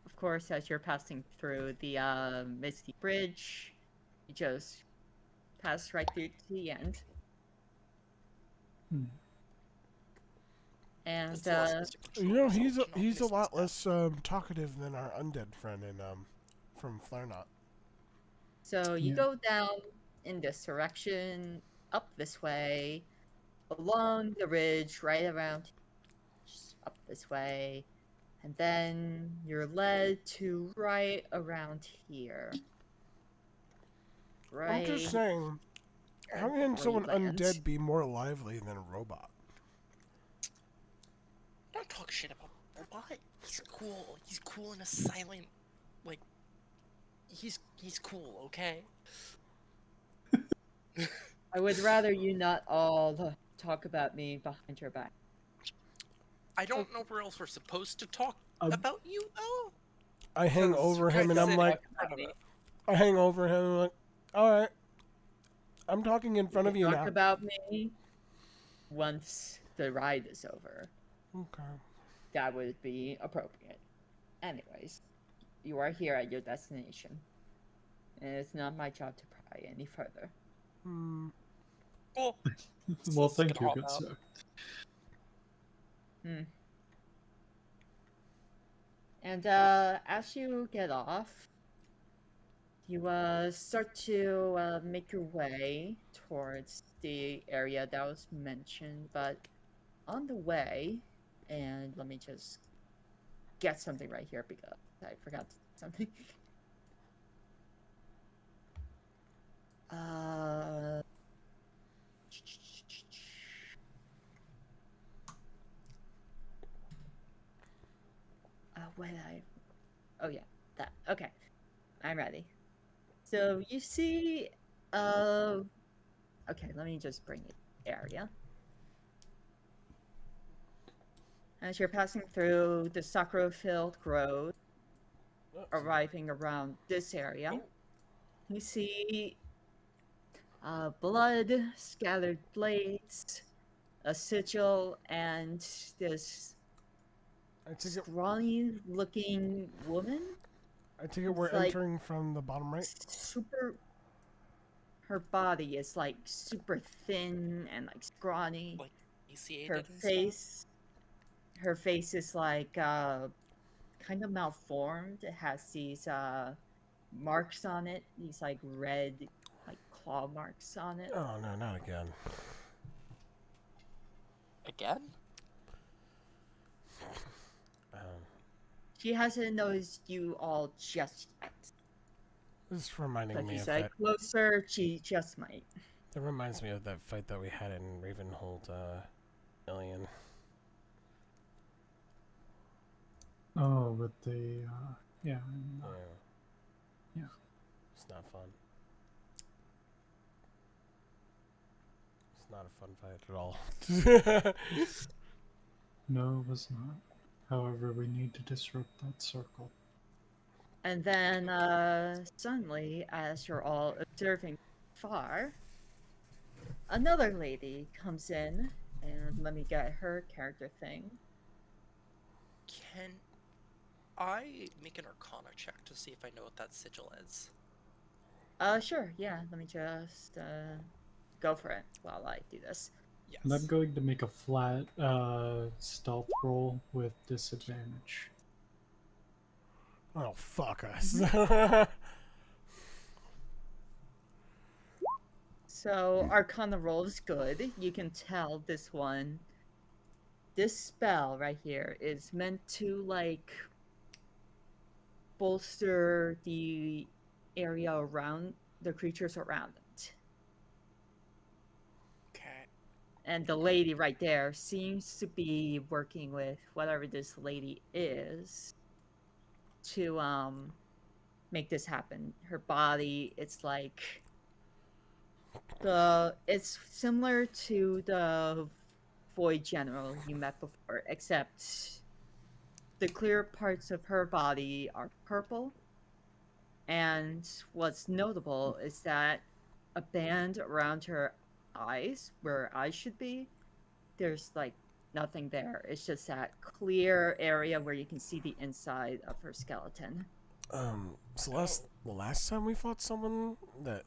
A: Of course, as you're passing through the Misty Bridge, you just pass right through to the end.
C: Hmm.
A: And
D: It's less mystic
B: You know,
D: control,
B: he's
D: so
B: a,
D: not
B: he's a
D: mystic
B: lot
D: stuff.
B: less talkative than our undead friend in from Flarnot.
A: so you
C: Yeah.
A: go down in this direction, up this way, along the ridge, right around, just up this way, and then you're led to right around here.
B: I'm just
A: Right
B: saying, how can
A: before you
B: someone
A: land.
B: undead be more lively than a robot?
D: Don't talk shit about Robot. He's cool. He's cool in a silent, like, he's cool, okay?
A: I would rather you not all talk about me behind your back.
D: I don't know where else we're supposed to talk
C: Um,
D: about you, though.
B: I hang
D: Because
B: over
D: you
B: him and
D: guys
B: I'm
D: said
B: like,
D: talk about me.
B: I hang over him and I'm like, all right, I'm talking in front
A: You
B: of you
A: talk
B: now.
A: about me once the ride is over.
B: Okay.
A: That would be appropriate. Anyways, you are here at your destination. And it's not my job to pry any further.
B: Hmm.
D: Cool.
C: Well,
D: Just
C: thank
D: gonna
C: you,
D: hop
C: good
D: out.
C: sir.
A: And as you get off, you start to make your way towards the area that was mentioned, but on the way, and let me just get something right here because I forgot to do something. What did I? Oh yeah, that. Okay, I'm ready. So you see, okay, let me just bring it area. As you're passing through the Sakura-filled grove, arriving around this area,
D: Oh.
A: you see blood, scattered blades, a sigil, and this
B: I take it.
A: scrawny looking woman.
B: I take it we're
A: It's like
B: entering from the bottom right.
A: super. Her body is like super thin and like scrawny.
D: Like
A: Her
D: emaciated and stuff.
A: face, her face is like kind of malformed. It has these marks on it. These like red, like claw marks on it.
B: Oh no, not again.
D: Again?
B: Um,
A: She hasn't noticed you all just yet.
B: this is reminding
A: But if
B: me
A: you
B: of
A: say
B: that.
A: closer, she just might.
B: That reminds me of that fight that we had in Ravenhold, Alien.
C: Oh, with the yeah,
B: Yeah.
C: yeah.
B: It's not fun. It's not a fun fight at all.
C: No, it was not. However, we need to disrupt that circle.
A: And then suddenly, as you're all observing far, another lady comes in, and let me get her character thing.
D: Can I make an Arcana check to see if I know what that sigil is?
A: Sure, yeah, let me just go for it while I do this.
D: Yes.
C: And I'm going to make a flat stealth roll with disadvantage.
B: Oh, fuck us.
A: So Arcana roll is good. You can tell this spell right here is meant to like bolster the area around the creatures around it.
D: Okay.
A: And the lady right there seems to be working with whatever this lady is to make this happen. Her body, it's like it's similar to the Void General you met before, except the clear parts of her body are purple. And what's notable is that a band around her eyes, where eyes should be, there's like nothing there. It's just that clear area where you can see the inside of her skeleton.
B: Celeste, the last time we fought someone that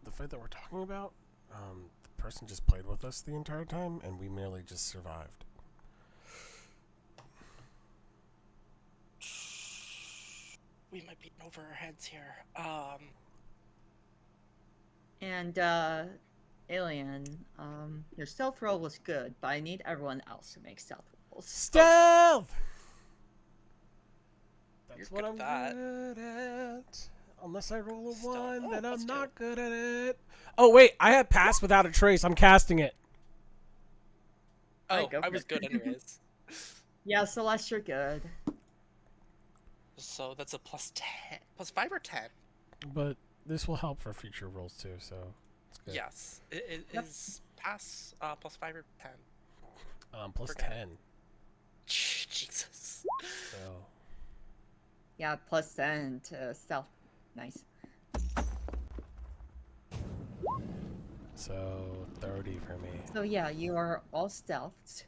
B: the fight that we're talking about, the person just played with us the entire time, and we merely just survived.
D: We might be over our heads here.
A: And Alien, your stealth roll was good, but I need everyone else to make stealth rolls.
B: Stealth. That's
D: You're
B: what I'm
D: good at that.
B: good at. Unless I roll a
D: Stealth.
B: 1,
D: Oh,
B: then I'm
D: plus
B: not
D: 2.
B: good at it. Oh wait, I have passed without a trace. I'm casting it.
A: Alright,
D: Oh,
A: go
D: I
A: for
D: was
A: it.
D: good anyways.
A: Yeah, Celeste, you're good.
D: So that's a plus 10. Plus 5 or 10?
B: But this will help for future rolls too, so it's good.
D: Yes. It
A: Yep.
D: is pass plus 5 or 10.
B: Plus
D: Forget
B: 10.
D: Jesus.
B: So
A: Yeah, plus 10 to stealth. Nice.
B: So 30 for me.
A: So yeah, you are all stealthed.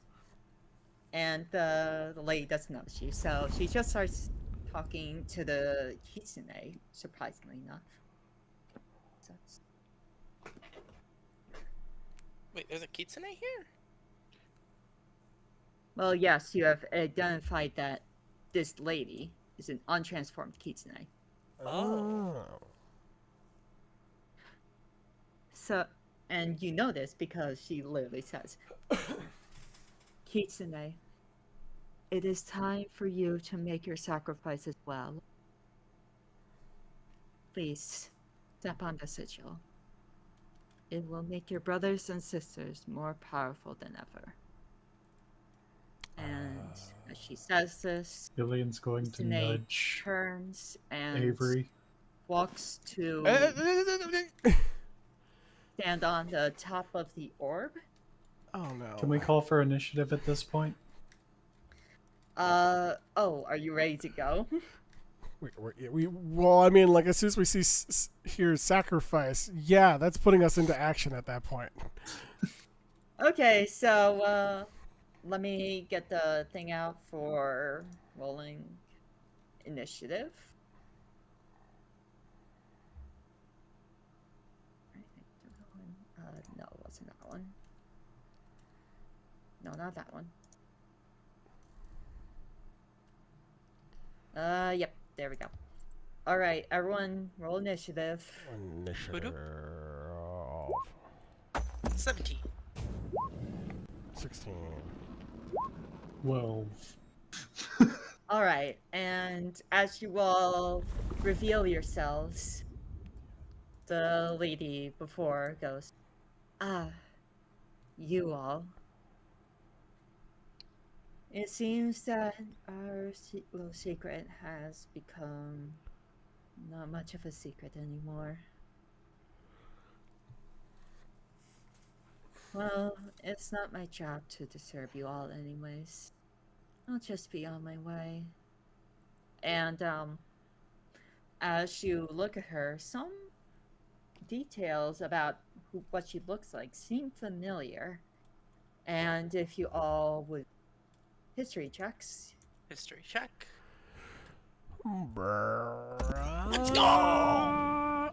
A: And the lady doesn't notice you, so she just starts talking to the kitsune, surprisingly enough. So,
D: Wait, there's a kitsune here?
A: well, yes, you have identified that this lady is an untransformed kitsune.
D: Oh.
A: So, and you know this because she literally says, Kitsune, it is time for you to make your sacrifice as well. Please, step on the sigil. It will make your brothers and sisters more powerful than ever. And as she says this,
C: Gillian's going to
A: Kitsune
C: nudge
A: turns and
C: Avery.
A: walks to stand on the top of the orb.
B: Oh no.
C: Can we call for initiative at this point?
A: Oh, are you ready to go?
B: Well, I mean, like as soon as we see here sacrifice, yeah, that's putting us into action at that point.
A: Okay, so let me get the thing out for rolling initiative. No, it wasn't that one. No, not that one. Yep, there we go. All right, everyone, roll initiative.
B: Initiative
D: 17.
B: 16.
C: 12.
A: All right, and as you all reveal yourselves, the lady before goes, "Ah, you all. It seems that our little secret has become not much of a secret anymore. Well, it's not my job to disturb you all anyways. I'll just be on my way." And as you look at her, some details about what she looks like seem familiar. And if you all would history checks,
D: History check.
B: Let's
D: go!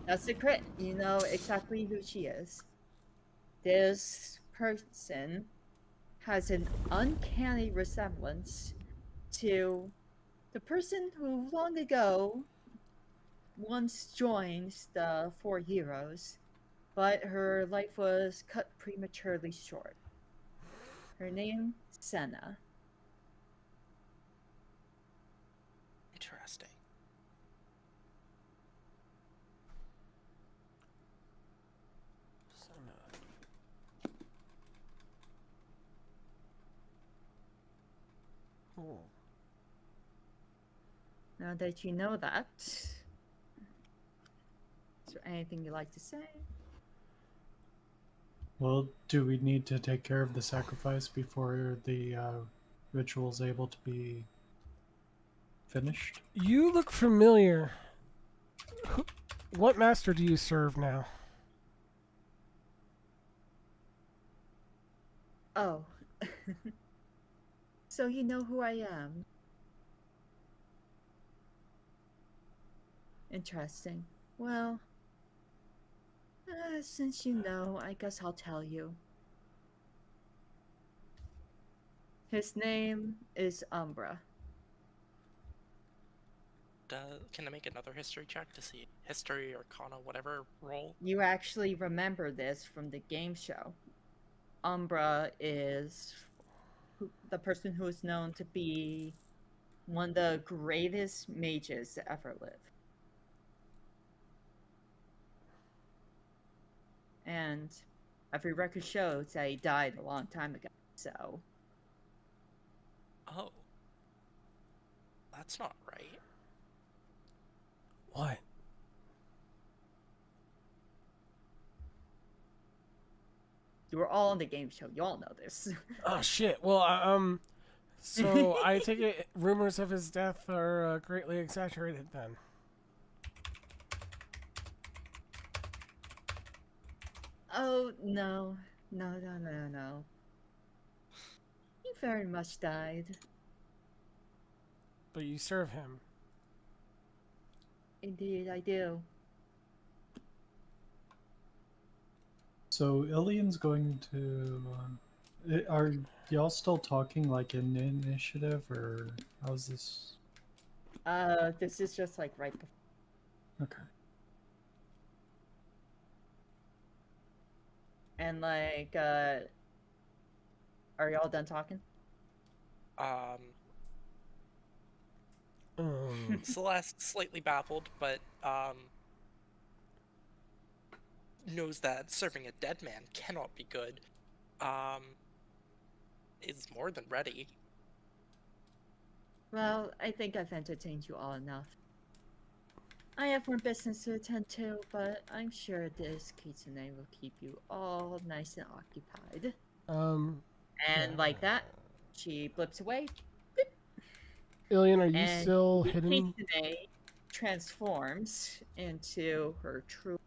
A: that's a crit. You know exactly who she is. This person has an uncanny resemblance to the person who long ago once joined the Four Heroes, but her life was cut prematurely short. Her name, Senna.
D: Interesting.
B: Oh.
A: Now that you know that, is there anything you'd like to say?
C: Well, do we need to take care of the sacrifice before the ritual's able to be finished?
B: You look familiar. What master do you serve now?
A: Oh. So you know who I am. Interesting. Well, since you know, I guess I'll tell you. His name is Umbra.
D: Can I make another history check to see history, arcana, whatever roll?
A: You actually remember this from the game show. Umbra is the person who is known to be one of the greatest mages to ever live. And every record shows that he died a long time ago, so.
D: Oh. That's not right.
B: What?
A: You were all on the game show. You all know this.
B: Oh shit. Well, so I take it rumors of his death are greatly exaggerated then.
A: Oh, no. No. He very much died.
B: But you serve him.
A: Indeed, I do.
C: So Ilian's going to. Are y'all still talking like in initiative, or how's this?
A: This is just like right before.
C: Okay.
A: And like, are y'all done talking?
D: Celeste, slightly baffled, but knows that serving a dead man cannot be good. Is more than ready.
A: Well, I think I've entertained you all enough. I have more business to attend to, but I'm sure this kitsune will keep you all nice and occupied. And like that, she blips away. Beep.
B: Ilian, are you
A: And
B: still
A: the
B: hidden?
A: Kitsune transforms into her true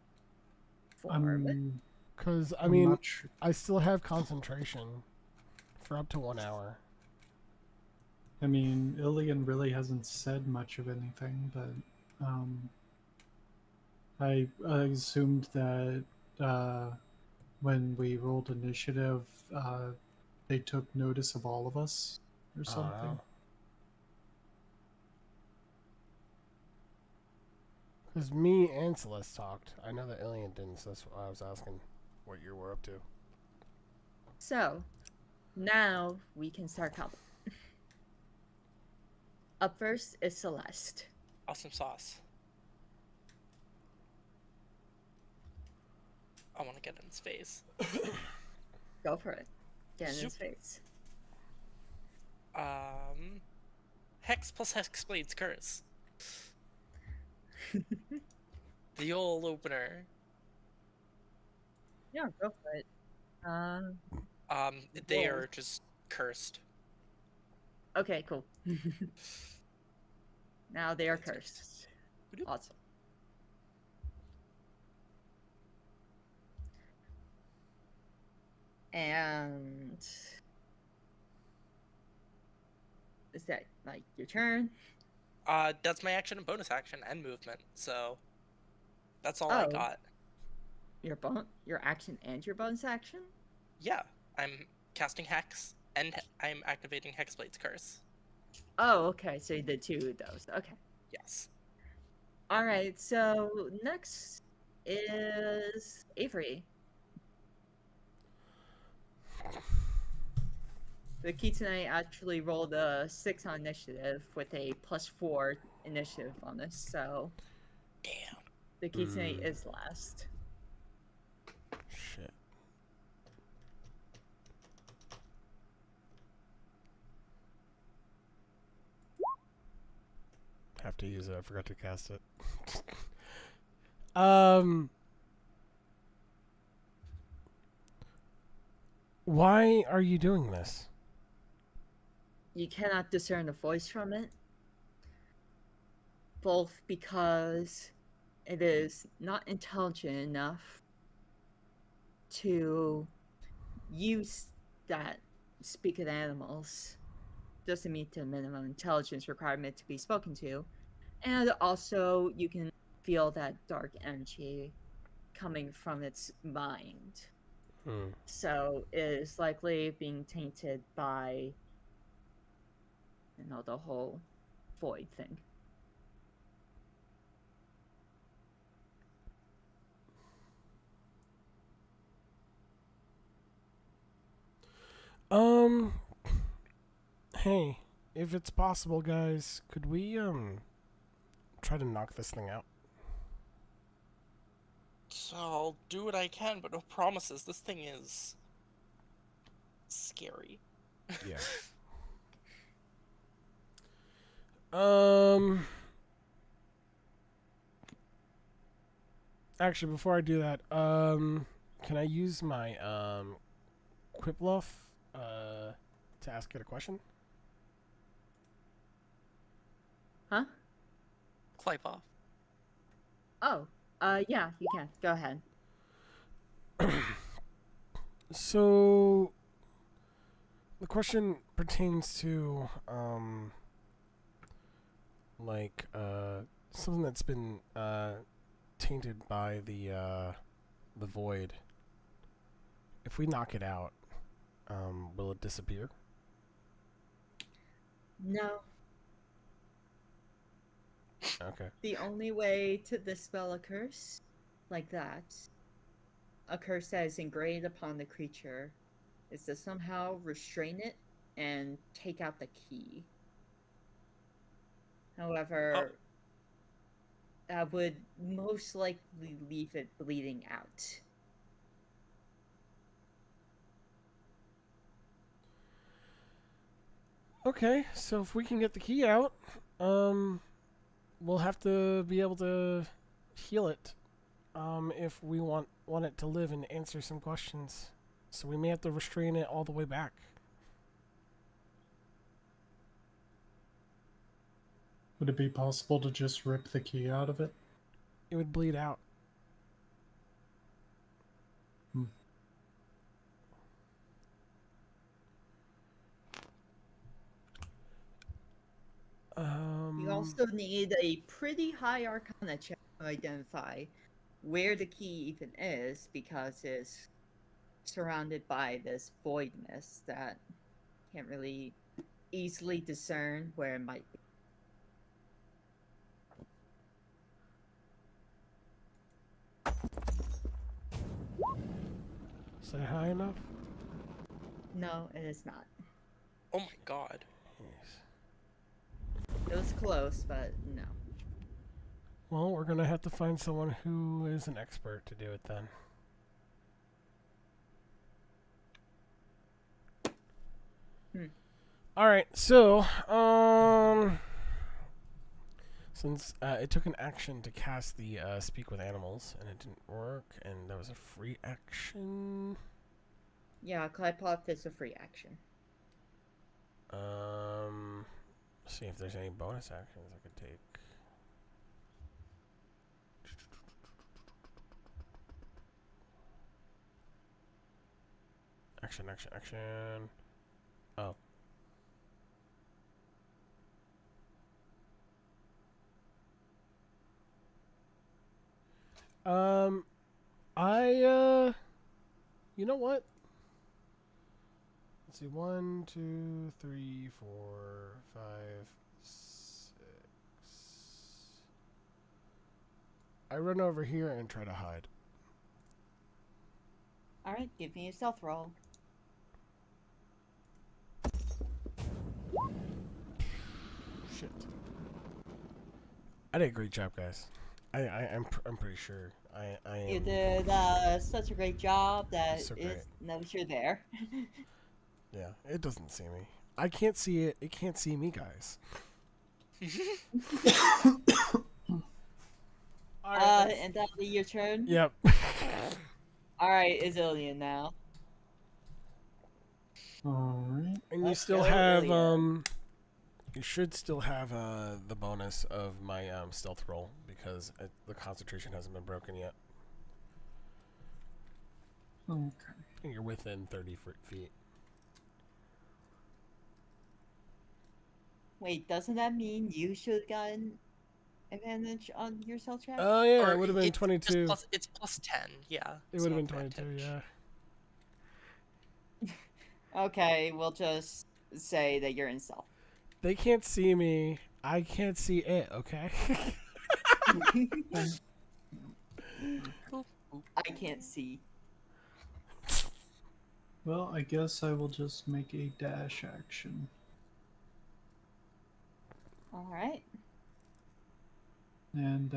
A: form.
C: I'm
B: Because, I
C: I'm
B: mean,
C: not sure.
B: I still have concentration for up to 1 hour.
C: I mean, Ilian really hasn't said much of anything, but I assumed that when we rolled initiative, uh, they took notice of all of us or
B: I don't
C: something.
B: know. Because me and Celeste talked. I know that Ilian didn't, so that's why I was asking what you were up to.
A: So now we can start combat. Up first is Celeste.
D: Awesome sauce. I want to get in his face.
A: Go for it. Get in his
D: Zoop.
A: face.
D: Hex plus Hexblade's Curse. The old opener.
A: Yeah, go for it.
D: They
A: Roll.
D: are just cursed.
A: Okay, cool. Now they are
D: Let's get
A: cursed.
D: this.
A: Awesome. And is that like your turn?
D: That's my action and bonus action and movement. So that's all I
A: Oh,
D: got.
A: your action and your bonus action?
D: Yeah, I'm casting Hex and I'm activating Hexblade's Curse.
A: Oh, okay. So you did two of those. Okay.
D: Yes.
A: All right. So next is Avery. The Kitsune actually rolled a 6 on initiative with a +4 initiative bonus, so
D: Damn.
A: the Kitsune is last.
B: Shit. Have to use it. I forgot to cast it. Why are you doing this?
A: You cannot discern the voice from it, both because it is not intelligent enough to use that speak of animals, doesn't meet the minimum intelligence requirement to be spoken to, and also you can feel that dark energy coming from its mind.
B: Hmm.
A: So it is likely being tainted by, the whole void thing.
B: Um. Hey, if it's possible, guys, could we try to knock this thing out?
D: So I'll do what I can, but no promises. This thing is scary.
B: Yeah. Um. Actually, before I do that, can I use my Quiploff to ask it a question?
A: Huh?
D: Clive off.
A: Oh, yeah, you can. Go ahead.
B: So the question pertains to something that's been tainted by the void. If we knock it out, will it disappear?
A: No.
B: Okay.
A: The only way to dispel a curse like that, a curse that is engraved upon the creature, is to somehow restrain it and take out the key.
D: Oh,
A: However, that would most likely leave it bleeding out.
B: Okay, so if we can get the key out, we'll have to be able to heal it. If we want it to live and answer some questions, so we may have to restrain it all the way back.
C: Would it be possible to just rip the key out of it?
B: It would bleed out.
C: Hmm.
A: You also need a pretty high Arcana check to identify where the key even is, because it's surrounded by this voidness that can't really easily discern where it might be.
B: Is that high enough?
A: No, it is not.
D: Oh my god.
A: It was close, but no.
B: Well, we're gonna have to find someone who is an expert to do it then. All right, so since it took an action to cast the speak with animals and it didn't work, and that was a free action.
A: Yeah, Clypop is a free action.
B: See if there's any bonus actions I could take. Action, action, action. Oh. You know what? Let's see, 1, 2, 3, 4, 5, 6. I run over here and try to hide.
A: Alright, give me a stealth roll.
B: Shit. I did a great job, guys. I'm pretty sure. I am.
A: You did such a great job that
B: So
A: it knows you're there.
B: Yeah, it doesn't see me. I can't see it. It can't see me, guys.
A: And that'll be your turn?
B: Yep.
A: Alright, Izillion now.
C: Alright.
B: And you
A: Let's
B: still
A: go,
B: have
A: Ilya.
B: you should still have the bonus of my stealth roll because the concentration hasn't been broken yet.
C: Okay.
B: And you're within 30 feet.
A: Wait, doesn't that mean you should have gotten advantage on your stealth check?
B: Oh yeah,
D: Or
B: it would have been
D: it's just
B: 22.
D: it's plus 10, yeah.
B: It would have
D: so
B: been 22.
D: advantage.
B: Yeah.
A: Okay, we'll just say that you're in stealth.
B: They can't see me. I can't see it. Okay.
A: I can't see.
C: Well, I guess I will just make a dash action.
A: Alright.
C: And,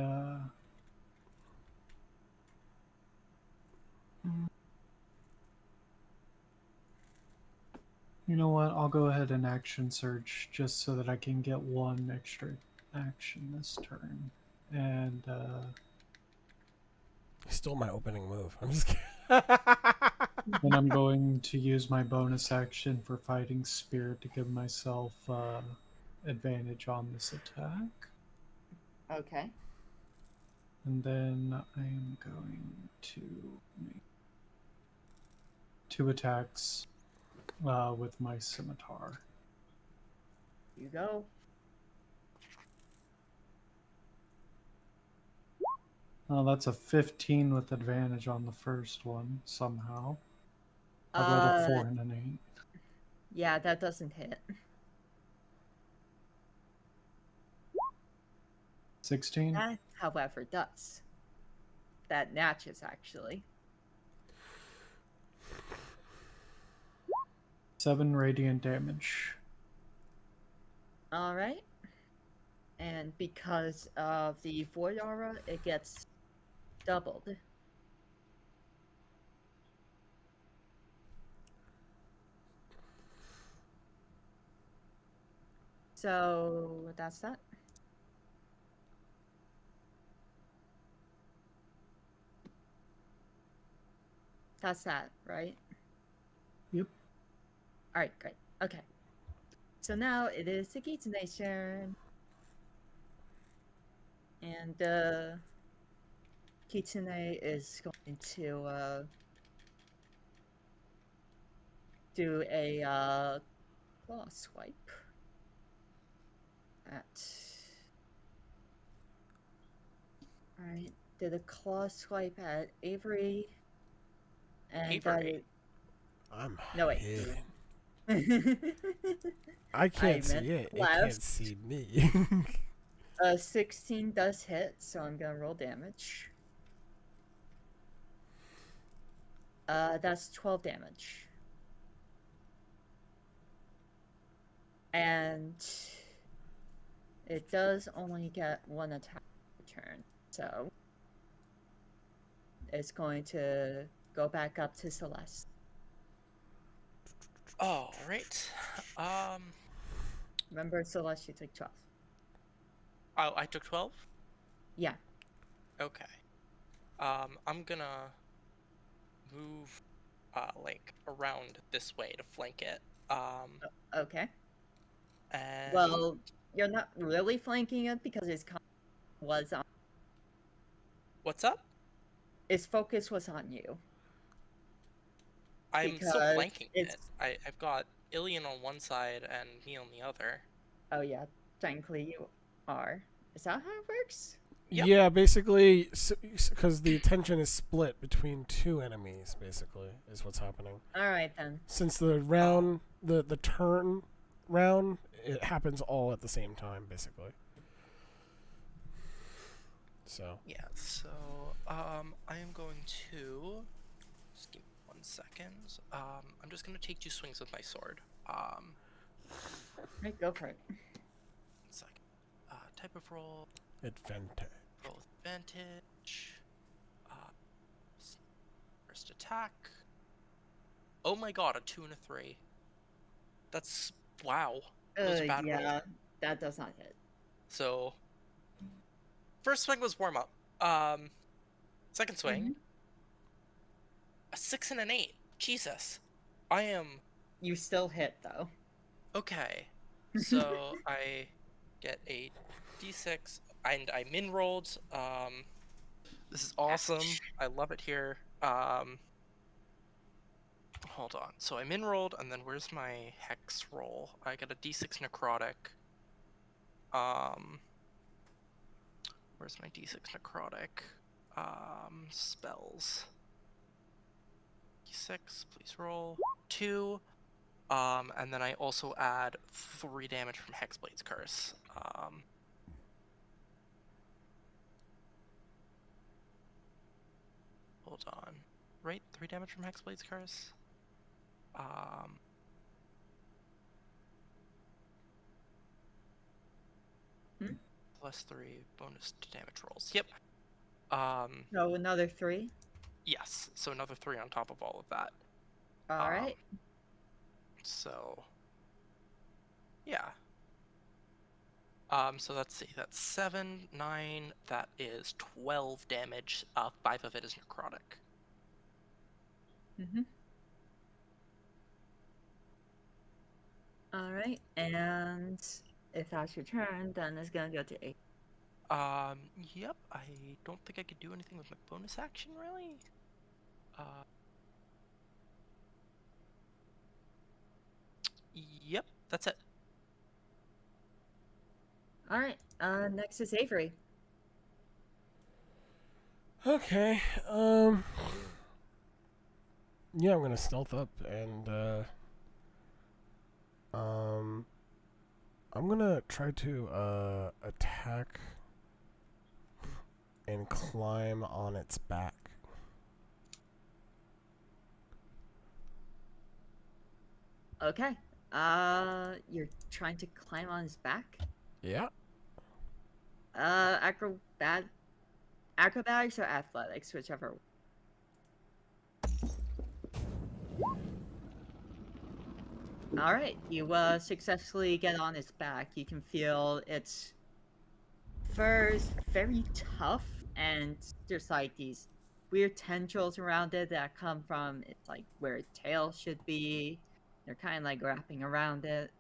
C: you know what? I'll go ahead and action surge just so that I can get one extra action this turn. And,
B: Stole my opening move. I'm just kidding.
C: then I'm going to use my bonus action for Fighting Spirit to give myself advantage on this attack.
A: Okay.
C: And then I am going to make 2 attacks with my scimitar.
A: You go.
C: Oh, that's a 15 with advantage on the first one, somehow. I rolled a 4 and an 8.
A: Yeah, that doesn't hit.
C: 16?
A: That, however, does. That matches, actually.
C: 7 radiant damage.
A: Alright. And because of the void aura, it gets doubled. So that's that. That's that, right?
C: Yep.
A: Alright, great. Okay. So now it is the Kitsune's turn. And Kitsune is going to do a claw swipe at. Alright, did a claw swipe at Avery, and that
D: Avery.
A: is.
B: I'm
A: No, wait.
B: hidden. I
A: I
B: can't
A: meant
B: see it. It can't
A: left.
B: see me.
A: 16 does hit, so I'm gonna roll damage. That's 12 damage. And it does only get one attack per turn, so it's going to go back up to Celeste.
D: All right.
A: Remember, Celeste, you took 12.
D: Oh, I took 12?
A: Yeah.
D: Okay. I'm gonna move, like, around this way to flank it.
A: Okay.
D: And...
A: Well, you're not really flanking it because was on.
D: What's up?
A: Its focus was on you.
D: I'm still
A: Because
D: flanking
A: it's.
D: it. I've got Ilian on one side and me on the other.
A: Oh, yeah. Technically, you are. Is that how it works?
D: Yep.
B: Yeah, basically, because the attention is split between two enemies. Basically, is what's happening.
A: All right, then.
B: Since the round, the turn round, it happens all at the same time, basically. So.
D: Yeah, so, I am going to... Just give me 1 second. I'm just gonna take 2 swings with my sword.
A: Right, go for it.
D: 1 second. Type of roll.
B: Advantage.
D: Roll with advantage. First attack. Oh my god, a 2 and a 3. That's... wow. That was a bad roll.
A: Yeah, that does not hit.
D: So... First swing was warm-up. Second swing... A 6 and an 8. Jesus. I am...
A: You still hit, though.
D: Okay. So, I get a d6, and I min-rolled. This is awesome. I love it here. Hold on. So I min-rolled, and then where's my hex roll? I got a d6 necrotic. Where's my d6 necrotic? Spells. D6, please roll. 2. And then I also add 3 damage from Hexblade's Curse. Hold on. Right? 3 damage from Hexblade's Curse? Plus 3 bonus to damage rolls. Yep.
A: So another 3.
D: Yes. So another 3 on top of all of that.
A: All right.
D: So, yeah. So let's see. That's 7, 9. That is 12 damage. 5 of it is necrotic.
A: All right, and if that's your turn, then it's gonna go to 8.
D: Yep. I don't think I could do anything with my bonus action, really. Yep. That's it.
A: All right. Next is Avery.
B: Okay. Yeah, I'm gonna stealth up and I'm gonna try to attack and climb on its back.
A: Okay. You're trying to climb on his back?
B: Yeah.
A: Acrobatics or athletics, whichever. All right, you successfully get on its back. You can feel its fur is very tough, and there's like these weird tendrils around it that come from it's like where its tail should be. They're kind of like wrapping around it.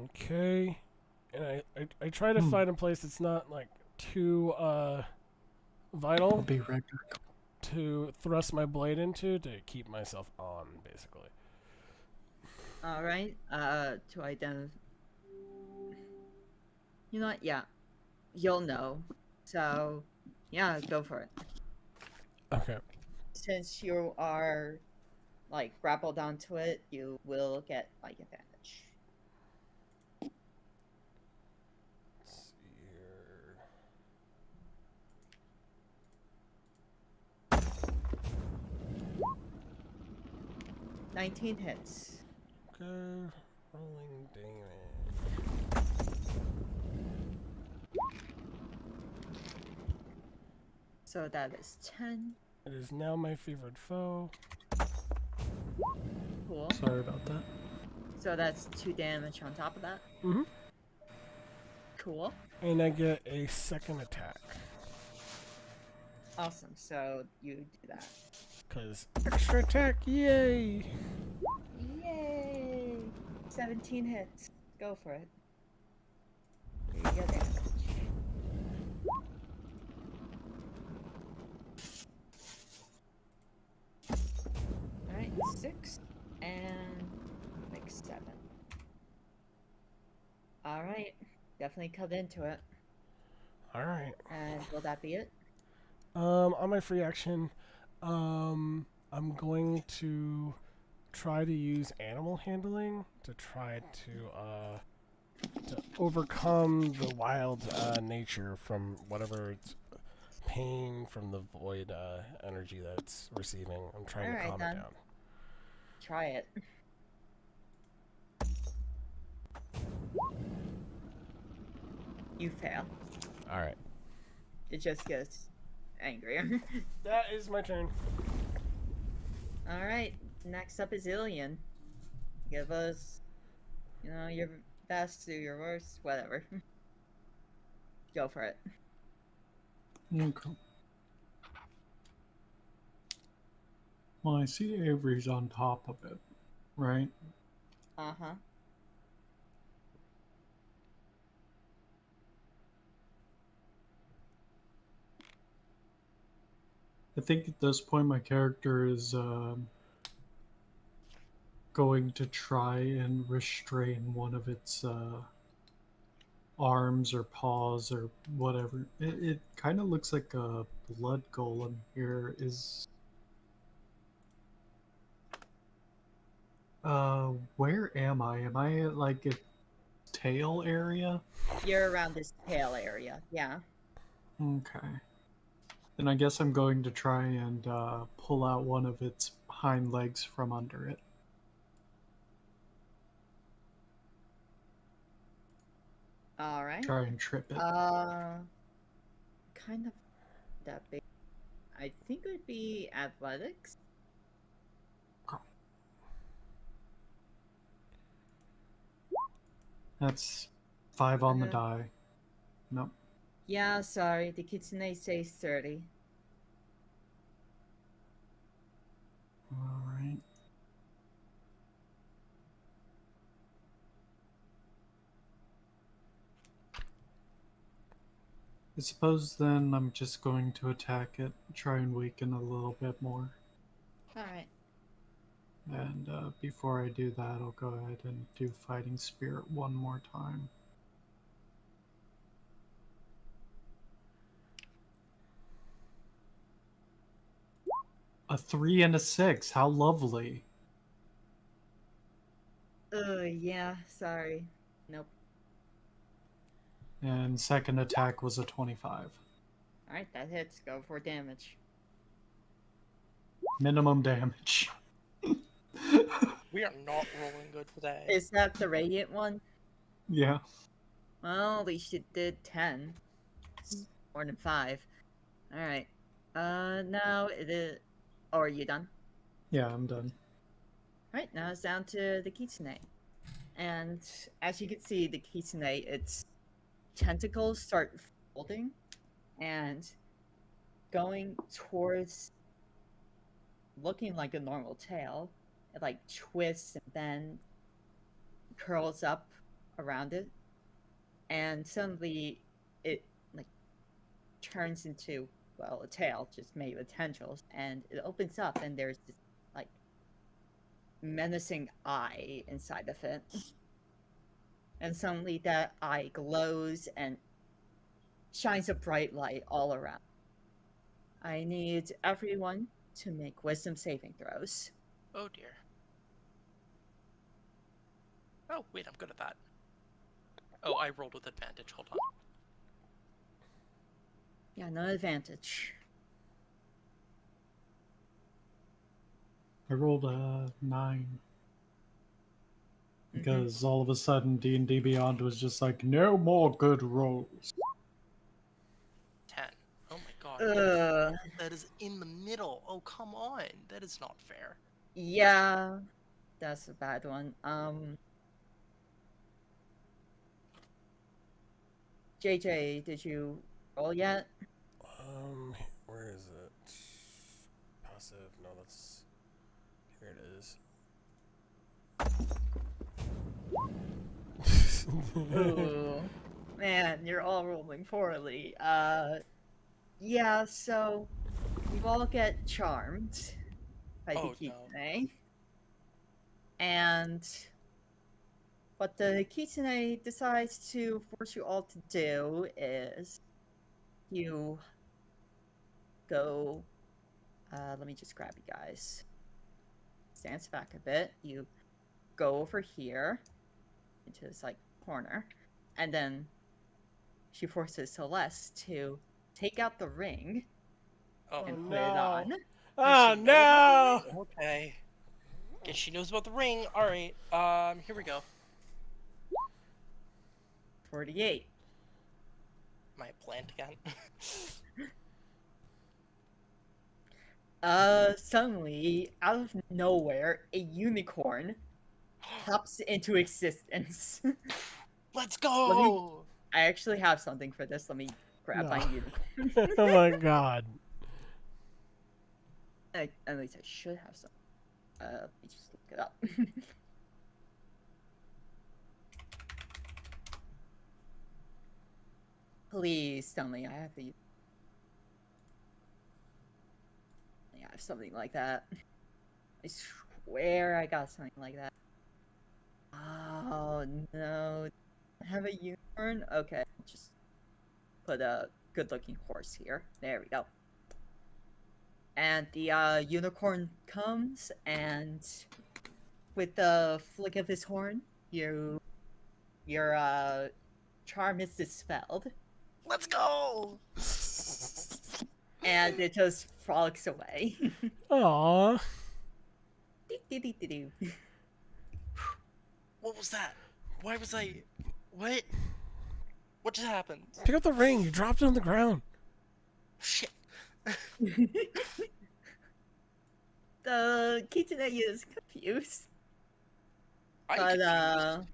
B: Okay. And I try to find a place that's not like 2
C: I'll
B: vital
C: be right back.
B: to thrust my blade into to keep myself on, basically.
A: All right. To identify. You know what? Yeah, you'll know. So, yeah, go for it.
B: Okay.
A: Since you are like grappled onto it, you will get like advantage.
B: Let's see here.
A: 19 hits.
B: Okay. Rolling damage.
A: So that is 10.
B: It is now my favorite foe.
A: Cool.
C: Sorry about that.
A: So that's 2 damage on top of that.
B: Mm-hmm.
A: Cool.
B: And I get a second attack.
A: Awesome. So you do that.
B: Because extra attack, yay!
A: Yay! 17 hits. Go for it. Here you go, damage. Alright, 6 and like 7. Alright, definitely cut into it.
B: Alright.
A: And will that be it?
B: On my free action, I'm going to try to use animal handling to try to overcome the wild nature from whatever it's pain from the void energy that it's receiving. I'm trying to
A: Alright,
B: calm it
A: then.
B: down.
A: Try it. You fail.
B: Alright.
A: It just gets angrier.
B: That is my turn.
A: Alright, next up is Ilian. Give us, your best to your worst, whatever. Go for it.
C: Okay. Well, I see Avery's on top of it, right?
A: Uh-huh.
C: I think at this point my character is going to try and restrain one of its arms or paws or whatever. It kind of looks like a blood golem here. Where am I? Am I at like a tail area?
A: You're around this tail area, yeah.
C: Okay. Then I guess I'm going to try and pull out one of its hind legs from under it.
A: Alright.
C: Try and trip it.
A: Kind of that big. I think it would be athletics.
C: That's 5 on the
A: Uh,
C: die. Nope.
A: Yeah, sorry, the kitsune says 30.
C: Alright. I suppose then I'm just going to attack it, try and weaken a little bit more.
A: Alright.
C: And before I do that, I'll go ahead and do Fighting Spirit one more time. A 3 and a 6. How lovely.
A: Yeah, sorry. Nope.
C: And second attack was a 25.
A: Alright, that hits. Go for damage.
C: Minimum damage.
D: We are not rolling good today.
A: Is that the radiant one?
C: Yeah.
A: Well, at least it did 10. It's more than 5. Alright. Now it is... Oh, are you done?
C: Yeah, I'm done.
A: Alright, now it's down to the kitsune. And as you can see, the kitsune, its tentacles start folding and going towards looking like a normal tail. It like twists and then curls up around it. And suddenly it like turns into, well, a tail just made with tendrils, and it opens up, and there's this like menacing eye inside of it. And suddenly that eye glows and shines a bright light all around. I need everyone to make wisdom saving throws.
D: Oh dear. Oh, wait, I'm good at that. Oh, I rolled with advantage. Hold on.
A: Yeah, no advantage.
C: I rolled a 9
A: Mhm.
C: because all of a sudden D&D Beyond was just like, no more good rolls.
D: 10. Oh my god.
A: Ugh.
D: That is in the middle. Oh, come on. That is not fair.
A: Yeah, that's a bad one. JJ, did you roll yet?
B: Where is it? Passive. No, that's here. It is.
A: Ooh, man, you're all rolling poorly. Yeah, so you all get charmed by the
D: Oh no.
A: kitsune. And what the kitsune decides to force you all to do is you go, let me just grab you guys. Stance back a bit. You go over here into this like corner, and then she forces Celeste to take out the ring
D: Oh,
A: and
B: Oh
A: put it
B: no!
A: on.
D: does
B: Oh
D: she know about the
B: no!
D: ring? Okay. Guess she knows about the ring. Alright, here we go.
A: 48.
D: My plant again.
A: Suddenly, out of nowhere, a unicorn pops into existence.
D: Let's
A: Let me.
D: go!
A: I actually have something for this. Let me grab my
B: No.
A: unicorn.
B: Oh my god!
A: At least I should have some. Let me just look it up. Please tell me I have the. Yeah, I have something like that. I swear I got something like that. Oh no. I have a unicorn? Okay, just put a good looking horse here. There we go. And the unicorn comes, and with the flick of his horn, your charm is dispelled,
D: Let's go!
A: and it just frolics away.
B: Aww.
D: What was that? Why was I... What? What just happened?
B: Pick up the ring. You dropped it on the ground.
D: Shit.
A: The kitsune is confused,
D: I'm
A: but
D: confused.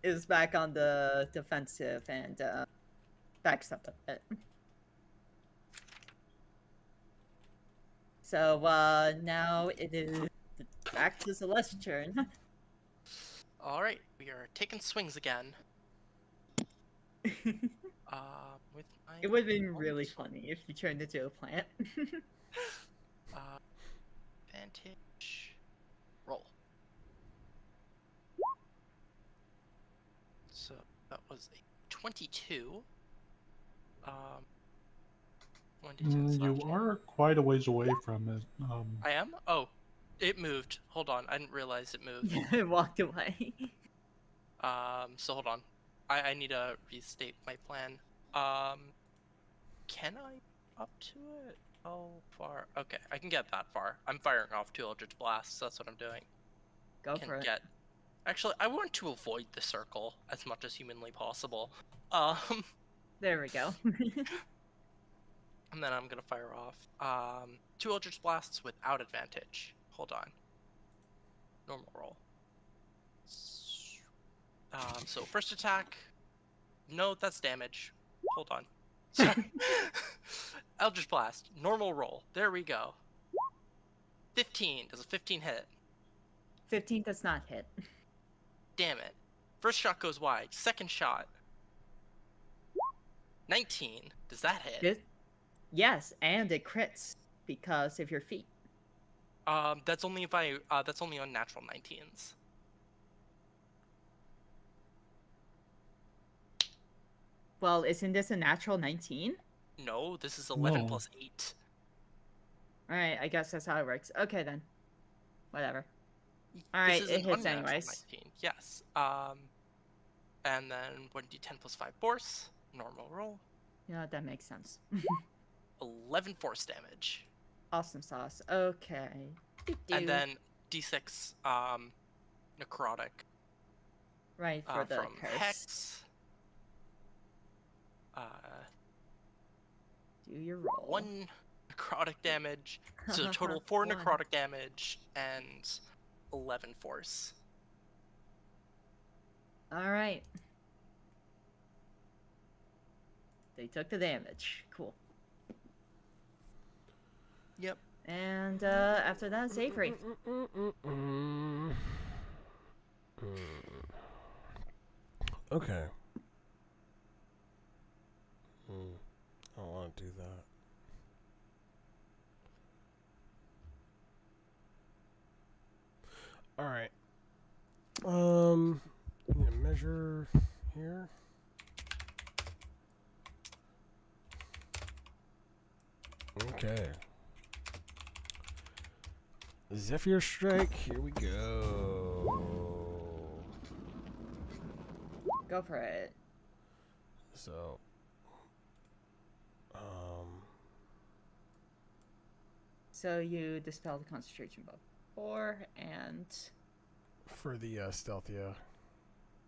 A: is back on the defensive and backs up a bit. So now it is back to Celeste's turn.
D: Alright, we are taking swings again. With my...
A: It would have been really funny if you turned into a plant.
D: Advantage. Roll. So that was a 22. 1d10
C: You
D: slashing.
C: are quite a ways away from it.
D: I am? Oh, it moved. Hold on, I didn't realize it moved.
A: It walked away.
D: So hold on. I need to restate my plan. Can I up to it? How far? Okay, I can get that far. I'm firing off 2 Eldritch Blasts, that's what I'm doing.
A: Go
D: Can
A: for it.
D: get... Actually, I want to avoid the circle as much as humanly possible.
A: There we go.
D: And then I'm gonna fire off 2 Eldritch Blasts without advantage. Hold on. Normal roll. So first attack. No, that's damage. Hold on. Sorry. Eldritch Blast. Normal roll. There we go. 15. Does a 15 hit?
A: 15 does not hit.
D: Damn it. First shot goes wide. Second shot. 19. Does that hit?
A: Yes, and it crits because of your feet.
D: That's only if that's only on natural 19s.
A: Well, isn't this a natural 19?
D: No, this is 11
C: No.
D: plus 8.
A: All right, I guess that's how it works. Okay then, whatever. All
D: This
A: right,
D: is
A: it
D: an
A: hits
D: unnatural
A: anyways.
D: 19. Yes. And then 1d10 plus 5 force. Normal roll.
A: Yeah, that makes sense.
D: 11 force damage.
A: Awesome sauce. Okay.
D: And then d6 necrotic
A: right for the
D: from
A: curse.
D: Hex.
A: Do your roll.
D: 1 necrotic damage. So total 4
A: One.
D: necrotic damage and 11 force.
A: All right. They took the damage. Cool.
D: Yep.
A: And after that, it's Avery.
B: Okay. I don't want to do that. All right. Measure here. Okay. Zephyr Strike, here we go.
A: Go for it.
B: So,
A: So you dispel the concentration buff 4 and
B: for the stealth, yeah.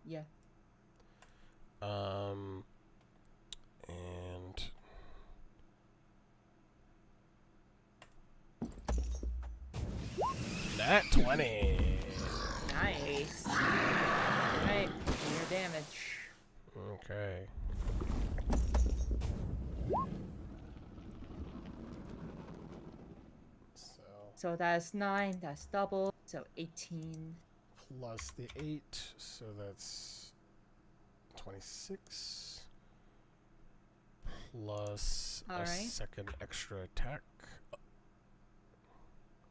A: yeah.
B: And that 20.
A: Nice. All right, your damage.
B: Okay.
A: So that's 9. That's double. So 18.
B: Plus the 8, so that's 26. Plus
A: All
B: a
A: right.
B: second extra attack.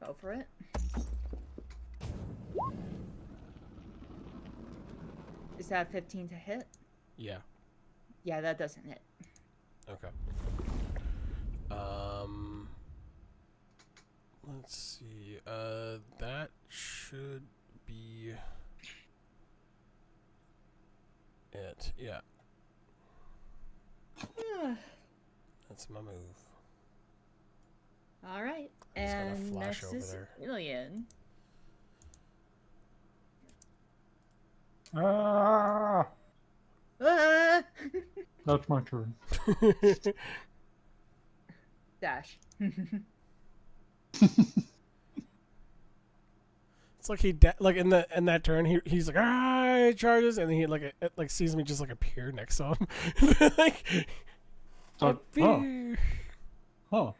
A: Go for it. Is that 15 to hit?
B: Yeah.
A: Yeah, that doesn't hit.
B: Okay. Let's see. That should be it. Yeah. That's my move.
A: All right.
B: I'm just gonna
A: And
B: flash
A: next
B: over
A: is
B: there.
A: Ilian.
C: Ah!
A: Ah!
C: That's my turn.
A: Dash.
B: It's like like in that turn he's like he charges and then he it sees me just like appear next to him. Like
C: Oh.
B: appear.
C: Huh.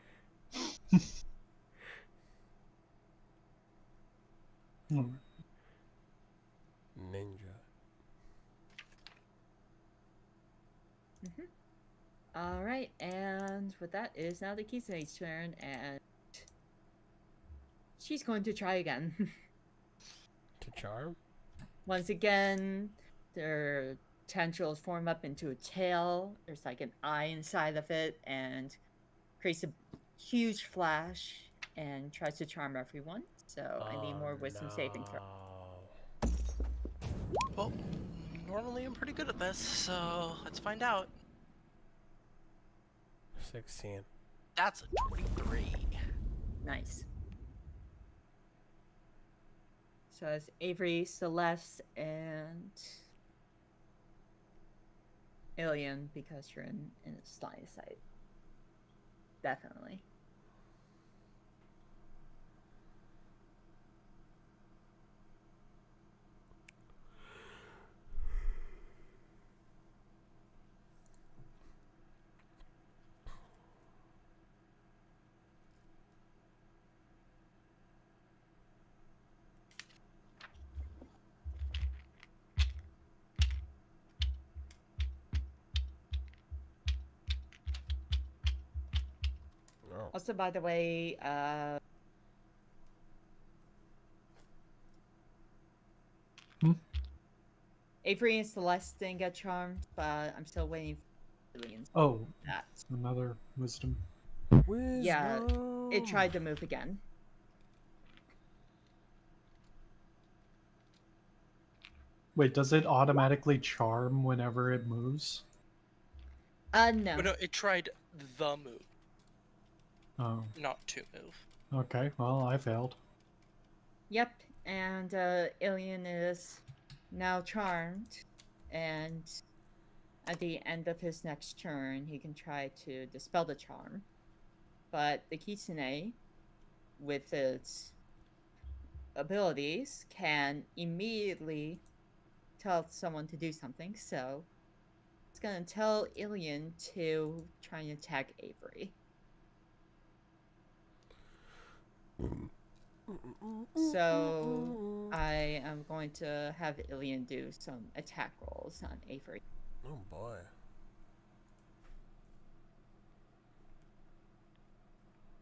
B: Ninja.
A: All right, and with that is now the Kise's turn, and she's going to try again.
B: To charm?
A: Once again, their tendrils form up into a tail. There's like an eye inside of it, and creates a huge flash and tries to charm everyone. So I need more wisdom saving throw.
D: Well, normally I'm pretty good at this, so let's find out.
B: 16.
D: That's a 23.
A: Nice. So it's Avery, Celeste, and Alien because you're in its line of sight. Definitely. Also, by the way,
C: Hmm?
A: Avery and Celeste didn't get charmed, but I'm still waiting for Julian's
C: Oh,
A: that.
C: another wisdom.
A: Yeah, it
B: Wisdom.
A: tried to move again.
C: Wait, does it automatically charm whenever it moves?
A: No.
D: Oh, no, it tried the move,
C: Oh,
D: not to move.
C: okay. Well, I failed.
A: Yep, and Alien is now charmed, and at the end of his next turn, he can try to dispel the charm. But the Kitsune, with its abilities, can immediately tell someone to do something, so it's gonna tell Alien to try and attack Avery. So I am going to have Alien do some attack rolls on Avery.
B: Oh boy.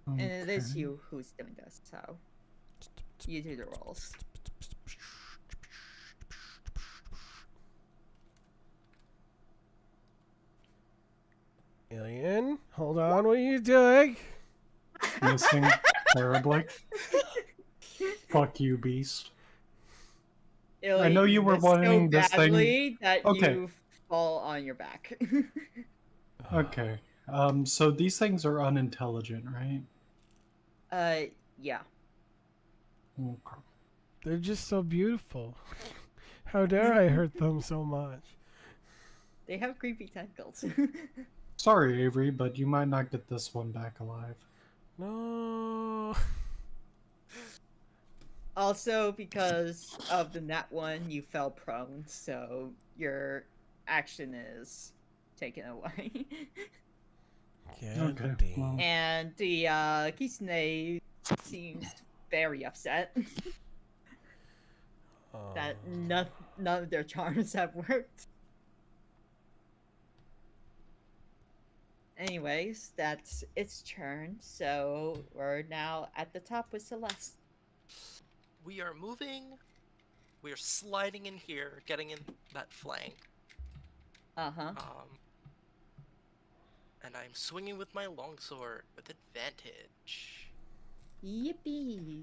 A: And it is
C: Okay.
A: you who's doing this, so you do the rolls.
B: Alien, hold on. What are you doing?
C: Missing terribly. Fuck you, beast.
A: Alien,
C: I know you were
A: miss so
C: wanting this thing.
A: badly that
C: Okay.
A: you fall on your back.
C: Okay. So these things are unintelligent, right?
A: Yeah.
C: Okay.
B: They're just so beautiful. How dare I hurt them so much?
A: They have creepy tentacles.
C: Sorry, Avery, but you might not get this one back alive.
B: No.
A: Also, because of the nat one, you fell prone, so your action is taken away.
B: Yeah.
C: Okay, well.
A: And the Kisune seems very upset that none of their charms have worked. Anyways, that's its turn, so we're now at the top with Celeste.
D: We are moving. We are sliding in here, getting in that flank.
A: Uh-huh.
D: And I'm swinging with my longsword with advantage.
A: Yippee!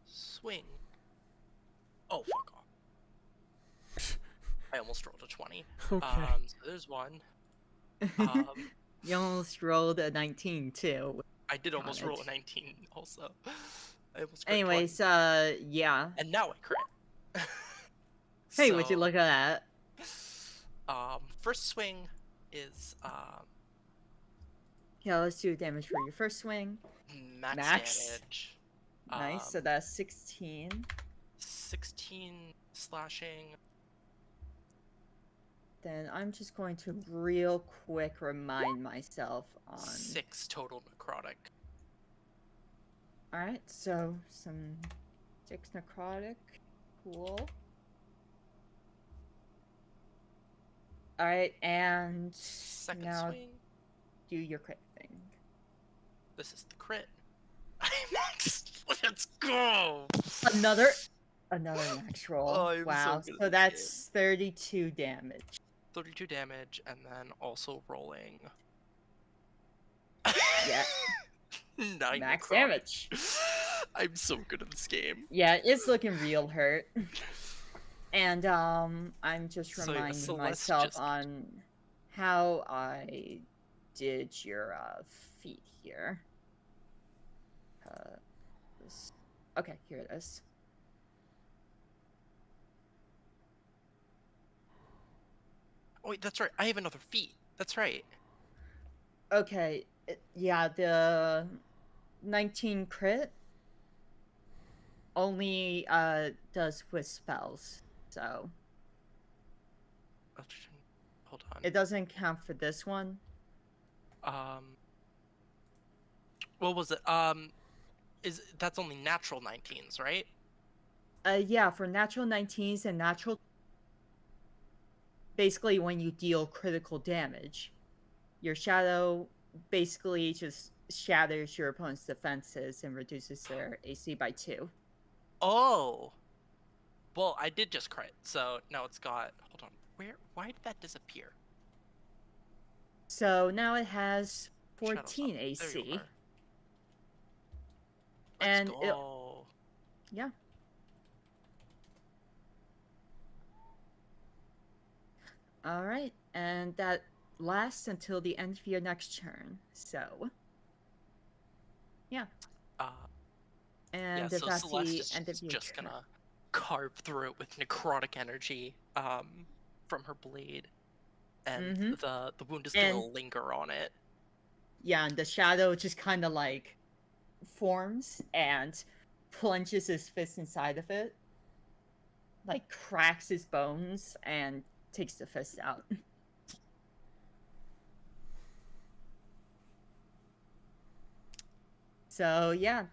D: Swing. Oh, fuck off. I almost rolled a 20.
B: Okay.
D: So there's one.
A: You almost rolled a 19 too.
D: I did almost roll a
A: Carnage.
D: 19 also. I almost crit
A: Anyways,
D: 20.
A: yeah.
D: And now I crit.
A: Hey, would you look at that?
D: First swing is
A: Yeah, let's do damage for your first swing.
D: max damage.
A: Nice, so that's 16.
D: 16 slashing.
A: Then I'm just going to real quick remind myself on...
D: 6 total necrotic.
A: Alright, so some 6 necrotic. Cool. Alright, and
D: Second
A: now
D: swing.
A: do your crit thing.
D: This is the crit. I maxed. Let's go.
A: Another max roll.
D: Oh, I'm so
A: wow,
D: good at
A: so
D: this
A: that's 32 damage.
D: 32 damage, and then also rolling.
A: Yeah.
D: 9
A: Max
D: necrotic.
A: damage.
D: I'm so good at this game.
A: Yeah, it's looking real hurt. And I'm just
D: So, yeah,
A: reminding
D: Celeste
A: myself
D: just-
A: on how I did your feat here. Okay, here it is.
D: Oh, wait, that's right. I have another feat. That's right.
A: Okay, yeah, the 19 crit only does with spells, so
D: Hold on.
A: it doesn't count for this one.
D: What was it? That's only natural 19s, right?
A: Yeah, for natural 19s and natural, basically when you deal critical damage, your shadow basically just shatters your opponent's defenses and reduces their AC by 2.
D: Oh. Well, I did just crit, so now it's got. Hold on. Why did that disappear?
A: So now it has
D: Shadows up.
A: 14
D: There you
A: AC.
D: are. Let's
A: And it,
D: go.
A: yeah. All right, and that lasts until the end of your next turn. So, yeah.
D: Uh, yeah.
A: And if
D: So
A: that's
D: Celeste
A: the
D: is
A: end of your
D: just
A: turn,
D: gonna carve through it with necrotic energy, from her blade, and
A: mm-hmm.
D: the wound is
A: And
D: gonna linger on it.
A: yeah, and the shadow just kind of like forms and plunges his fist inside of it, like cracks his bones and takes the fist out. So yeah,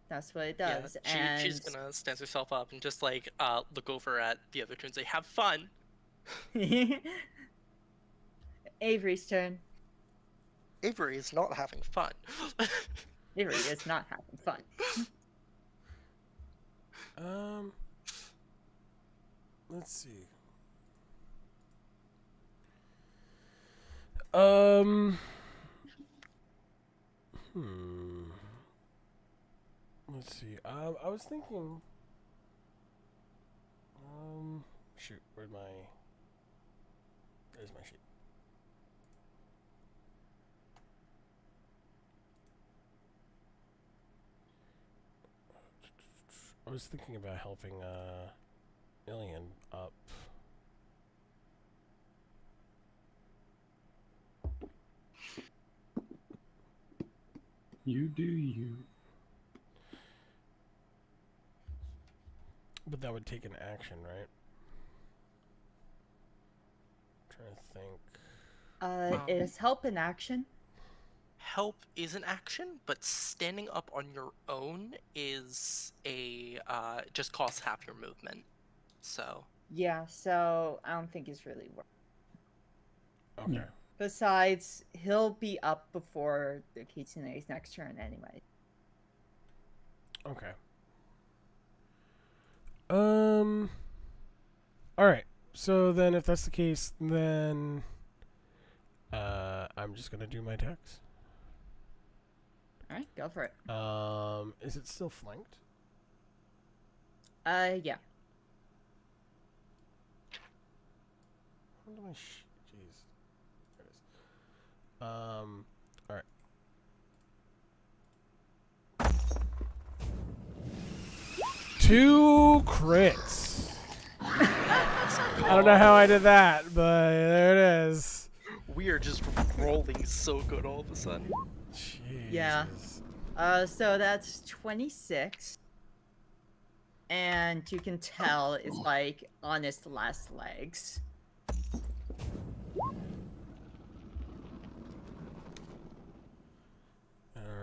A: that's what it
D: Yeah,
A: does.
D: she's
A: And
D: gonna stand herself up and just like look over at the other two and say, "Have fun."
A: Avery's turn.
D: Avery is not having fun.
A: Avery is not having fun.
B: Let's see. Um. Let's see. I was thinking. Shoot. Where's my? There's my sheet. I was thinking about helping Ilian up.
C: You do you.
B: But that would take an action, right? I'm trying to think.
A: Is help in action?
D: Help is an action, but standing up on your own is a just costs half your movement. So
A: Yeah, so I don't think it's really worth.
B: Okay.
C: Yeah.
A: Besides, he'll be up before the Kitsune's next turn anyway.
B: Okay. All right. So then, if that's the case, then I'm just gonna do my attacks.
A: All right, go for it.
B: Is it still flanked?
A: Yeah.
B: How do I? Jeez. There it is. All right. 2 crits. I don't know how I did that, but there it is.
D: we are just rolling so good all of a sudden.
B: Jesus.
A: Yeah. So that's 26. And you can tell it's like on its last legs.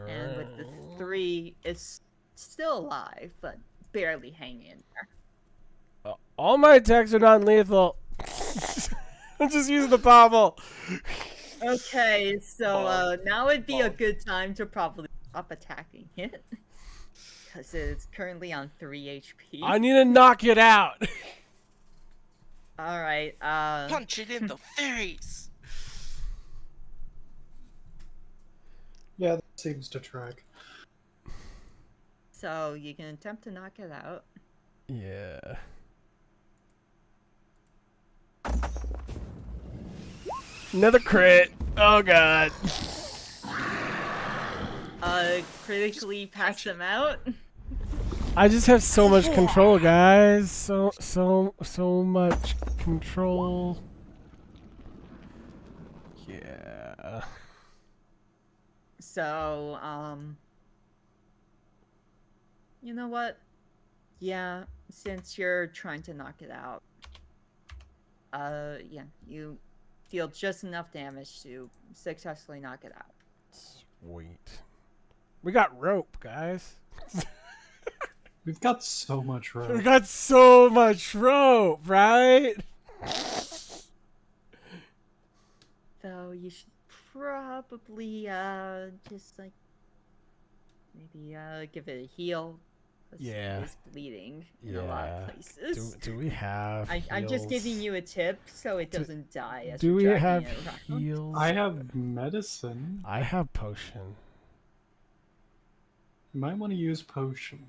A: And with the 3, it's still alive, but barely hanging in there.
B: All my attacks are non-lethal. I'm just using the pommel.
A: Okay, so now would be a
D: Bob.
A: good time to probably stop attacking it. Because it's currently on 3 HP.
B: I need to knock it out.
A: Alright,
D: Punch it in the face.
C: Yeah, that seems to track.
A: so you can attempt to knock it out.
B: Yeah. Another crit. Oh god.
A: Critically pass them out.
B: I just have so much control, guys. So much control. Yeah.
A: So, you know what? Yeah, since you're trying to knock it out, yeah, you deal just enough damage to successfully knock it out.
B: Sweet. We got rope, guys.
C: We've got so much
B: We
C: rope.
B: got so much rope, right?
A: So you should probably just like maybe give it a heal. 'Cause
B: Yeah.
A: it is bleeding in a lot of
B: Yeah.
A: places.
B: Do we have
A: I'm just giving
B: heals?
A: you a tip so it doesn't die as
B: Do
A: you're
B: we
A: dragging
B: have
A: it around.
B: heals?
C: I have medicine.
B: I have potion.
C: You might want to use potion.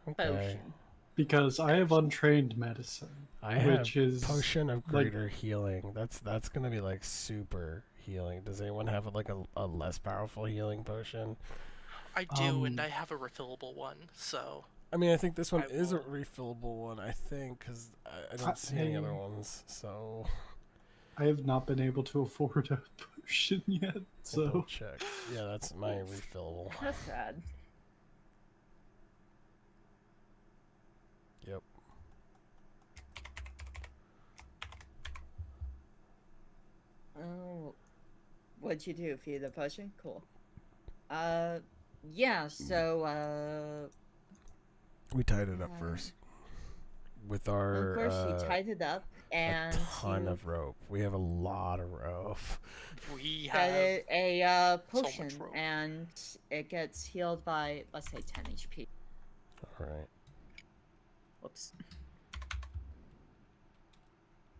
B: Okay.
A: Potion.
C: Because I have untrained medicine.
B: I have
C: which is
B: potion of
C: like
B: greater healing. That's gonna be like super healing. Does anyone have like a less powerful healing potion?
D: I do, and
C: Um,
D: I have a refillable one, so
B: I mean, I think this one
D: I
B: is a
D: will-
B: refillable one. I think because I don't see any other ones. So
C: I have not been able to afford a potion yet,
B: double
C: so
B: check. Yeah, that's my refillable.
A: That's sad.
B: Yep.
A: Oh, what'd you do? Feed the potion? Cool. Yeah. So,
B: We tied it up
A: uh,
B: first with
A: of
B: our
A: course you tied it up
B: a
A: and
B: ton
A: you
B: of rope. We have a lot of rope.
D: we
A: get
D: have
A: it a
D: so much
A: potion,
D: rope.
A: and it gets healed by, let's say, 10 HP.
B: All right.
A: Whoops.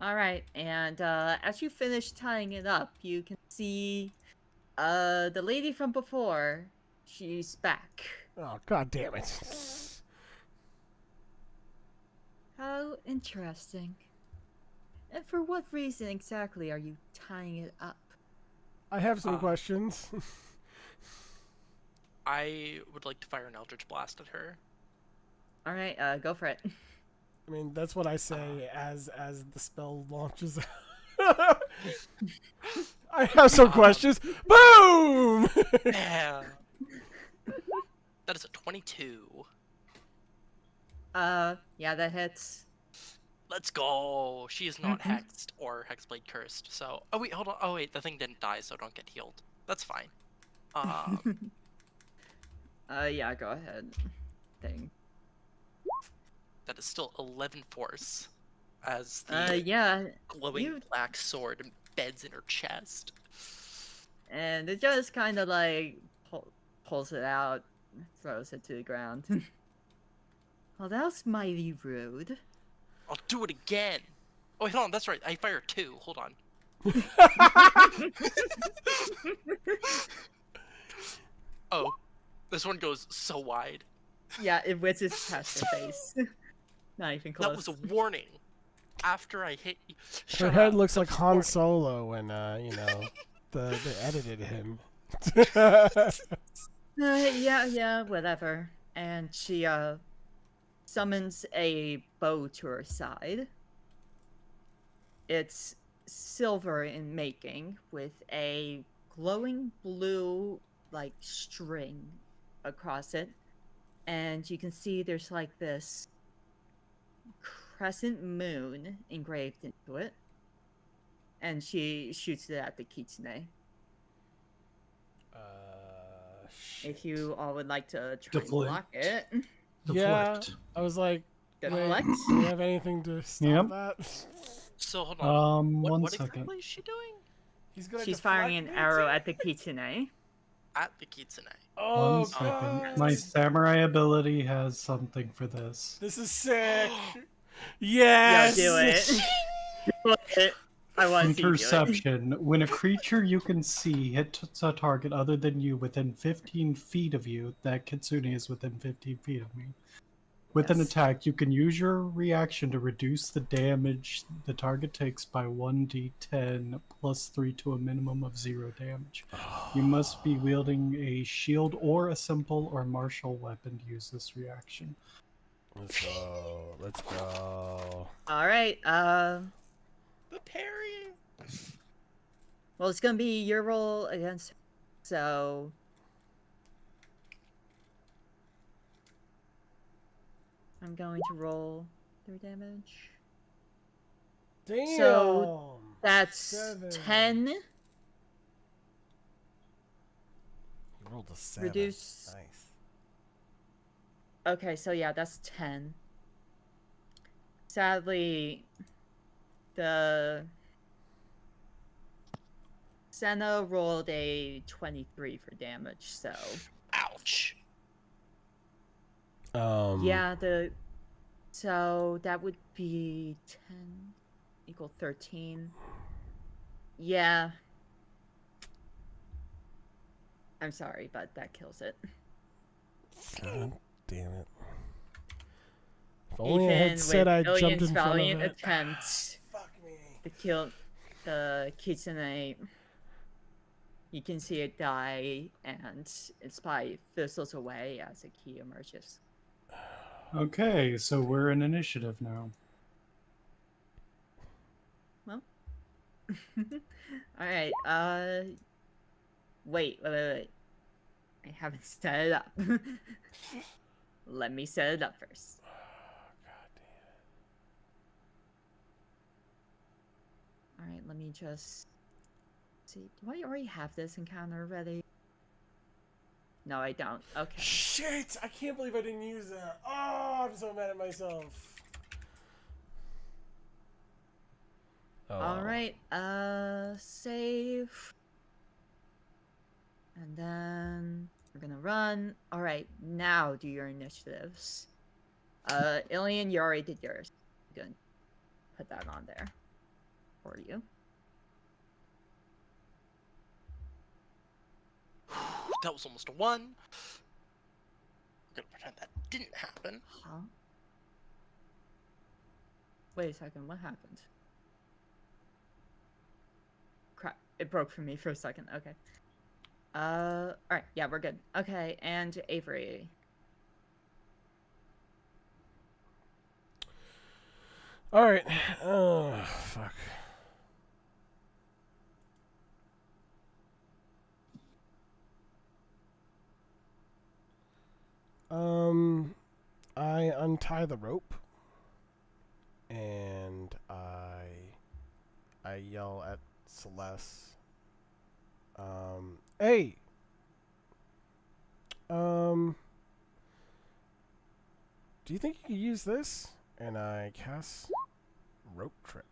A: All right, and as you finish tying it up, you can see the lady from before. She's back.
B: Oh, god damn it.
A: How interesting. And for what reason exactly are you tying it up?
B: I have some
D: Ah.
B: questions.
D: I would like to fire an Eldritch Blast at her.
A: All right, go for it.
B: I mean, that's what I say as the spell launches. I have some questions. Boom!
D: Yeah. That is a 22.
A: Yeah, that hits.
D: Let's go. She is not
A: Mhm.
D: hexed or hexblade cursed. So, oh wait, hold on. Oh wait, the thing didn't die, so don't get healed. That's fine.
A: Yeah, go ahead. Thing.
D: That is still 11 force, as the
A: Yeah,
D: glowing
A: you
D: black sword embeds in her chest.
A: and it just kind of like pulls it out, throws it to the ground. Well, that was mighty rude.
D: I'll do it again. Oh wait, hold on. That's right. I fire 2. Hold on. Oh, this one goes so wide.
A: Yeah, it whizzes past your face. Not even close.
D: That was a warning. After I hit you.
B: Her
D: Shut
B: head
D: up.
B: looks
D: That
B: like
D: was a
B: Han
D: warning.
B: Solo when they edited him.
A: Yeah, whatever. And she summons a bow to her side. It's silver in making with a glowing blue like string across it. And you can see there's like this crescent moon engraved into it. And she shoots it at the kitsune. If you all would like to try and block it.
B: Yeah,
C: deflect.
B: I was like,
A: Deflect?
B: wait, do we have anything to stop
C: Yep.
B: that?
D: So hold on.
C: One
D: what
C: second.
D: exactly is she doing?
B: He's gonna
A: She's firing an
B: deflect me,
A: arrow
B: too?
A: at the kitsune.
D: At the kitsune.
B: Oh,
C: One second.
B: God.
C: My samurai ability has something for this.
B: This is sick.
A: Yeah,
B: Yes.
A: do it. Do it. I want to see you do it.
C: Interception. When a creature you can see hits a target other than you within 15 feet of you, that kitsune is within 15 feet of me. With an
A: Yes.
C: attack, you can use your reaction to reduce the damage the target takes by 1d10 plus 3 to a minimum of 0 damage. You must be wielding a shield or a simple or martial weapon to use this reaction.
B: Let's go. Let's go.
A: All right.
D: The parry.
A: Well, it's gonna be your roll against. So. I'm going to roll 3 damage.
B: Damn.
A: So, That's
B: 7.
A: 10.
B: You rolled a 7.
A: Reduce-
B: Nice.
A: Okay, so yeah, that's 10. Sadly, the Senna rolled a 23 for damage, so
D: Ouch.
A: yeah, so that would be 10 equal 13. Yeah. I'm sorry, but that kills it.
B: God damn it. If only I had
A: Even
B: said
A: with
B: I jumped
A: Ilian's
B: in front of
A: valiant
B: it.
A: attempt
B: Fuck me.
A: to kill the Kitsune, you can see it die, and its body fizzles away as a key emerges.
C: Okay, so we're in initiative now.
A: Well. Alright, wait. I haven't set it up. Let me set it up first.
B: God damn
A: Alright, let me just see. Do I already have this encounter ready? No, I don't.
B: it.
A: Okay.
B: Shit! I can't believe I didn't use that. Oh, I'm so mad at myself. Oh, well.
A: Alright, save. And then we're gonna run. Alright, now do your initiatives. Ilian, you already did yours. Good. Put that on there for you.
D: That was almost a 1. We're gonna pretend that didn't happen.
A: Huh? Wait a second, what happened? Crap, it broke for me for a second. Okay. Alright, yeah, we're good. Okay, and Avery.
B: Alright. Oh, fuck. I untie the rope and I yell at Celeste. Hey. Do you think you could use this? And I cast rope trick.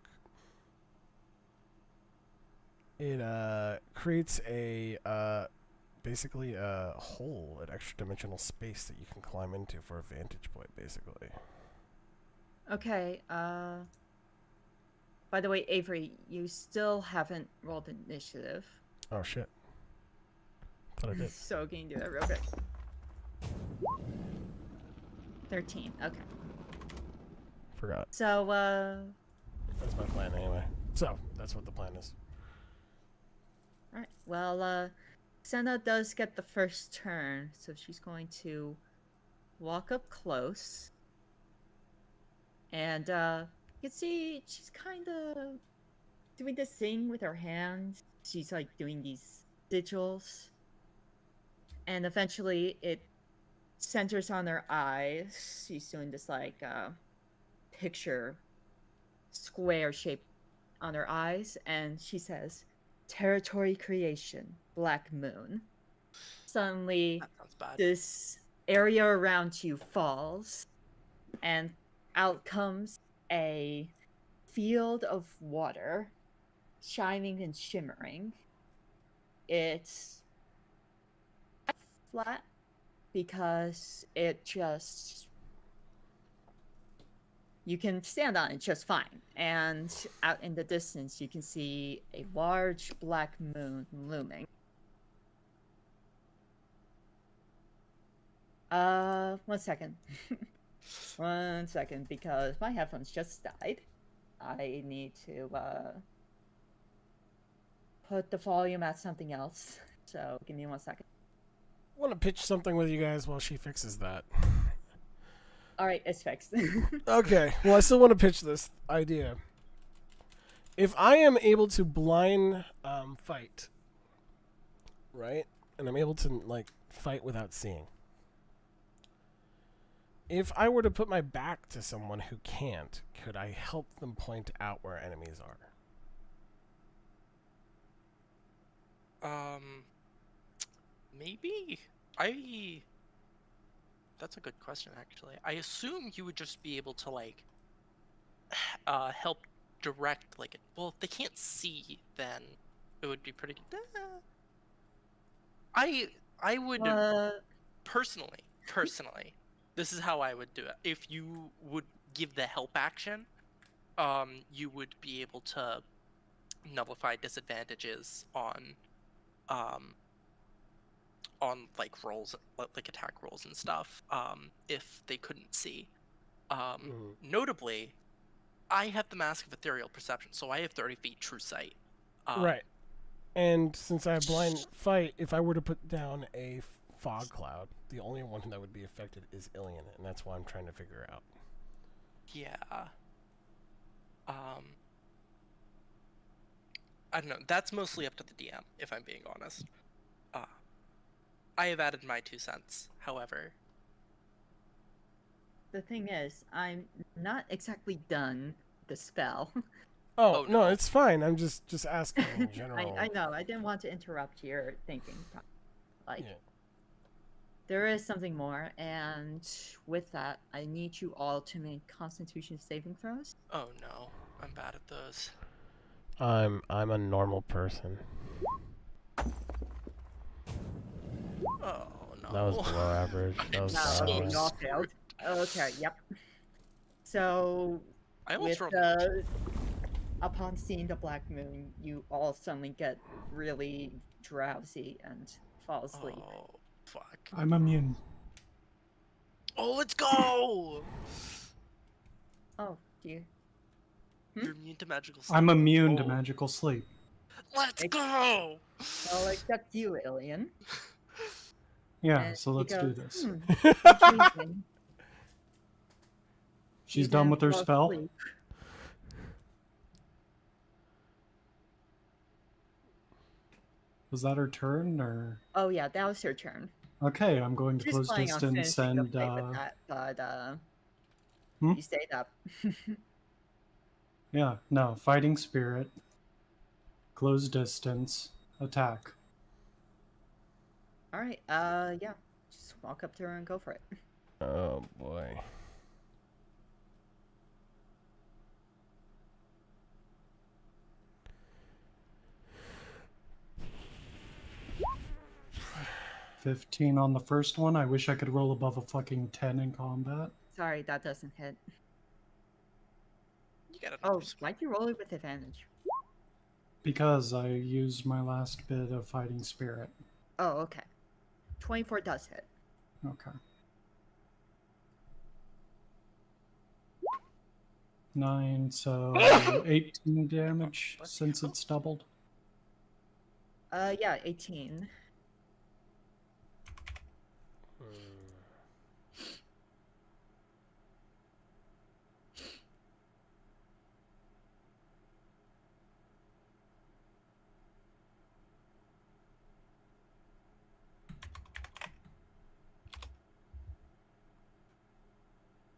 B: It creates a basically a hole, an extra dimensional space that you can climb into for a vantage point, basically.
A: Okay, by the way, Avery, you still haven't rolled initiative.
B: Oh shit. Thought I did.
A: So can you do that real quick? 13, okay.
B: Forgot.
A: So,
B: That's my plan anyway. So, that's what the plan is.
A: alright, well, Senna does get the first turn, so she's going to walk up close. And, you can see she's kind of doing this thing with her hands. She's, like, doing these sigils. And eventually it centers on her eyes. She's doing this, like, picture square shape on her eyes. And she says, "Territory creation, Black Moon." Suddenly,
D: That sounds bad.
A: this area around you falls, and out comes a field of water, shining and shimmering. It's flat because it just, you can stand on it just fine. And out in the distance, you can see a large black moon looming. 1 second. 1 second, because my headphones just died. I need to put the volume at something else. So give me 1 second.
B: I want to pitch something with you guys while she fixes that.
A: All right, it's fixed.
B: Okay. Well, I still want to pitch this idea. If I am able to blind fight, right, and I'm able to like fight without seeing. If I were to put my back to someone who can't, could I help them point out where enemies are?
D: Maybe that's a good question, actually. I assume you would just be able to like help direct, like, well, if they can't see, then it would be pretty good. I would
A: Uh,
D: personally, this is how I would do it. If you would give the help action, you would be able to nullify disadvantages um on like rolls, like attack rolls and stuff, if they couldn't see. Notably, I have the Mask of Ethereal Perception, so I have 30 feet true sight.
B: Right. And since I have blind fight, if I were to put down a fog cloud, the only one that would be affected is Ilian, and that's why I'm trying to figure out.
D: Yeah. Um, I don't know. That's mostly up to the DM, if I'm being honest. I have added my 2 cents, however.
A: the thing is, I'm not exactly done the spell.
B: Oh,
D: Oh,
B: no,
D: no.
B: it's fine. I'm just asking in general.
A: I know. I didn't want to interrupt your thinking. Like,
B: Yeah.
A: there is something more, and with that, I need you all to make Constitution saving throws.
D: Oh no, I'm bad at those.
B: I'm a normal person.
D: Oh no.
B: That was below average. That was
A: No,
B: bad.
A: okay, you all failed. Okay, yep. So,
D: I almost
A: with
D: rolled.
A: upon seeing the black moon, you all suddenly get really drowsy and fall asleep.
D: Oh fuck.
C: I'm immune.
D: Oh, let's go!
A: Oh, dear.
D: You're immune to magical sleep.
C: I'm immune to
D: Oh,
C: magical sleep.
D: let's go!
A: Well, except you, Alien.
C: Yeah,
A: And
C: so
A: he
C: let's do
A: goes,
C: this.
A: Interesting.
C: She's
A: He
C: done
A: then
C: with her
A: falls
C: spell.
A: asleep.
C: Was that her turn, or?
A: Oh yeah, that was your turn.
C: Okay, I'm going to
A: Just
C: close
A: planning on
C: distance
A: finishing the
C: and
A: fight with that, but
C: Hmm?
A: you stayed up.
C: yeah, no, fighting spirit, close distance, attack.
A: All right, yeah, just walk up to her and go for it.
B: Oh boy.
C: $15 on the first one. I wish I could roll above a fucking 10 in combat.
A: Sorry, that doesn't hit.
D: You got another
A: Oh, why'd you roll it with advantage?
C: Because I used my last bit of fighting spirit.
A: Oh, okay. 24 does hit.
C: Okay. 9, so 18 damage since it's doubled.
A: Yeah, 18.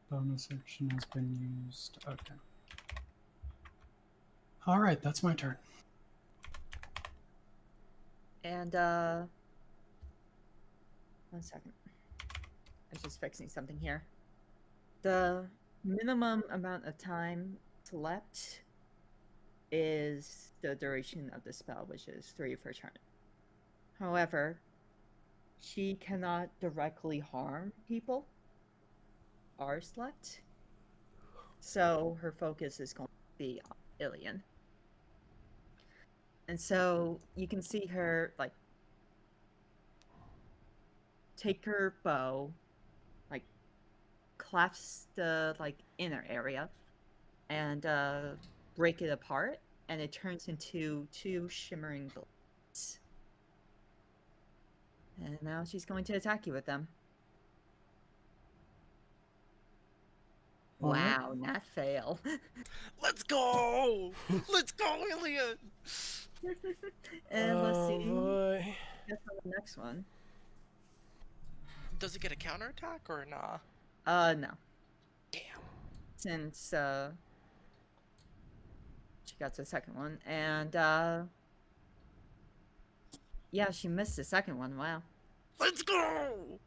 C: Bonus action has been used. Okay. Alright, that's my turn.
A: And, 1 second. I'm just fixing something here. The minimum amount of time slept is the duration of the spell, which is 3 of her turn. However, she cannot directly harm people or slept. So her focus is going to be on Ilian. And so you can see her like take her bow, like clasp the like inner area, and break it apart, and it turns into 2 shimmering blades. And now she's going to attack you with them.
C: Alright.
A: Wow, not fail.
D: Let's go! Let's go, Ilian!
A: And let's
B: Oh
A: see.
B: boy.
A: Guess on the next one.
D: Does it get a counterattack or nah?
A: No.
D: Damn.
A: Since she got to the second one, and yeah, she missed the second one. Wow.
D: Let's go!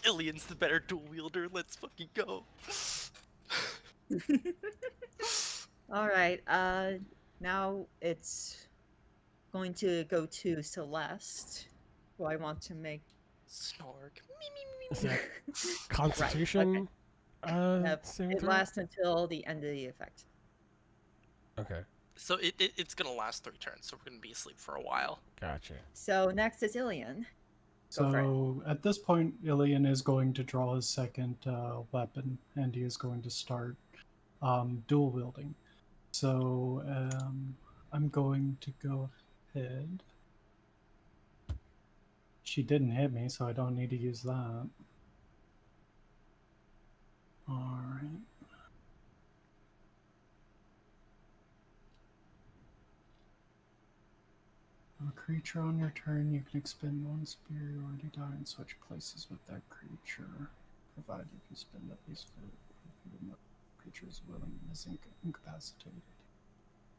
D: Ilian's the better dual wielder. Let's fucking go.
A: All right. Now it's going to go to Celeste, who I want to make.
D: Snork.
B: Is that
A: Right. Okay.
B: Constitution
A: Yep.
B: saving
A: It
B: throw?
A: lasts until the end of the effect.
B: Okay,
D: So it's gonna last 3 turns, so we're gonna be asleep for a while.
B: gotcha.
A: So next is Ilian. Go for it.
C: So at this point, Ilian is going to draw his second weapon, and he is going to start dual wielding. So I'm going to go ahead. She didn't hit me, so I don't need to use that. All right. A creature on your turn, you can expend one superiority die and switch places with that creature, provided you spend at least 4 if the creature is willing and is incapacitated.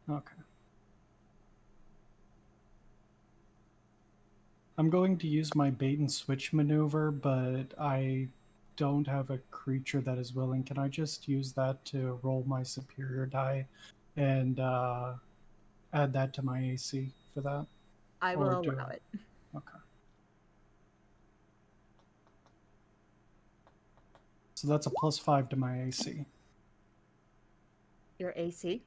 C: Okay. I'm going to use my bait and switch maneuver, but I don't have a creature that is willing. Can I just use that to roll my superior die and add that to my AC for that?
A: I
C: Or
A: will
C: do
A: allow
C: I?
A: it.
C: Okay. So that's a +5 to my AC.
A: Your AC.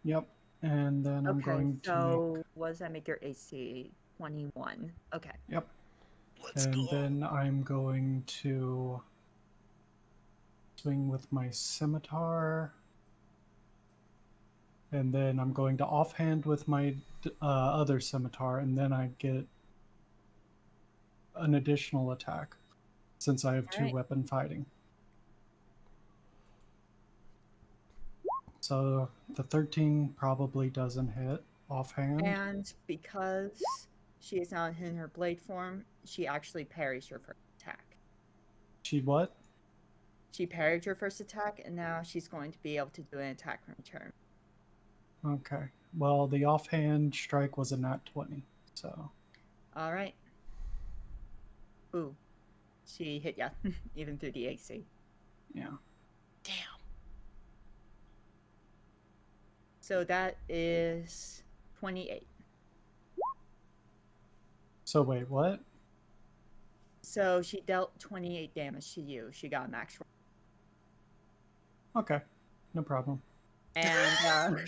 C: Yep. And then I'm
A: Okay,
C: going to make.
A: so what does that make your AC? 21. Okay.
C: Yep.
D: Let's
C: And
D: go.
C: then I'm going to swing with my scimitar. And then I'm going to offhand with my other scimitar, and then I get an additional attack since I have
A: All
C: 2
A: right.
C: weapon fighting. So the 13 probably doesn't hit offhand.
A: And because she is not in her blade form, she actually parries your first attack.
C: She what?
A: She parried your first attack, and now she's going to be able to do an attack in return.
C: Okay. Well, the offhand strike was a nat 20, so.
A: All right. Ooh, she hit ya, even through the AC.
C: Yeah.
D: Damn.
A: So that is 28.
C: So wait, what?
A: So she dealt 28 damage to you. She got a max roll.
C: Okay. No problem.
A: And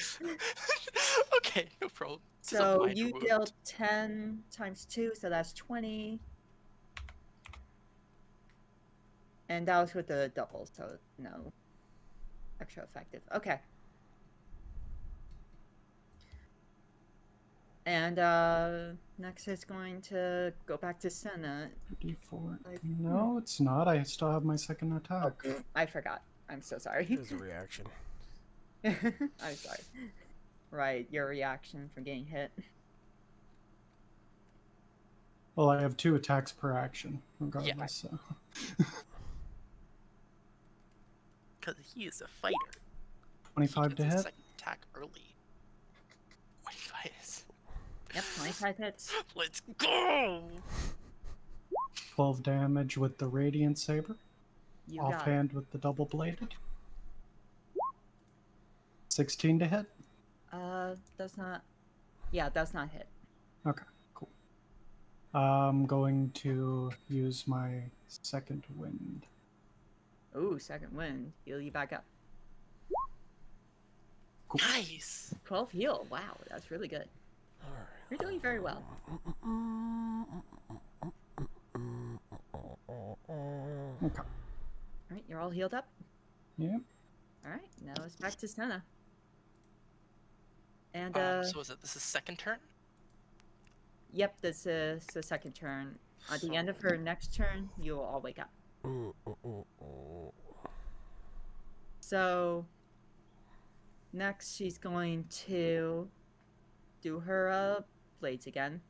D: Okay, no problem. 'Cause of
A: so
D: my
A: you
D: wound.
A: dealt 10 times 2, so that's 20. And that was with the double, so no extra effective. Okay. And next is going to go back to Senna.
C: D4.
A: Like,
C: No, it's not. I still have my second attack.
A: Oh, I forgot. I'm so sorry.
B: There's a reaction.
A: I'm sorry. Right, your reaction from getting hit.
C: Well, I have 2 attacks per action, regardless. So.
D: Because he is a fighter. He
C: 25
D: gets
C: to
D: his
C: hit.
D: second attack early. 25 is.
A: Yep, 25 hits.
D: Let's go!
C: 12 damage with the radiant saber.
A: You got it.
C: Offhand with the double bladed. 16 to hit.
A: Does not. Yeah, does not hit.
C: Okay, cool. I'm going to use my second wind.
A: Ooh, second wind. Heal you back up.
C: Cool.
D: Nice!
A: 12 heal. Wow, that's really good.
B: Alright.
A: You're doing very well.
C: Okay.
A: Alright, you're all healed up?
C: Yep.
A: Alright, now it's back to Senna. And,
D: So is it this is second turn?
A: yep, this is the second turn. At the end of her next turn, you will all wake up. So, next she's going to do her blades again.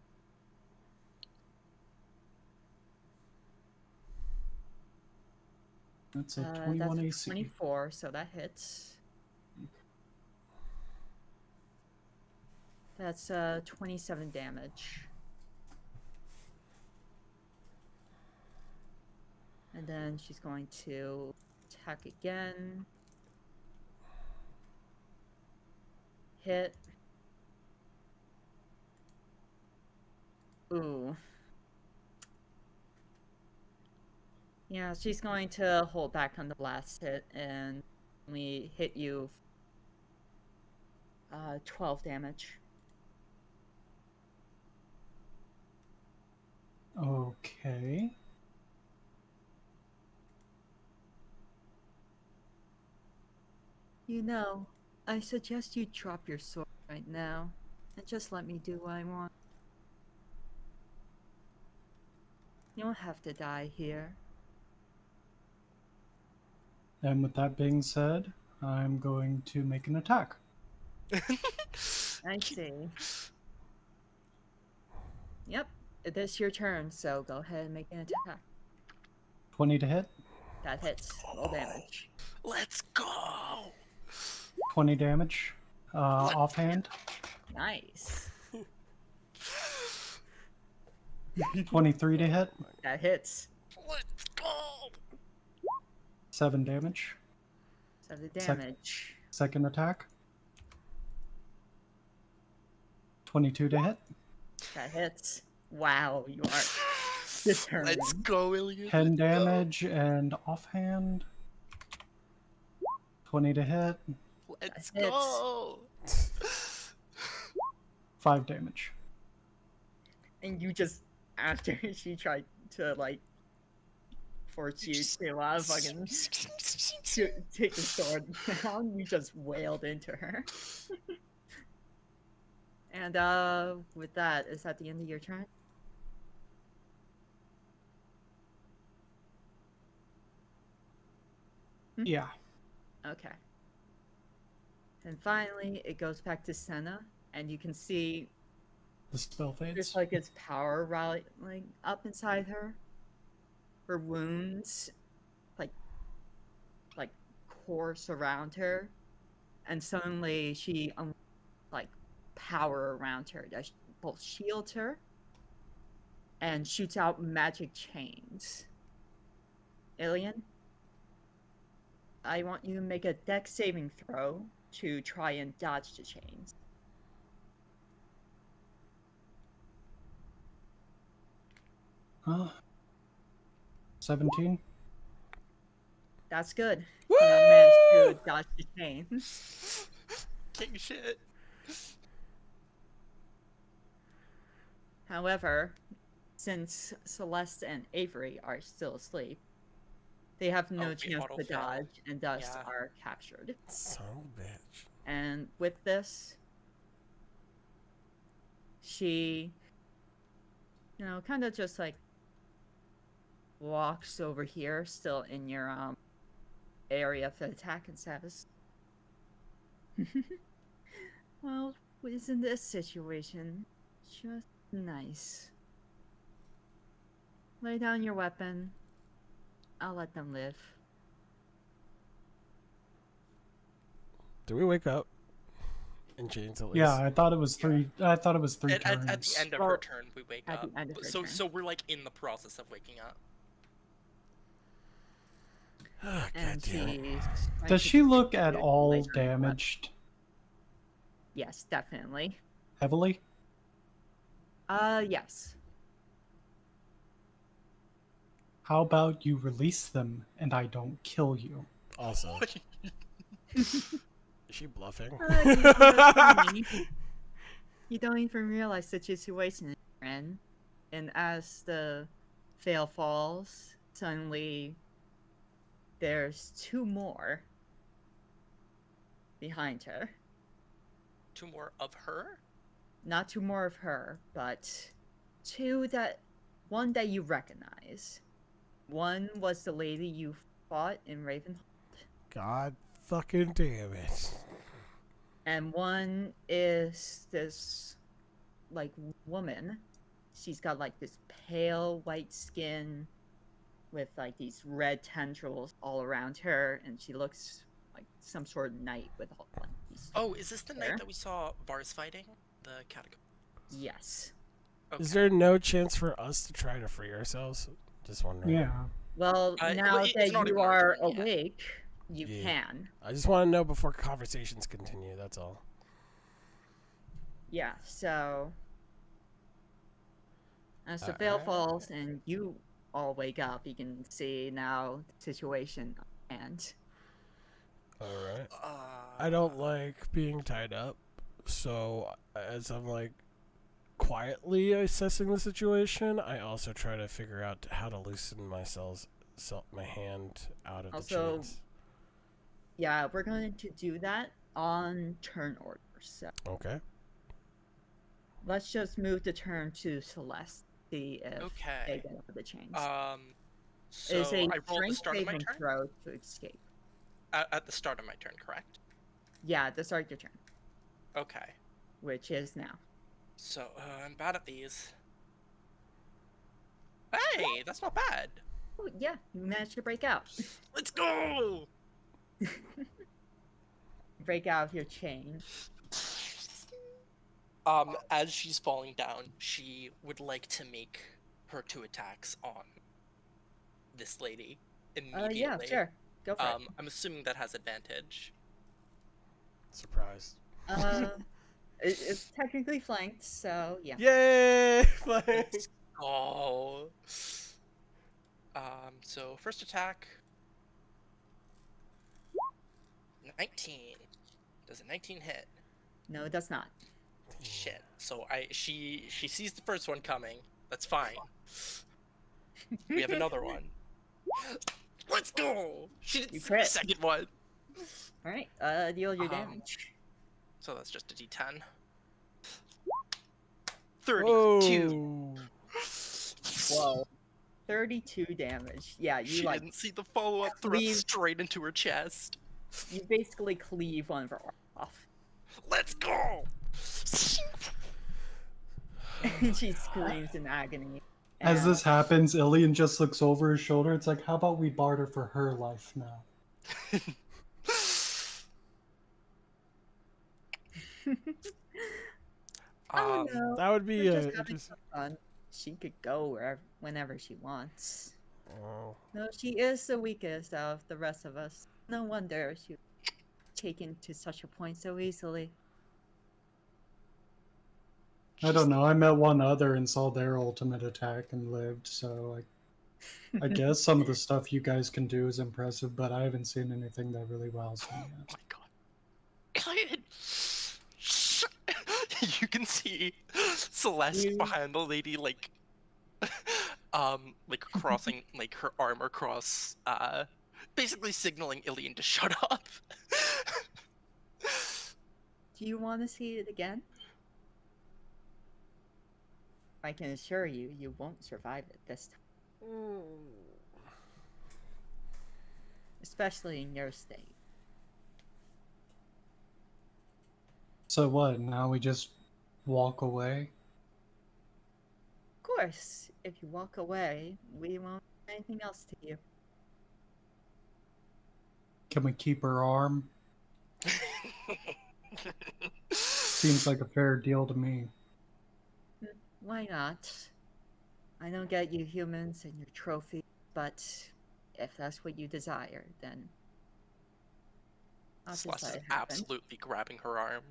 C: That's a
A: That's
C: 21
A: a
C: AC.
A: 24, so that hits. That's 27 damage. And then she's going to attack again. Hit. Ooh. Yeah, she's going to hold back on the blast hit and we hit you 12 damage.
C: Okay.
A: You know, I suggest you drop your sword right now and just let me do what I want. You don't have to die here.
C: And with that being said, I'm going to make an attack.
A: I see. Yep, it is your turn, so go ahead and make an attack.
C: 20 to hit,
A: That hits. Roll damage.
D: Let's go.
C: 20 damage.
D: Let's
C: Offhand,
A: Nice.
C: 23 to hit,
A: That hits.
D: Let's go.
C: 7 damage.
A: 7 damage.
C: Second attack, 22 to hit,
A: That hits. Wow, you are determined.
D: Let's go, Ilian.
C: 10 damage, and offhand, 20 to hit,
D: Let's
A: That hits.
D: go.
C: 5 damage.
A: And you just, after she tried to, like, force you
D: Just-
A: to fucking take the sword down, you just wailed into her. And with that, is that the end of your turn?
C: Yeah.
A: Okay. And finally, it goes back to Senna, and you can see
C: The spell fades.
A: there's like its power rallying up inside her. Her wounds, like course around her, and suddenly she like power around her that both shields her and shoots out magic chains. Alien, I want you to make a dex saving throw to try and dodge the chains.
C: Uh, 17.
A: That's good. You managed to dodge the chains.
D: King shit.
A: However, since Celeste and Avery are still asleep, they have no
D: Oh,
A: chance to
D: autofail.
A: dodge and thus
D: Yeah.
A: are captured.
B: Son of a bitch.
A: And with this, she, kind of just like walks over here, still in your area of attack and status. Well, isn't this situation just nice? Lay down your weapon. I'll let them live.
B: Do we wake up in chains at least?
C: Yeah, I thought it was 3. I thought it was 3
D: At
C: turns.
D: the end of
A: Well,
D: her turn, we wake
A: at
D: up.
A: the end of her
D: So
A: turn.
D: so we're like in the process of waking up.
B: Oh, God
A: And
B: damn it.
A: she's trying
C: Does
A: to
C: she look at
A: laser
C: all
A: her weapon.
C: damaged
A: Yes, definitely.
C: heavily?
A: Yes.
C: How about you release them and I don't kill you?
B: Also,
D: What?
B: is she bluffing?
A: You don't even realize the situation you're in. And as the veil falls, suddenly there's 2 more behind her.
D: 2 more of her?
A: Not 2 more of her, but 1 that you recognize. One was the lady you fought in Ravenhold,
B: God fucking damn it.
A: and one is this like woman. She's got like this pale white skin with like these red tendrils all around her, and she looks like some sort of knight with all like these.
D: Oh, is this the
A: There.
D: night that we saw Vars fighting? The catacomb.
A: Yes.
D: Okay.
B: Is there no chance for us to try to free ourselves? Just wondering.
C: Yeah.
A: Well, now
D: it's
A: that
D: not
A: you
D: even our
A: are
D: turn yet.
A: awake, you
B: Yeah.
A: can.
B: I just want to know before conversations continue, that's all.
A: Yeah, so As the veil
B: Alright.
A: falls and you all wake up, you can see now the situation and
B: Alright. I don't
D: Uh,
B: like being tied up, so as I'm like quietly assessing the situation, I also try to figure out how to loosen my hand out of the
A: also,
B: chains.
A: yeah, we're going to do that on turn order. So
B: Okay.
A: let's just move the turn to Celeste, see if they
D: okay.
A: get out of the chains.
D: Um,
A: It's
D: so
A: a
D: I roll at the
A: strength
D: start of my
A: saving
D: turn?
A: throw to escape.
D: At the start of my turn, correct?
A: Yeah, at the start of your turn,
D: Okay.
A: which is now.
D: So, I'm bad at these. Hey, that's not bad.
A: Oh, yeah, you managed to break out.
D: Let's go!
A: Break out of your chain.
D: As she's falling down, she would like to make her 2 attacks on this lady
A: Yeah,
D: immediately.
A: sure. Go for it.
D: I'm assuming that has advantage.
B: Surprise.
A: Uh, it's technically flanked, so yeah.
B: Yay! Flank!
D: Let's go. So first attack, 19. Does a 19 hit?
A: No, it does not.
D: Shit. So she sees the first one coming. That's fine. We have another one. Let's go. She didn't
A: You
D: see the
A: crit.
D: second one.
A: All right. Deal your
D: Um,
A: damage.
D: So that's just a D10. 32.
B: Whoa!
A: Whoa. 32 damage. Yeah, you
D: She
A: like
D: didn't see the follow-up thrust
A: cleave.
D: straight into her chest.
A: You basically cleave one of her arms off.
D: Let's go.
A: And she screams in agony.
C: As
A: And
C: this happens, Ilian just looks over his shoulder. It's like, how about we barter for her life now?
A: oh no,
B: That would
A: we're
B: be
A: just having
B: interesting.
A: some fun. She could go whenever she wants.
B: Oh.
A: No, she is the weakest of the rest of us. No wonder she was taken to such a point so easily.
C: I don't know. I met one other and saw their ultimate attack and lived, so I guess some of the stuff you guys can do is impressive, but I haven't seen anything that really wows me
D: Oh
C: yet.
D: my god. You can see Celeste
A: You-
D: behind the lady, like crossing like her arm across basically signaling Ilian to shut up.
A: Do you want to see it again? I can assure you, you won't survive it this time, especially in your state.
C: So what? Now we just walk away?
A: Of course, if you walk away, we won't do anything else to you.
C: Can we keep her arm? Seems like a fair deal to me.
A: Why not? I don't get you humans and your trophy, but if that's what you desire, then I'll just
D: Celeste
A: let
D: is
A: it happen.
D: absolutely grabbing her arm.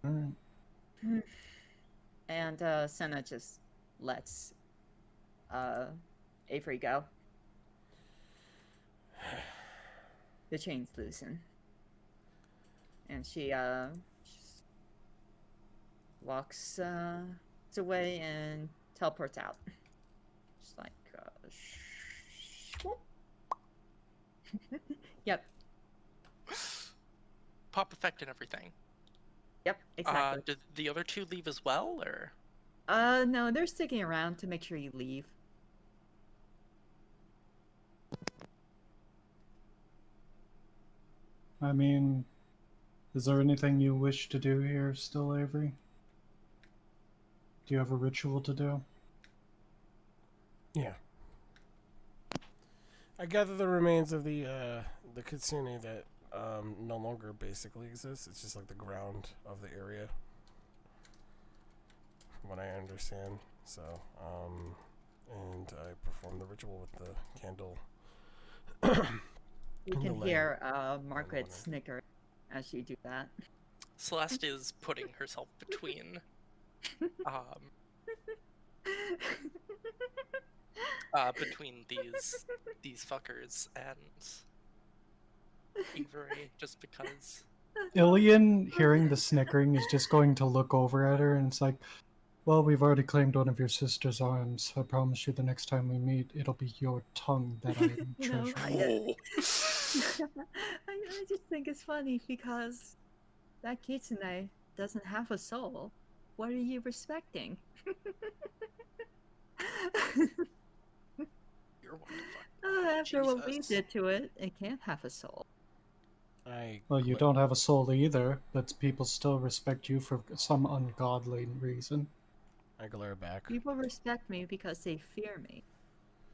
C: Alright.
A: And Senna just lets Avery go. The chains loosen. And she just walks away and teleports out. Just like Yep,
D: Pop effect and everything.
A: yep, exactly.
D: Did the other two leave as well, or?
A: No, they're sticking around to make sure you leave.
C: I mean, is there anything you wish to do here still, Avery? Do you have a ritual to do?
B: Yeah. I gather the remains of the kitsune that no longer basically exists. It's just like the ground of the area, from what I understand. So, and I perform the ritual with the candle.
A: You
B: In the
A: can
B: lane.
A: hear Margaret
B: morning.
A: snicker as you do that.
D: Celeste is putting herself between between these fuckers and Avery, just because.
C: Ilian, hearing the snickering, is just going to look over at her and it's like, well, we've already claimed one of your sister's arms. I promise you the next time we meet, it'll be your tongue that I am
A: You know,
C: treasuring.
D: Oh.
A: I just think it's funny because that kitsune doesn't have a soul. What are you respecting?
D: You're one to fuck.
A: After what we
D: Jesus.
A: did to it, it can't have a soul.
C: Well, you don't have a soul either, but people still respect you for some ungodly reason.
B: I glare back.
A: People respect me because they fear me.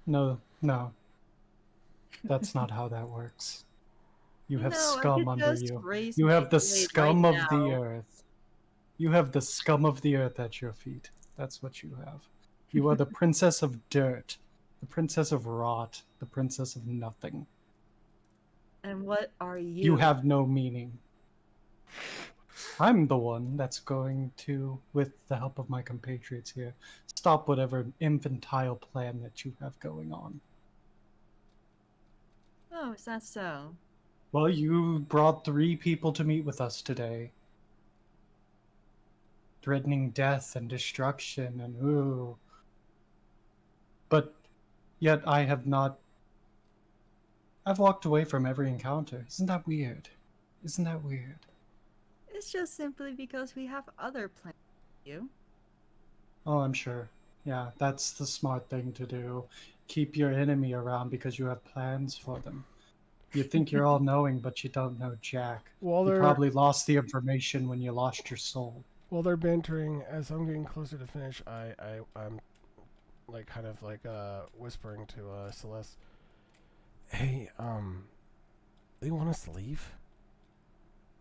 C: No, no, that's not how that works. You have
A: No, I
C: scum
A: could
C: under
A: just
C: you.
A: raise
C: You
A: my
C: have the
A: blade right
C: scum of the
A: now.
C: earth. You have the scum of the earth at your feet. That's what you have. You are the princess of dirt, the princess of rot, the princess of nothing.
A: And what are you?
C: You have no meaning. I'm the one that's going to, with the help of my compatriots here, stop whatever infantile plan that you have going on.
A: Oh, is that so?
C: Well, you brought 3 people to meet with us today, threatening death and destruction and ooh. But yet I have not. I've walked away from every encounter. Isn't that weird? Isn't that weird?
A: It's just simply because we have other plans for you.
C: Oh, I'm sure. Yeah, that's the smart thing to do. Keep your enemy around because you have plans for them. You think you're all knowing, but you don't know jack.
B: While
C: You
B: they're
C: probably lost the information when you lost your soul.
B: while they're bantering, as I'm getting closer to finish, I'm like kind of like whispering to Celeste. Hey, they want us to leave?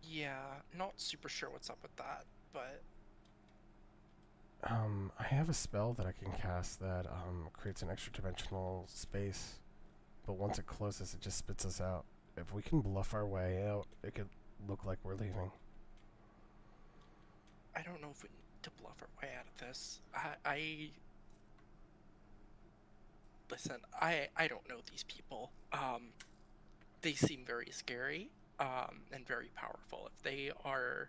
D: Yeah, not super sure what's up with that, but
B: I have a spell that I can cast that creates an extra dimensional space, but once it closes, it just spits us out. If we can bluff our way out, it could look like we're leaving.
D: I don't know if we need to bluff our way out of this. Listen, I don't know these people. They seem very scary, and very powerful. If they are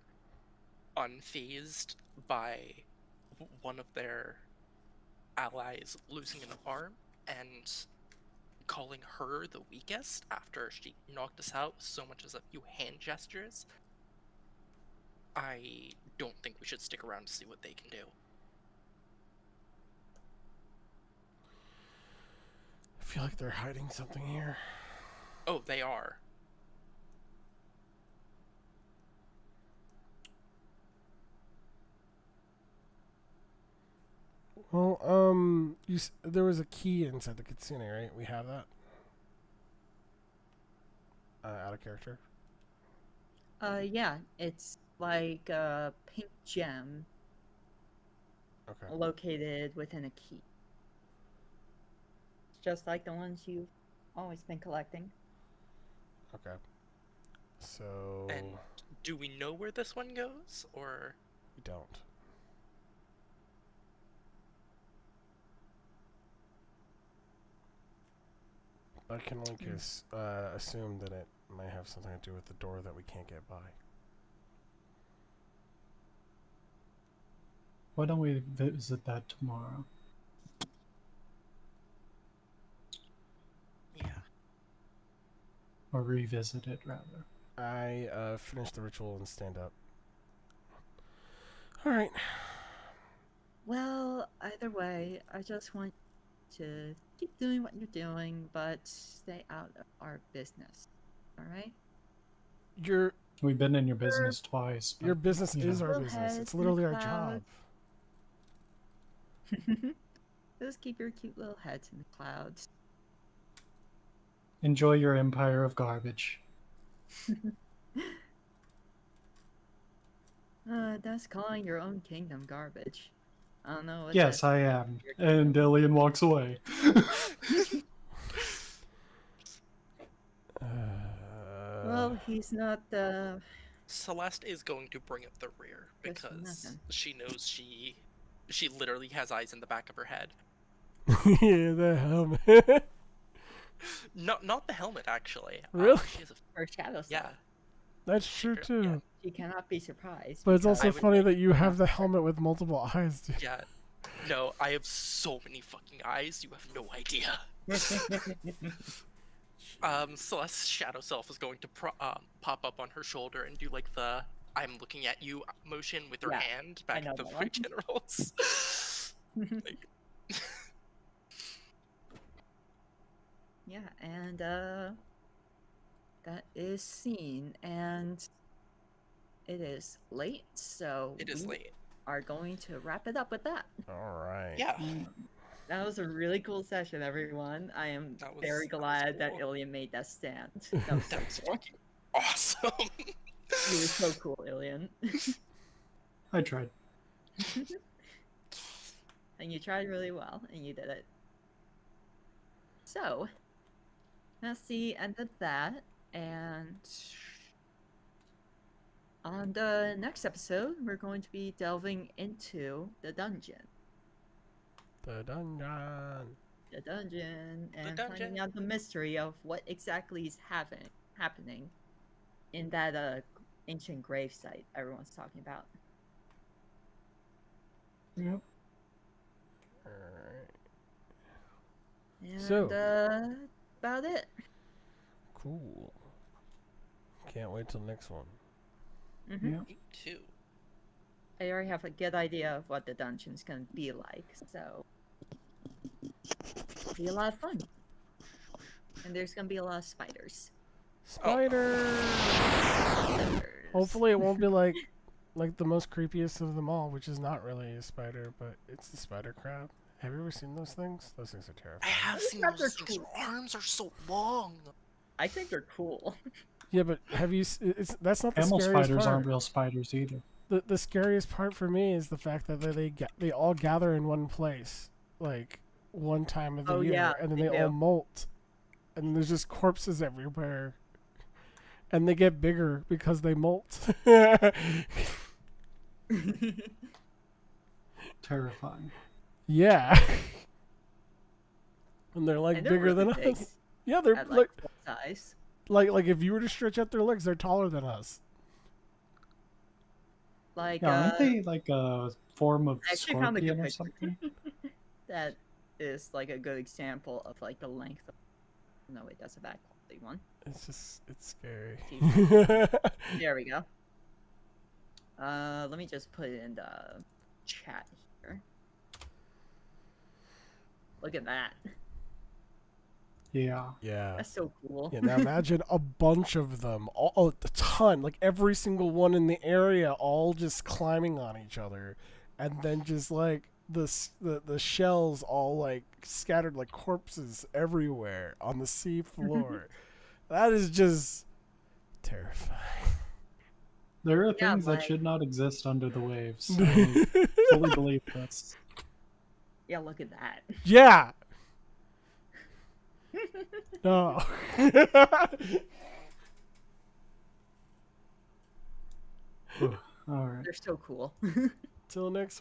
D: unfazed by one of their allies losing an arm and calling her the weakest after she knocked us out with so much as a few hand gestures, I don't think we should stick around to see what they can do.
B: I feel like they're hiding something here.
D: Oh, they are.
B: Well, there was a key inside the kitsune, right? We have that. Out of character.
A: Yeah, it's like a pink gem
B: Okay.
A: located within a key. It's just like the ones you've always been collecting.
B: Okay. So
D: And do we know where this one goes, or
B: we don't. I can only assume that it might have something to do with the door that we can't get by.
C: Why don't we visit that tomorrow?
D: yeah?
C: Or revisit it, rather.
B: I finish the ritual and stand up. All right.
A: Well, either way, I just want you to keep doing what you're doing, but stay out of our business. All right?
B: Your
C: We've been in your business twice.
B: your
C: but,
B: business
C: you
B: is
C: know.
B: our
A: Little
B: business.
A: heads
B: It's
A: in the
B: literally our
A: clouds.
B: job.
A: Just keep your cute little heads in the clouds.
C: Enjoy your empire of garbage.
A: That's calling your own kingdom garbage. I don't know what
C: Yes,
A: that
C: I am.
A: your
C: And
A: kingdom.
C: Ilian walks away.
A: Well, he's not
D: Celeste is going to bring up the rear
A: just for
D: because
A: nothing.
D: she knows she She literally has eyes in the back of her head.
B: Yeah, the helmet.
D: Not the helmet, actually.
B: Really?
D: She has a
A: Or shadow self.
D: yeah.
B: That's
D: She
B: true
D: yeah.
B: too.
A: She cannot be surprised.
B: But it's
A: because
B: also
D: I would
B: funny
D: like-
B: that you have the helmet with multiple eyes, dude.
D: Yeah. No, I have so many fucking eyes. You have no idea. Celeste's shadow self is going to pop up on her shoulder and do like the "I'm looking at you" motion with her
A: Yeah,
D: hand
A: I
D: back
A: know
D: at the
A: that
D: three
A: one.
D: generals. Like,
A: Yeah, and that is scene, and it is late, so
D: it is
A: we
D: late.
A: are going to wrap it up with that.
B: All right.
D: Yeah,
A: That was a really cool session, everyone. I am
D: That was-
A: very
D: that was
A: glad that
D: cool.
A: Ilian made that stand. That was so
D: that was
A: cool.
D: fucking awesome.
A: You were so cool, Ilian.
C: I tried.
A: And you tried really well, and you did it. So, that's the end of that, and on the next episode, we're going to be delving into the dungeon.
B: The dungeon.
A: The dungeon, and
D: dungeon.
A: finding out the mystery of what exactly is happening in that ancient grave site everyone's talking about.
C: Yep.
B: All right.
A: And
B: So-
A: about it.
B: Cool. Can't wait till next one.
A: Mm-hmm.
C: Yep.
D: Me too.
A: I already have a good idea of what the dungeon's gonna be like, so it'll be a lot of fun. And there's gonna be a lot of spiders.
B: Spiders. Hopefully, it won't be like the most creepiest of them all, which is not really a spider, but it's the spider crab. Have you ever seen those things? Those things are
D: I
B: terrifying.
D: have
A: Those
D: seen
A: crabs
D: those
A: are
D: things.
A: cool.
D: Their arms are so long.
A: I think they're cool.
B: Yeah, but have you? That's not the
C: Camel
B: scariest
C: spiders
B: part.
C: aren't real spiders either.
B: The scariest part for me is the fact that they all gather in one place, like one time of the
A: Oh,
B: year,
A: yeah,
B: and then
A: they
B: they all
A: do.
B: molt, and there's just corpses everywhere, and they get bigger because they molt.
C: Terrifying.
B: Yeah, and they're like
A: And they're
B: bigger
A: really
B: than
A: big
B: us. Yeah, they're
A: at
B: like
A: full size.
B: like if you were to stretch out their legs, they're taller than us.
A: Like
C: Yeah, aren't they like a form of
A: I actually found a
C: scorpion
A: good
C: or
A: picture.
C: something?
A: that is like a good example of like the length of. No, wait, that's a bad quality one.
B: It's scary.
A: There we go. Let me just put it in the chat here. Look at that.
C: Yeah.
B: Yeah.
A: That's so cool.
B: Yeah, now imagine a bunch of them, a ton, like every single one in the area, all just climbing on each other, and then just like the shells all like scattered like corpses everywhere on the sea floor. That is just terrifying.
C: There are
A: Yeah,
C: things
A: like-
C: that should not exist under the waves. I fully believe this.
A: Yeah, look at that.
B: Yeah. No.
C: All right.
A: They're so cool.
B: Till next